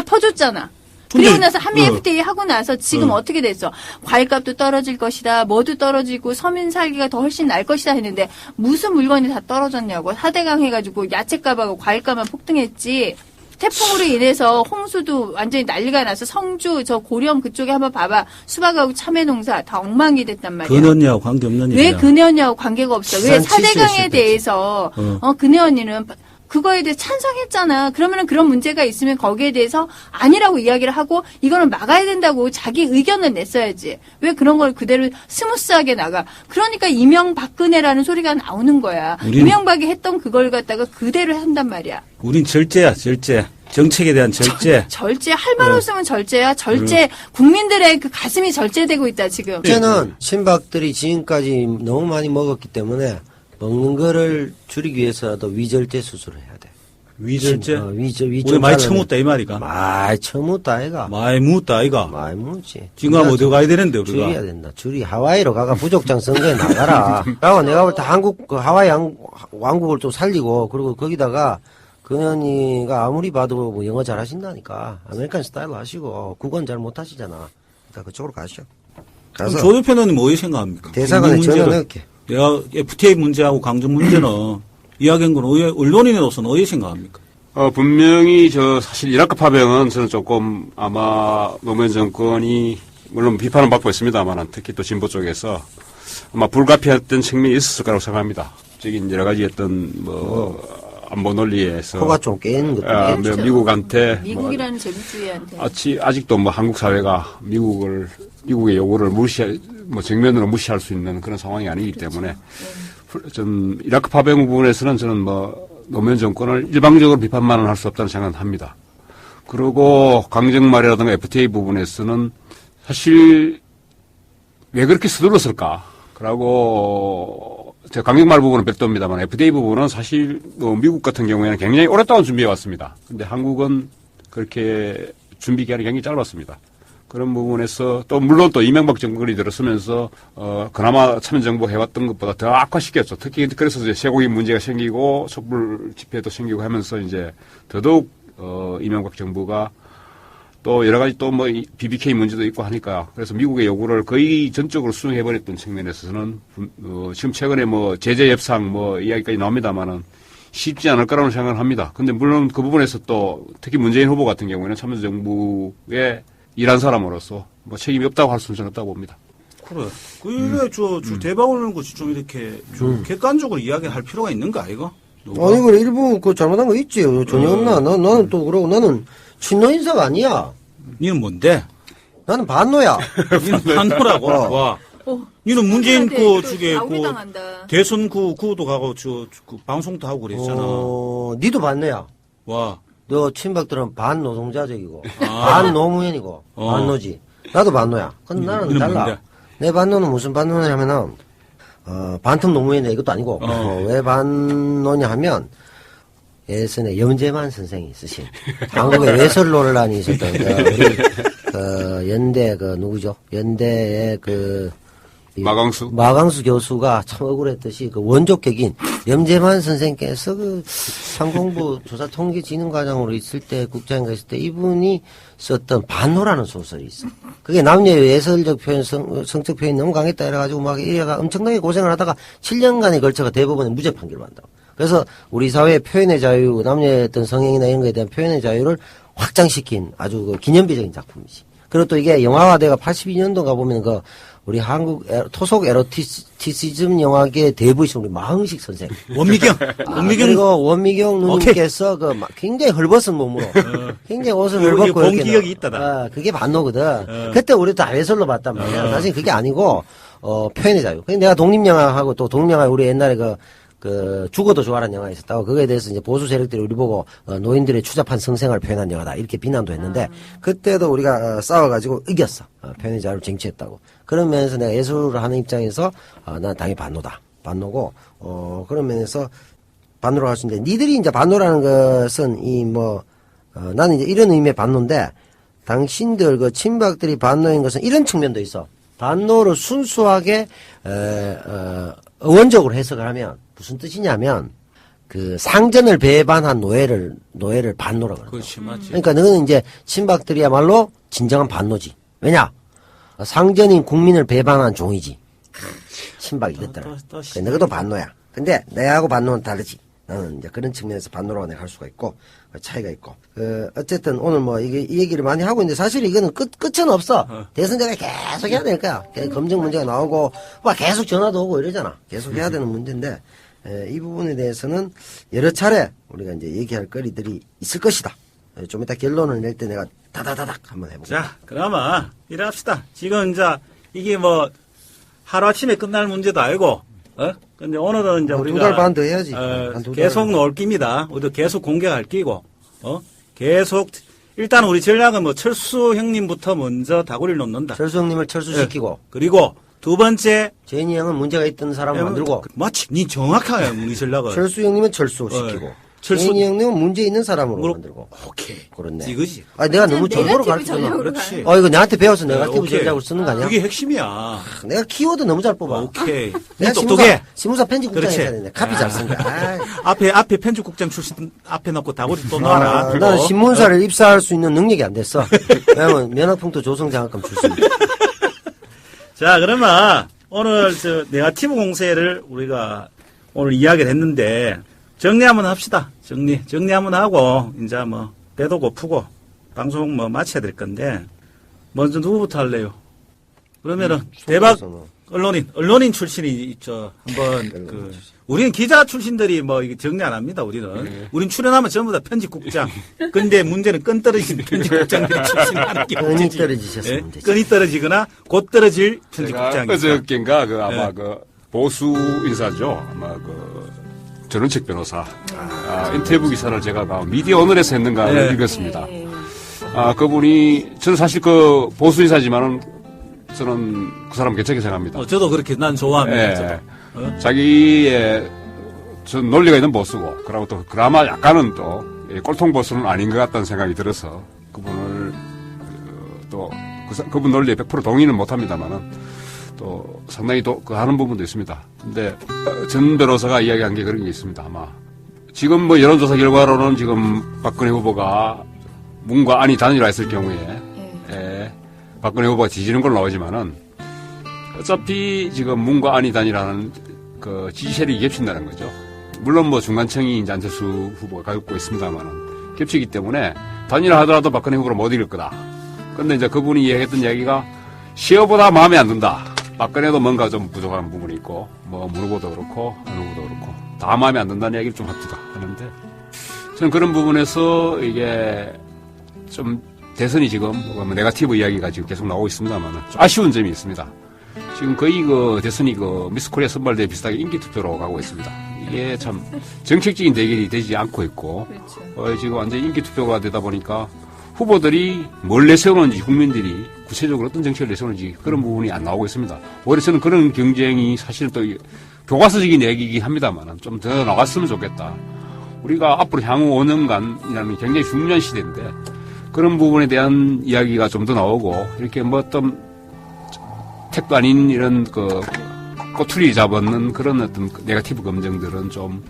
퍼줬잖아. 그리고 근데, 나서 한미 FTA 하고 나서 지금 어떻게 됐어? 과일값도 떨어질 것이다. 뭐도 떨어지고 서민 살기가 더 훨씬 날 것이다 했는데 무슨 물건이 다 떨어졌냐고. 4대강 해가지고 야채값하고 과일값만 폭등했지. 태풍으로 인해서 홍수도 완전히 난리가 나서 성주 저 고령 그쪽에 한번 봐봐. 수박하고 참외 농사 다 엉망이 됐단 말이야. 건혜 언니하고 관계 없는 왜 얘기야. 근혜 언니하고 관계가 없어? 왜 부산 4대강에 칠수에 대해서 근혜 언니는 그거에 대해 찬성했잖아. 그러면은 그런 문제가 있으면 거기에 대해서 아니라고 이야기를 하고 이거는 막아야 된다고 자기 의견을 냈어야지. 왜 그런 걸 그대로 스무스하게 나가. 그러니까 이명박근혜라는 소리가 나오는 거야. 이명박이 했던 그걸 갖다가 그대로 한단 말이야. 우린 절제야, 절제. 정책에 대한 절제. 절제 할 말 없으면 절제야. 절제 국민들의 그 가슴이 절제되고 있다 지금. 이제는 친박들이 지금까지 너무 많이 먹었기 때문에 먹는 거를 줄이기 위해서라도 위절제 수술을 해야 돼. 위절제? 위절 우리 많이 처먹었다, 이 말이가. 많이 처먹었다, 아이가. 많이 묵었다, 아이가. 많이 먹었지. 지금 하면 어디 가야 되는데, 줄여야 우리가. 된다. 하와이로 가가 부족장 선거에 나가라. 그리고 내가 볼 때 하와이 왕국을 또 살리고, 그리고 거기다가 근현이가 아무리 봐도 뭐 영어 잘 하신다니까. 아메리칸 스타일로 하시고, 국어는 잘 못 하시잖아. 그러니까 그쪽으로 가시죠. 가서 조 대표는 뭐에 생각합니까? 대사관에 이 전화 문제를. 넣을게. 내가 FTA 문제하고 강정 문제는 이야기한 건 언론인으로서는 어떻게 생각합니까? 분명히 사실 이라크 파병은 저는 조금 아마 노무현 정권이 물론 비판을 받고 있습니다만 특히 또 진보 쪽에서 아마 불가피했던 측면이 있었을 거라고 생각합니다. 저기 여러 가지 어떤 안보 논리에서 코가 좀 깨는 것도 있겠죠. 미국한테 미국이라는 제국주의한테. 아직도 한국 사회가 미국의 요구를 정면으로 무시할 수 있는 그런 상황이 아니기 때문에 좀 이라크 파병 부분에서는 저는 노무현 정권을 일방적으로 비판만은 할 수 없다는 생각을 합니다. 그리고 강정말이라든가 FTA 부분에서는 사실 왜 그렇게 서둘렀을까? 그러고 강정말 부분은 별도입니다만 FTA 부분은 사실 미국 같은 경우에는 굉장히 오랫동안 준비해 왔습니다. 근데 한국은 그렇게 준비 기간이 굉장히 짧았습니다. 그런 부분에서 또 물론 또 이명박 정권이 들어서면서 그나마 참여정부 해왔던 것보다 더 악화시켰죠. 특히 그래서 이제 쇠고기 문제가 생기고 촛불 집회도 생기고 하면서 이제 더더욱 이명박 정부가 또 여러 가지 또 BBK 문제도 있고 하니까 그래서 미국의 요구를 거의 전적으로 수용해버렸던 측면에서는 지금 최근에 제재 협상 이야기까지 나옵니다만은 쉽지 않을 거라는 생각을 합니다. 근데 물론 그 부분에서 또 특히 문재인 후보 같은 경우에는 참여정부의 일한 사람으로서 책임이 없다고 할 수는 없다고 봅니다. 그래. 대박 오르는 것이 좀 이렇게 좀 객관적으로 이야기할 필요가 있는가, 아이가? 아니, 그래, 일부 잘못한 거 있지. 전혀 없나? 나는 또 그러고 나는 친노 인사가 아니야. 니는 뭔데? 나는 반노야. 니는 반노라고. 와. 니는 문재인 그 또 주게 좌우당한다. 대선 구도 가고 그 방송도 하고 그랬잖아. 니도 반노야. 와. 너 친박들은 반 노동자적이고 반 노무현이고 반노지. 나도 반노야. 근데 나는 니는 달라. 뭔데? 내 반노는 무슨 반노냐면은 반틈 노무현이야 이것도 아니고 왜 반노냐 하면 예전에 염재만 선생이 쓰신 한국에 외설 논란이 있었던 우리 연대 누구죠? 연대의 마강수 교수가 참 억울했듯이 그 원조격인 염재만 선생께서 그 상공부 조사통계진흥과장으로 있을 때 국장인가 있을 때 이분이 썼던 반노라는 소설이 있어. 그게 남녀의 예설적 표현, 성적 표현이 너무 강했다 이래가지고 막 얘가 엄청나게 고생을 하다가 7년간에 걸쳐가 대법원에 무죄 판결을 받는다고. 그래서 우리 사회의 표현의 자유, 남녀의 어떤 성행이나 이런 거에 대한 표현의 자유를 확장시킨 아주 그 기념비적인 작품이지. 그리고 또 이게 영화화돼가 82년도가 보면 우리 한국 토속 에로티시즘 영화계의 대부이신 우리 마흥식 선생. 원미경. 그리고 원미경 누님께서 굉장히 헐벗은 몸으로. 굉장히 옷을 헐벗고. 본 기억이 있다다. 그게 반노거든. 그때 우리 다 외설로 봤단 말이야. 사실 그게 아니고, 표현의 자유. 근데 내가 독립영화하고 또 독립영화 우리 옛날에 죽어도 좋아라는 영화가 있었다고. 그거에 대해서 이제 보수 세력들이 우리 보고 노인들의 추잡한 성생활을 표현한 영화다. 이렇게 비난도 했는데 그때도 우리가 싸워가지고 이겼어. 표현의 자유를 쟁취했다고. 그런 면에서 내가 예술을 하는 입장에서 난 당연히 반노다. 반노고 그런 면에서 반노라고 할 수 있는데 니들이 이제 반노라는 것은 나는 이제 이런 의미의 반노인데 당신들 친박들이 반노인 것은 이런 측면도 있어. 반노를 순수하게 의원적으로 해석을 하면 무슨 뜻이냐면 상전을 배반한 노예를 반노라고 그러는 그렇지, 맞지. 그러니까 너는 이제 친박들이야말로 진정한 반노지. 왜냐? 상전인 국민을 배반한 종이지. 친박이 됐더라. 너도 반노야. 근데 내하고 반노는 다르지. 나는 이제 그런 측면에서 반노라고 내가 할 수가 있고 차이가 있고. 어쨌든 오늘 이 얘기를 많이 하고 있는데 사실 이거는 끝은 없어. 대선자가 계속 해야 될 거야. 검증 문제가 나오고 계속 전화도 오고 이러잖아. 계속 해야 되는 문제인데 이 부분에 대해서는 여러 차례 우리가 이제 얘기할 거리들이 있을 것이다. 좀 이따 결론을 낼 때 내가 다다다닥 한번 해보자. 자, 그나마 이래 합시다. 지금 이제 이게 하루아침에 끝날 문제도 아니고 근데 오늘은 이제 우리가 2달 반 더 해야지. 계속 놓을 끼입니다. 우리도 계속 공개할 끼고 계속 일단 우리 전략은 철수 형님부터 먼저 다구리를 놓는다. 철수 형님을 철수시키고 그리고 두 번째 제인이 형은 문제가 있던 사람을 만들고 마치 니 정확하게 우리 전략을 철수 형님은 철수시키고 제인이 형님은 문제 있는 사람으로 만들고. 오케이. 그렇네. 이거지. 내가 너무 전보로 가르치잖아. 그렇지. 이거 내한테 배워서 네거티브 전략으로 쓰는 거 아니야? 그게 핵심이야. 내가 키워드 너무 잘 뽑아. 오케이. 내가 똑똑해. 시무사 편집국장에서 했는데 카피 잘 쓴 거야. 앞에 편집국장 출신 앞에 넣고 다구리 또 놔라. 나는 신문사를 입사할 수 있는 능력이 안 됐어. 왜냐면 면허풍토 조성장학금 출신이야. 자, 그러면 오늘 네거티브 공세를 우리가 오늘 이야기를 했는데 정리 한번 합시다. 정리 한번 하고 이제 배도 고프고 방송 마쳐야 될 건데 먼저 누구부터 할래요? 그러면은 대박 언론인 출신이 한번 우리는 기자 출신들이 이게 정리 안 합니다. 우린 출연하면 전부 다 편집국장. 근데 문제는 끈 떨어진 편집국장들이 출신하는 게 끈이 문제지. 떨어지셨으면 되지. 끈이 떨어지거나 곧 떨어질 편집국장이다. 어저께인가 보수 인사죠. 아마 전원책 변호사 인터뷰 기사를 제가 미디어 오늘에서 했는가 읽었습니다. 그분이 저는 사실 보수 인사지만은 저는 그 사람 괜찮게 생각합니다. 저도 그렇게 난 좋아합니다. 자기의 전 논리가 있는 보수고 그리고 또 그나마 약간은 또 꼴통 보수는 아닌 것 같다는 생각이 들어서 그분을 그분 논리에 100% 동의는 못합니다만은 또 상당히 하는 부분도 있습니다. 근데 전 변호사가 이야기한 게 그런 게 있습니다. 아마 지금 여론조사 결과로는 지금 박근혜 후보가 문과 안이 단일화했을 경우에 박근혜 후보가 지지는 걸로 나오지만은 어차피 지금 문과 안이 단일화는 지지 세력이 겹친다는 거죠. 물론 중간층이 이제 안철수 후보가 갖고 있습니다만은 겹치기 때문에 단일화 하더라도 박근혜 후보를 못 이길 거다. 근데 이제 그분이 이야기했던 이야기가 시어보다 마음에 안 든다. 박근혜도 뭔가 좀 부족한 부분이 있고, 문 후보도 그렇고, 어느 후보도 그렇고, 다 마음에 안 든다는 이야기를 좀 합시다. 하는데, 저는 그런 부분에서 이게 좀 대선이 지금 네거티브 이야기가 지금 계속 나오고 있습니다만, 좀 아쉬운 점이 있습니다. 지금 거의 그 대선이 그 미스 코리아 선발대 비슷하게 인기 투표로 가고 있습니다. 이게 참 정책적인 대결이 되지 않고 있고, 지금 완전 인기 투표가 되다 보니까 후보들이 뭘 내세우는지 국민들이 구체적으로 어떤 정책을 내세우는지 그런 부분이 안 나오고 있습니다. 오히려 저는 그런 경쟁이 사실은 또 교과서적인 얘기이긴 합니다만 좀 더 나갔으면 좋겠다. 우리가 앞으로 향후 5년간이라는 굉장히 중요한 시대인데 그런 부분에 대한 이야기가 좀 더 나오고 이렇게 뭐 어떤 택도 아닌 이런 그 꼬투리 잡는 그런 어떤 네거티브 검증들은 좀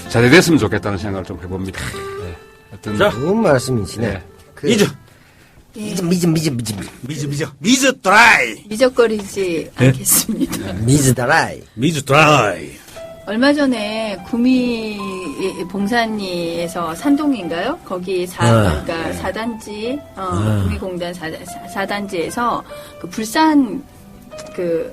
자제됐으면 좋겠다는 생각을 좀 해봅니다. 네. 어떤 자. 좋은 말씀이시네. 네. 미즈 드라이. 미적거리지 않겠습니다. 미즈다라이. 미즈 드라이. 얼마 전에 구미 봉산리에서 산동인가요? 거기 그러니까 4단지, 구미공단 4단지에서 그 불산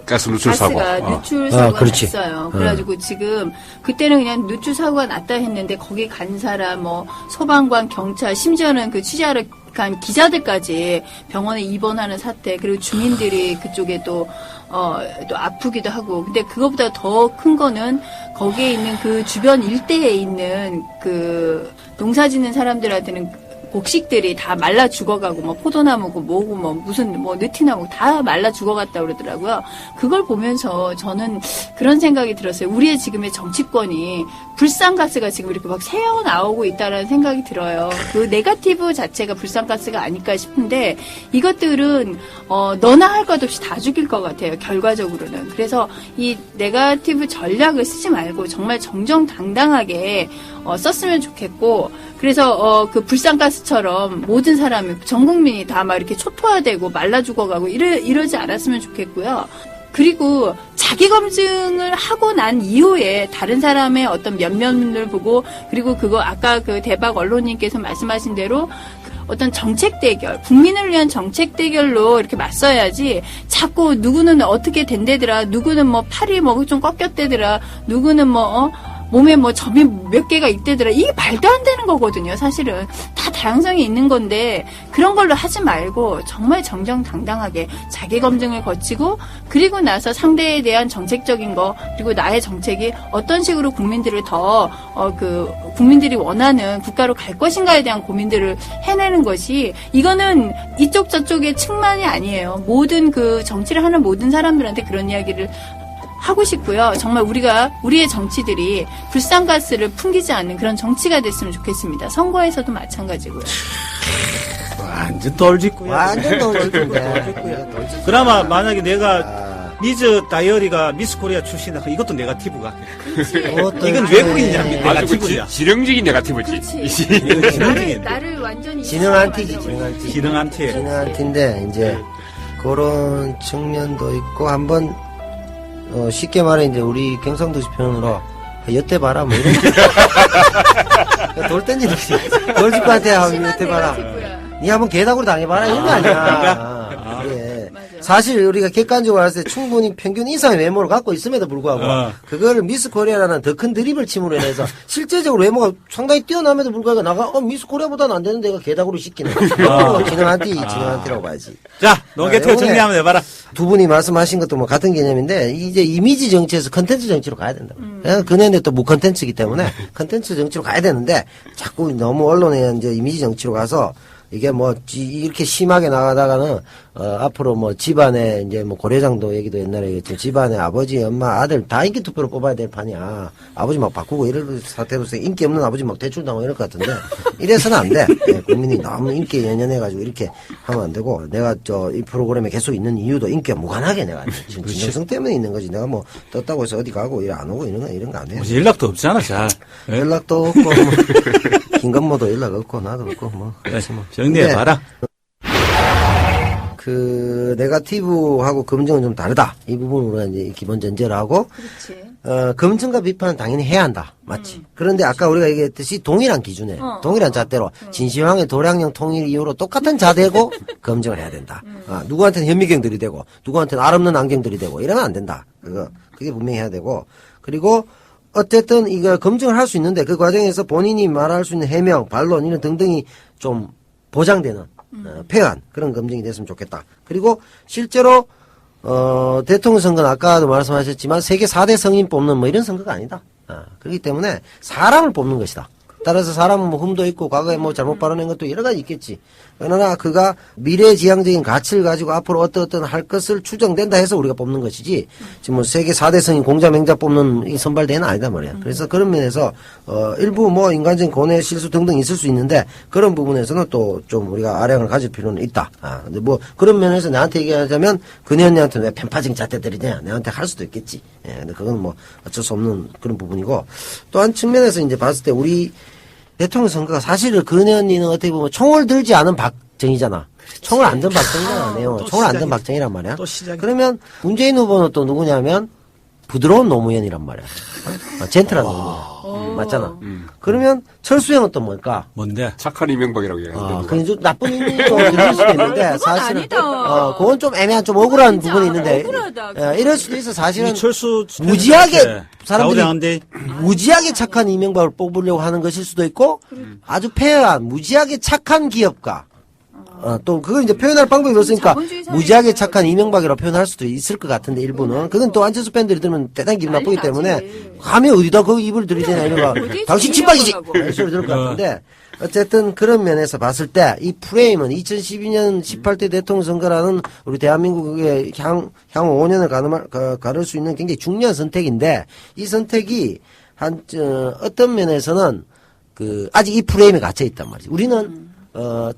가스 누출 사고. 가스가 누출 사고가 그렇지. 났어요. 그래가지고 지금 그때는 그냥 누출 사고가 났다 했는데 거기 간 사람, 뭐 소방관, 경찰, 심지어는 그 취재하러 간 기자들까지 병원에 입원하는 사태, 그리고 주민들이 그쪽에 또 아프기도 하고. 근데 그거보다 더 큰 거는 거기에 있는 그 주변 일대에 있는 그 농사 짓는 사람들한테는 곡식들이 다 말라 죽어가고, 뭐, 포도나무고, 뭐고, 뭐, 무슨, 뭐, 느티나무 다 말라 죽어갔다 그러더라고요. 그걸 보면서 저는 그런 생각이 들었어요. 우리의 지금의 정치권이 불상가스가 지금 이렇게 막 새어 나오고 있다라는 생각이 들어요. 그 네거티브 자체가 불상가스가 아닐까 싶은데, 이것들은, 너나 할 것 없이 다 죽일 것 같아요. 결과적으로는. 그래서 이 네거티브 전략을 쓰지 말고 정말 정정당당하게, 썼으면 좋겠고, 그래서 그 불상가스처럼 모든 사람이 전 국민이 다 막 이렇게 초토화되고 말라 죽어가고 이러지 않았으면 좋겠고요. 그리고 자기 검증을 하고 난 이후에 다른 사람의 어떤 면면을 보고, 그리고 그거 아까 그 대박 언론님께서 말씀하신 대로 어떤 정책 대결, 국민을 위한 정책 대결로 이렇게 맞서야지, 자꾸 누구는 어떻게 된대더라, 누구는 뭐 팔이 뭐 좀 꺾였대더라, 누구는 뭐 몸에 뭐 점이 몇 개가 있대더라. 이게 말도 안 되는 거거든요. 사실은 다 다양성이 있는 건데, 그런 걸로 하지 말고 정말 정정당당하게 자기 검증을 거치고, 그리고 나서 상대에 대한 정책적인 거, 그리고 나의 정책이 어떤 식으로 국민들을 더 국민들이 원하는 국가로 갈 것인가에 대한 고민들을 해내는 것이, 이거는 이쪽 저쪽의 측만이 아니에요. 모든 그 정치를 하는 모든 사람들한테 그런 이야기를 하고 싶고요. 정말 우리의 정치들이 불상가스를 풍기지 않는 그런 정치가 됐으면 좋겠습니다. 선거에서도 마찬가지고요. 완전 돌직구야. 완전 돌직구야. 그나마 만약에 내가 미즈 다이어리가 미스 코리아 출신이다. 이것도 네거티브가. 이건 외국인이냐, 아주 그 네거티브냐. 지령적인 네거티브지. 나를 완전히 지능 안티지. 지능 안티. 지능 안티인데 이제 그런 측면도 있고, 한번 쉽게 말해 이제 우리 경상도시 표현으로 여태 봐라 뭐 이런 돌 던지는 돌직구한테 하면 여태 봐라, 니 한번 개다구로 당해봐라 이런 거 아니야. 그래. 사실 우리가 객관적으로 봤을 때 충분히 평균 이상의 외모를 갖고 있음에도 불구하고 그거를 미스 코리아라는 더 큰 드립을 침으로 인해서 실제적으로 외모가 상당히 뛰어남에도 불구하고 나가 미스 코리아보다는 안 되는데 내가 개다구로 시키는 진흥한티라고 봐야지. 자, 농개태 정리하면 해봐라. 두 분이 말씀하신 것도 뭐 같은 개념인데, 이제 이미지 정치에서 컨텐츠 정치로 가야 된다. 그네는 또 무컨텐츠이기 때문에 컨텐츠 정치로 가야 되는데, 자꾸 너무 언론에 이제 이미지 정치로 가서 이게 뭐 이렇게 심하게 나가다가는 앞으로 뭐 집안에 이제 뭐 고려장도 얘기도 옛날에 얘기했지만 집안에 아버지, 엄마, 아들 다 인기 투표로 뽑아야 될 판이야. 아버지 막 바꾸고 이럴 사태로서 인기 없는 아버지 막 대출당하고 이럴 것 같은데 이래서는 안 돼. 예, 국민이 너무 인기에 연연해가지고 이렇게 하면 안 되고, 내가 이 프로그램에 계속 있는 이유도 인기가 무관하게 내가 진정성 때문에 있는 거지. 내가 뭐 떴다고 해서 어디 가고 이래 안 오고 이런 거 안 해. 연락도 없잖아, 잘. 연락도 없고 뭐. 김건모도 연락 없고 나도 없고 뭐. 그렇지 뭐. 정리해봐라. 그 네거티브하고 검증은 좀 다르다. 이 부분으로 이제 기본 전제를 하고, 검증과 비판은 당연히 해야 한다. 맞지. 그런데 아까 우리가 얘기했듯이 동일한 기준에, 동일한 잣대로 진시황의 도량령 통일 이후로 똑같은 자대고 검증을 해야 된다. 누구한테는 현미경들이 되고, 누구한테는 알없는 안경들이 되고, 이러면 안 된다. 그게 분명히 해야 되고, 그리고 어쨌든 이거 검증을 할 수 있는데 그 과정에서 본인이 말할 수 있는 해명, 반론 이런 등등이 좀 보장되는 페어한 그런 검증이 됐으면 좋겠다. 그리고 실제로 대통령 선거는 아까도 말씀하셨지만 세계 4대 성인 뽑는 뭐 이런 선거가 아니다. 그렇기 때문에 사람을 뽑는 것이다. 따라서 사람은 뭐 흠도 있고 과거에 뭐 잘못 발언한 것도 여러 가지 있겠지. 그러나 그가 미래지향적인 가치를 가지고 앞으로 어떤 할 것을 추정된다 해서 우리가 뽑는 것이지 지금 뭐 세계 4대 성인 공자 맹자 뽑는 이 선발대회는 아니다 말이야. 그래서 그런 면에서 일부 뭐 인간적인 고뇌 실수 등등 있을 수 있는데 그런 부분에서는 또 좀 우리가 아량을 가질 필요는 있다. 근데 뭐 그런 면에서 나한테 얘기하자면 근현이한테 왜 편파적인 잣대들이냐 내한테 할 수도 있겠지. 예, 근데 그건 뭐 어쩔 수 없는 그런 부분이고 또 한 측면에서 이제 봤을 때 우리 대통령 선거가 사실은 근현이는 어떻게 보면 총을 들지 않은 박정희잖아. 그렇지. 총을 안 든 박정희가 아니에요. 총을 안 든 박정희란 말이야. 그러면 문재인 후보는 또 누구냐면 부드러운 노무현이란 말이야. 젠틀한 노무현. 맞잖아. 그러면 철수형은 또 뭘까? 뭔데? 착한 이명박이라고 얘기하는데. 그게 좀 나쁜 의미도 들릴 수도 있는데 사실은 아니다. 그건 좀 애매한 좀 억울한 부분이 있는데 억울하다. 이럴 수도 있어. 사실은 철수 무지하게 사람들이 나오는데 무지하게 착한 이명박을 뽑으려고 하는 것일 수도 있고 아주 폐허한 무지하게 착한 기업가 또 그걸 이제 표현할 방법이 없으니까 무지하게 착한 이명박이라고 표현할 수도 있을 것 같은데 일부는 그건 또 안철수 팬들이 들으면 대단히 기분 나쁘기 때문에 감히 어디다 그 입을 들이대냐 이런 거 당신 친박이지 이런 소리 들을 것 같은데 어쨌든 그런 면에서 봤을 때 이 프레임은 2012년 18대 대통령 선거라는 우리 대한민국의 향후 5년을 가를 수 있는 굉장히 중요한 선택인데 이 선택이 어떤 면에서는 아직 이 프레임에 갇혀 있단 말이지. 우리는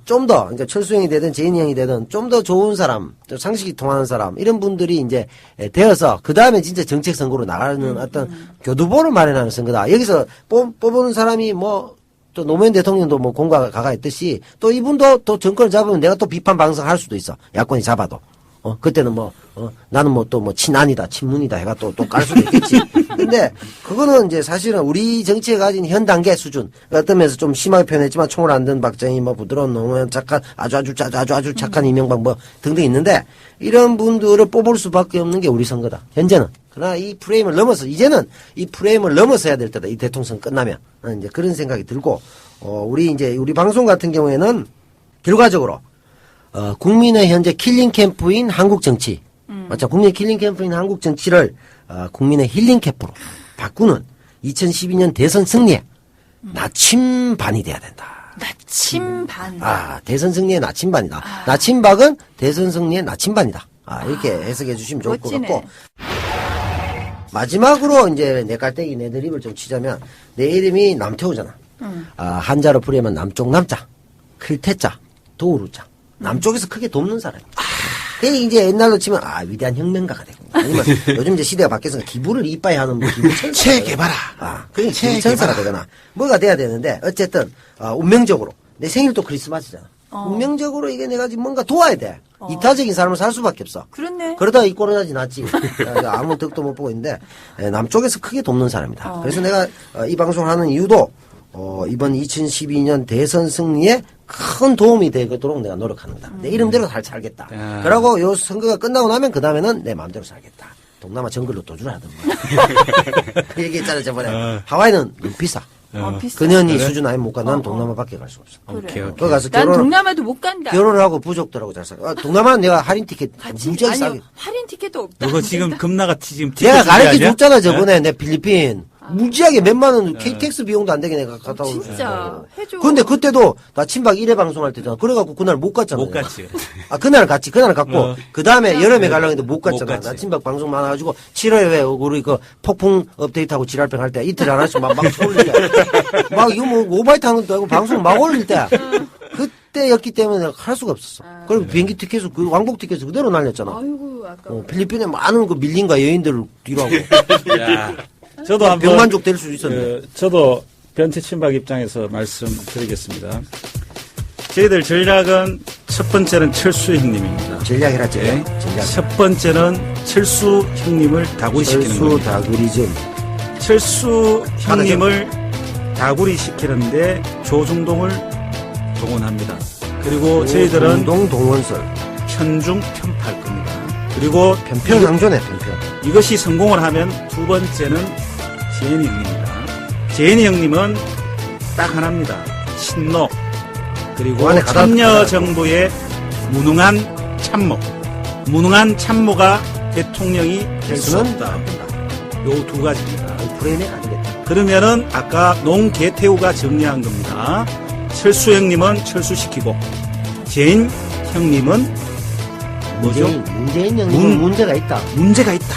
좀 더, 그러니까 철수형이 되든 제인이 형이 되든 좀 더 좋은 사람, 좀 상식이 통하는 사람, 이런 분들이 이제 되어서, 그 다음에 진짜 정책 선거로 나가는 어떤 교두보를 마련하는 선거다. 여기서 뽑은 사람이 뭐, 또 노무현 대통령도 뭐 공과 가가 있듯이, 또 이분도 또 정권을 잡으면 내가 또 비판 방송할 수도 있어. 야권이 잡아도. 그때는 나는 친안이다, 친문이다 해가 또 깔 수도 있겠지. 근데, 그거는 이제 사실은 우리 정치에 가진 현 단계 수준. 어떤 면에서 좀 심하게 표현했지만 총을 안 든 박정희, 부드러운 노무현, 착한, 아주 착한 이명박 등등 있는데, 이런 분들을 뽑을 수밖에 없는 게 우리 선거다. 현재는. 그러나 이 프레임을 넘어서, 이제는 이 프레임을 넘어서야 될 때다. 이 대통령 선거 끝나면. 이제 그런 생각이 들고, 우리 방송 같은 경우에는 결과적으로, 국민의 현재 킬링 캠프인 한국 정치. 맞죠? 국민의 킬링 캠프인 한국 정치를, 국민의 힐링 캠프로 바꾸는 2012년 대선 승리에 나침반이 돼야 된다. 나침반. 대선 승리의 나침반이다. 나침박은 대선 승리의 나침반이다. 이렇게 해석해 주시면 좋을 멋지네. 것 같고. 마지막으로 이제 내 깔때기 내 드립을 좀 치자면 내 이름이 남태우잖아. 한자로 풀이하면 남쪽 남자, 클태자, 도우루자. 남쪽에서 크게 돕는 사람이야. 그게 이제 옛날로 치면 위대한 혁명가가 되고 아니면 요즘 이제 시대가 바뀌어서 기부를 이빠이 하는 기부천사 체계봐라. 그게 기부천사가 되거나 뭐가 돼야 되는데 어쨌든 운명적으로 내 생일도 크리스마스잖아. 운명적으로 이게 내가 지금 뭔가 도와야 돼. 이타적인 삶을 살 수밖에 없어. 그렇네. 그러다가 이 코로나 지났지. 아무 덕도 못 보고 있는데 남쪽에서 크게 돕는 사람이다. 그래서 내가 이 방송을 하는 이유도 이번 2012년 대선 승리에 큰 도움이 되도록 내가 노력하는다. 내 이름대로 잘 살겠다. 그러고 요 선거가 끝나고 나면 그 다음에는 내 마음대로 살겠다. 동남아 정글로 도주를 하던가. 그 얘기했잖아 저번에. 하와이는 비싸. 비싸. 근현이 수준 아니면 못 가. 난 동남아밖에 갈 수 없어. 그래. 거기 가서 난 동남아도 못 간다. 결혼을 하고 부족들하고 잘 살아. 동남아는 내가 할인 티켓 무지하게 싸게. 할인 티켓도 없다. 너가 지금 금나같이 지금 내가 티켓 가르쳐 준비 아니야? 줬잖아 저번에 내 필리핀. 무지하게 몇만 원 KTX 비용도 안 되게 내가 갔다 오고. 진짜 해줘. 근데 그때도 나 친박 1회 방송할 때잖아. 그래갖고 그날 못 갔잖아. 못 갔지. 그날 갔지. 그날 갔고 그 다음에 여름에 가려고 했는데 못 갔잖아. 갔지. 나 친박 방송 많아가지고 7월에 왜 우리 그 폭풍 업데이트하고 지랄병 할 때 이틀 하나씩 막 올릴 때. 막 이거 뭐 오바이트 하는 것도 아니고 방송 막 올릴 때. 그때였기 때문에 내가 할 수가 없었어. 그리고 비행기 티켓을 왕복 티켓을 그대로 날렸잖아. 아이고 아까. 필리핀에 많은 그 밀린가 여인들 뒤로 하고. 야, 저도 한번 병만족 될 수 있었는데. 저도 변태 친박 입장에서 말씀드리겠습니다. 저희들 전략은 첫 번째는 철수 형님입니다. 전략이라 전략. 전략. 첫 번째는 철수 형님을 다구리시키는 철수 겁니다. 다구리즘. 철수 형님을 다구리시키는데 조중동을 동원합니다. 그리고 저희들은 동원설. 편중 편파할 겁니다. 그리고 편편강조네 편편. 이것이 성공을 하면 두 번째는 재현이 형님입니다. 재현이 형님은 딱 하나입니다. 친노 그리고 참여정부의 무능한 참모. 무능한 참모가 대통령이 될 수 수는 없다. 안 된다. 요 두 가지입니다. 프레임에 안 되겠다. 그러면은 아까 농계태우가 정리한 겁니다. 철수 형님은 철수시키고 재인 형님은 뭐죠? 문재인 형님은 문제가 있다. 문제가 있다.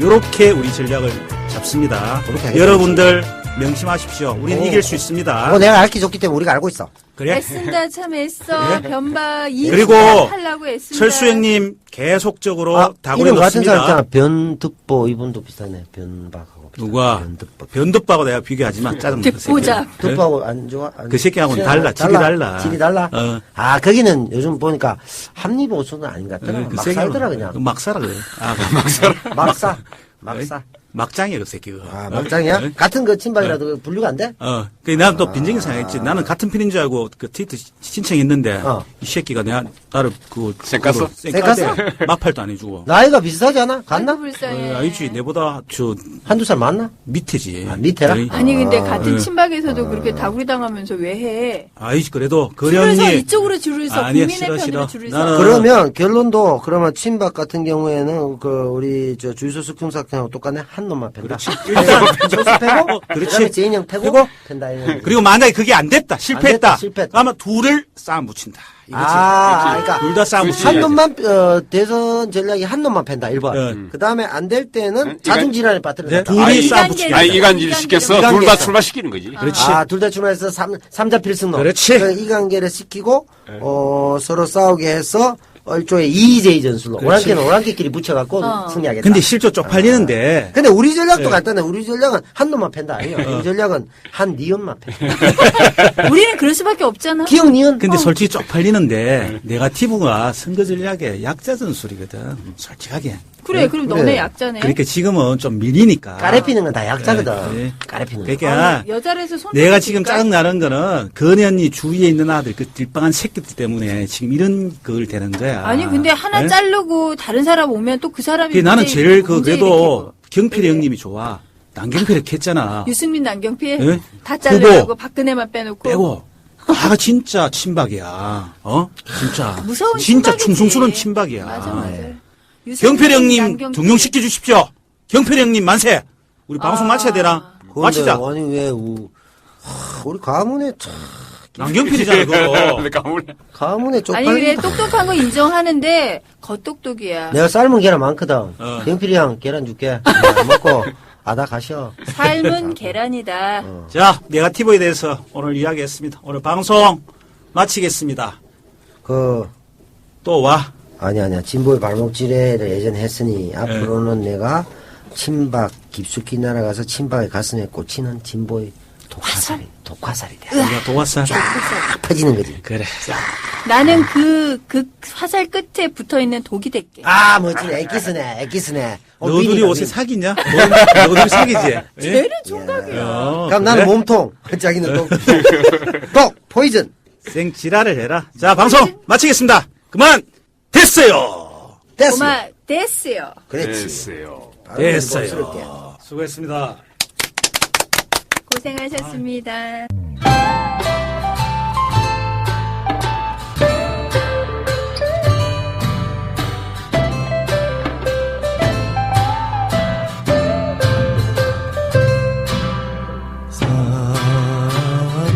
요렇게 우리 전략을 잡습니다. 그렇게 하겠습니다. 여러분들 명심하십시오. 우리는 오. 이길 수 있습니다. 그거 내가 알기 좋기 때문에 우리가 알고 있어. 그래? 애쓴다 참 애써 네. 변바 그리고 하려고 애쓴다. 철수 형님 계속적으로 다구려 이름 같은 사람 있잖아. 넣습니다. 변득보 이분도 비슷하네. 변박하고. 비슷하네. 누가? 변득보. 변덕하고 내가 비교하지 마. 짜증나. 그 새끼. 듣보잡. 득보하고 안 좋아? 그 새끼하고는 달라. 질이 달라. 질이 달라? 어. 아, 거기는 요즘 보니까 합리보수는 아닌 것 같더라. 그 막 새끼는 살더라, 그냥. 막 살아 그래. 아, 막 살아. 막사. 막사. 막장이야 그 새끼가. 아, 막장이야? 어? 같은 그 친박이라도 분류가 안 돼? 나는 또 빈정이 상했지. 나는 같은 편인 줄 알고 그 트위터 신청했는데 이 새끼가 나를 그 쌩깠어? 쌩깠어? 막팔도 안 해주고. 나이가 비슷하지 않아? 같나? 아이고, 불쌍해. 알지. 내보다 저 한두 살 많나? 밑에지. 아, 밑에라? 에이. 아니 근데 같은 네. 친박에서도 그렇게 다구리 당하면서 왜 해? 아이씨 그래도 줄을 서 거련이 이쪽으로 줄을 서 아니야, 국민의 싫어, 편으로 싫어. 줄을 서. 나는 그러면 결론도 그러면 친박 같은 경우에는 그 우리 저 주유소 경사형하고 똑같네. 한 놈만 팬다. 그렇지. 일단 조수 패고 그렇지. 그다음에 재인 형 패고 패고? 팬다. 이거지. 그리고 만약에 그게 안 됐다. 실패했다. 실패했다. 그러면 둘을 싸움 붙인다. 이거지. 그러니까 둘 다 싸움 붙인다. 한 놈만 대선 전략이 한 놈만 팬다. 1번. 그다음에 안 될 때는 자중 질환에 빠뜨린다. 네, 둘이 싸움 붙이게. 아니, 이간질 시켰어. 이간질. 둘 다 출마시키는 거지. 그렇지. 둘 다 출마해서 삼자 필승로. 그렇지. 이 관계를 시키고 서로 싸우게 해서 일종의 이의제의 전술로 오랑캐는 오랑캐끼리 붙여갖고 승리하겠다. 근데 실조 쪽팔리는데. 근데 우리 전략도 간단해. 우리 전략은 한 놈만 팬다. 아니에요. 우리 전략은 한 니은만 팬다. 우리는 그럴 수밖에 없잖아. 기억 니은. 근데 솔직히 쪽팔리는데 네가티브가 선거 전략의 약자 전술이거든. 솔직하게. 그래, 그럼 그래. 너네 약자네. 그러니까 지금은 좀 밀리니까. 까레피는 건 다 약자거든. 네. 까레피는 건. 그러니까 여자라서 손. 내가 지금 짜증 나는 거는 건현이 주위에 있는 아들 그 딜빵한 새끼들 때문에 지금 이런 걸 되는 거야. 아니 근데 하나 네? 자르고 다른 사람 오면 또 그 사람이. 그게 나는 제일 문제 그래도 경필이 왜? 형님이 좋아. 남경필이 했잖아. 유승민 남경필 네? 다 자르고 후보. 박근혜만 빼놓고. 빼고. 아 진짜 친박이야. 진짜. 무서운 진짜 친박이지. 충성스러운 친박이야. 맞아. 네. 유승민, 경필이 형님 남경필. 등용시켜 주십시오. 경필이 형님 만세. 우리 방송 마쳐야 되나? 마치자. 아니 왜 우리 가문에 참 남경필이잖아 그거. 가문에 아니 쪽팔린다. 그래 똑똑한 거 인정하는데 겉똑똑이야. 내가 삶은 계란 많거든. 경필이 형 계란 줄게. 먹고 아다 가셔. 삶은 계란이다. 자, 네가티브에 대해서 오늘 이야기했습니다. 오늘 방송 마치겠습니다. 또 와. 아니야. 진보의 발목지뢰를 예전에 했으니 앞으로는 내가 친박 깊숙이 날아가서 친박의 가슴에 꽂히는 진보의 독화살이 돼. 우리가 도화살. 쫙 퍼지는 거지. 그래. 나는 그 화살 끝에 붙어 있는 독이 될게. 아, 멋지네. 애기스네. 너들이 요새 사귀냐? 너들이 사귀지? 쟤는 총각이야. 그럼 나는 몸통. 자기는 독, 포이즌. 생지랄을 해라. 자, 방송 마치겠습니다. 그만 됐어요. 됐어. 고마 됐어요. 그렇지. 됐어요. 됐어요. 수고했습니다. 고생하셨습니다.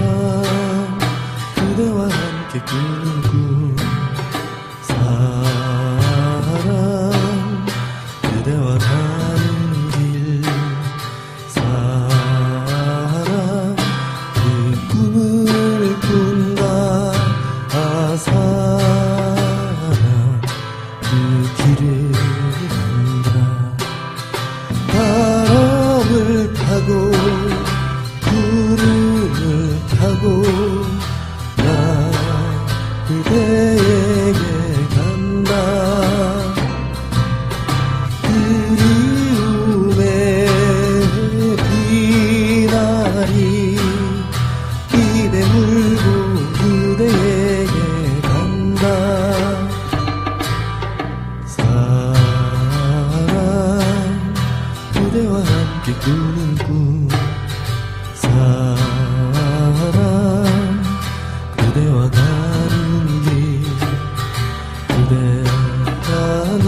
사랑 그대와 함께 꾸는 꿈 사랑 그대와 가는 길 사랑 그 꿈을 꾼다 아 사랑 그 길을 간다 바람을 타고 구름을 타고 나 그대에게 간다 그리움의 비나리 입에 물고 그대에게 간다 사랑 그대와 함께 꾸는 꿈 사랑 그대와 가는 길 그대와 난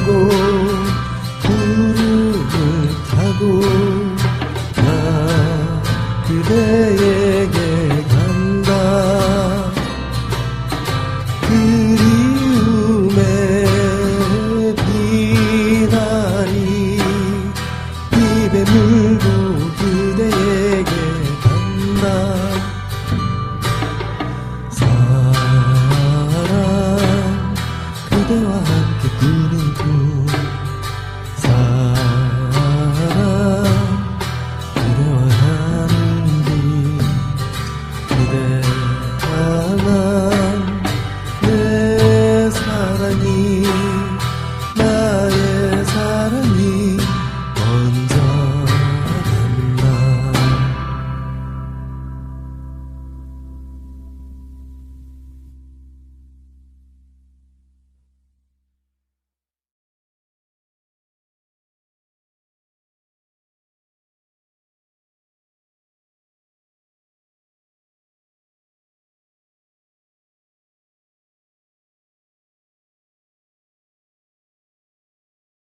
하고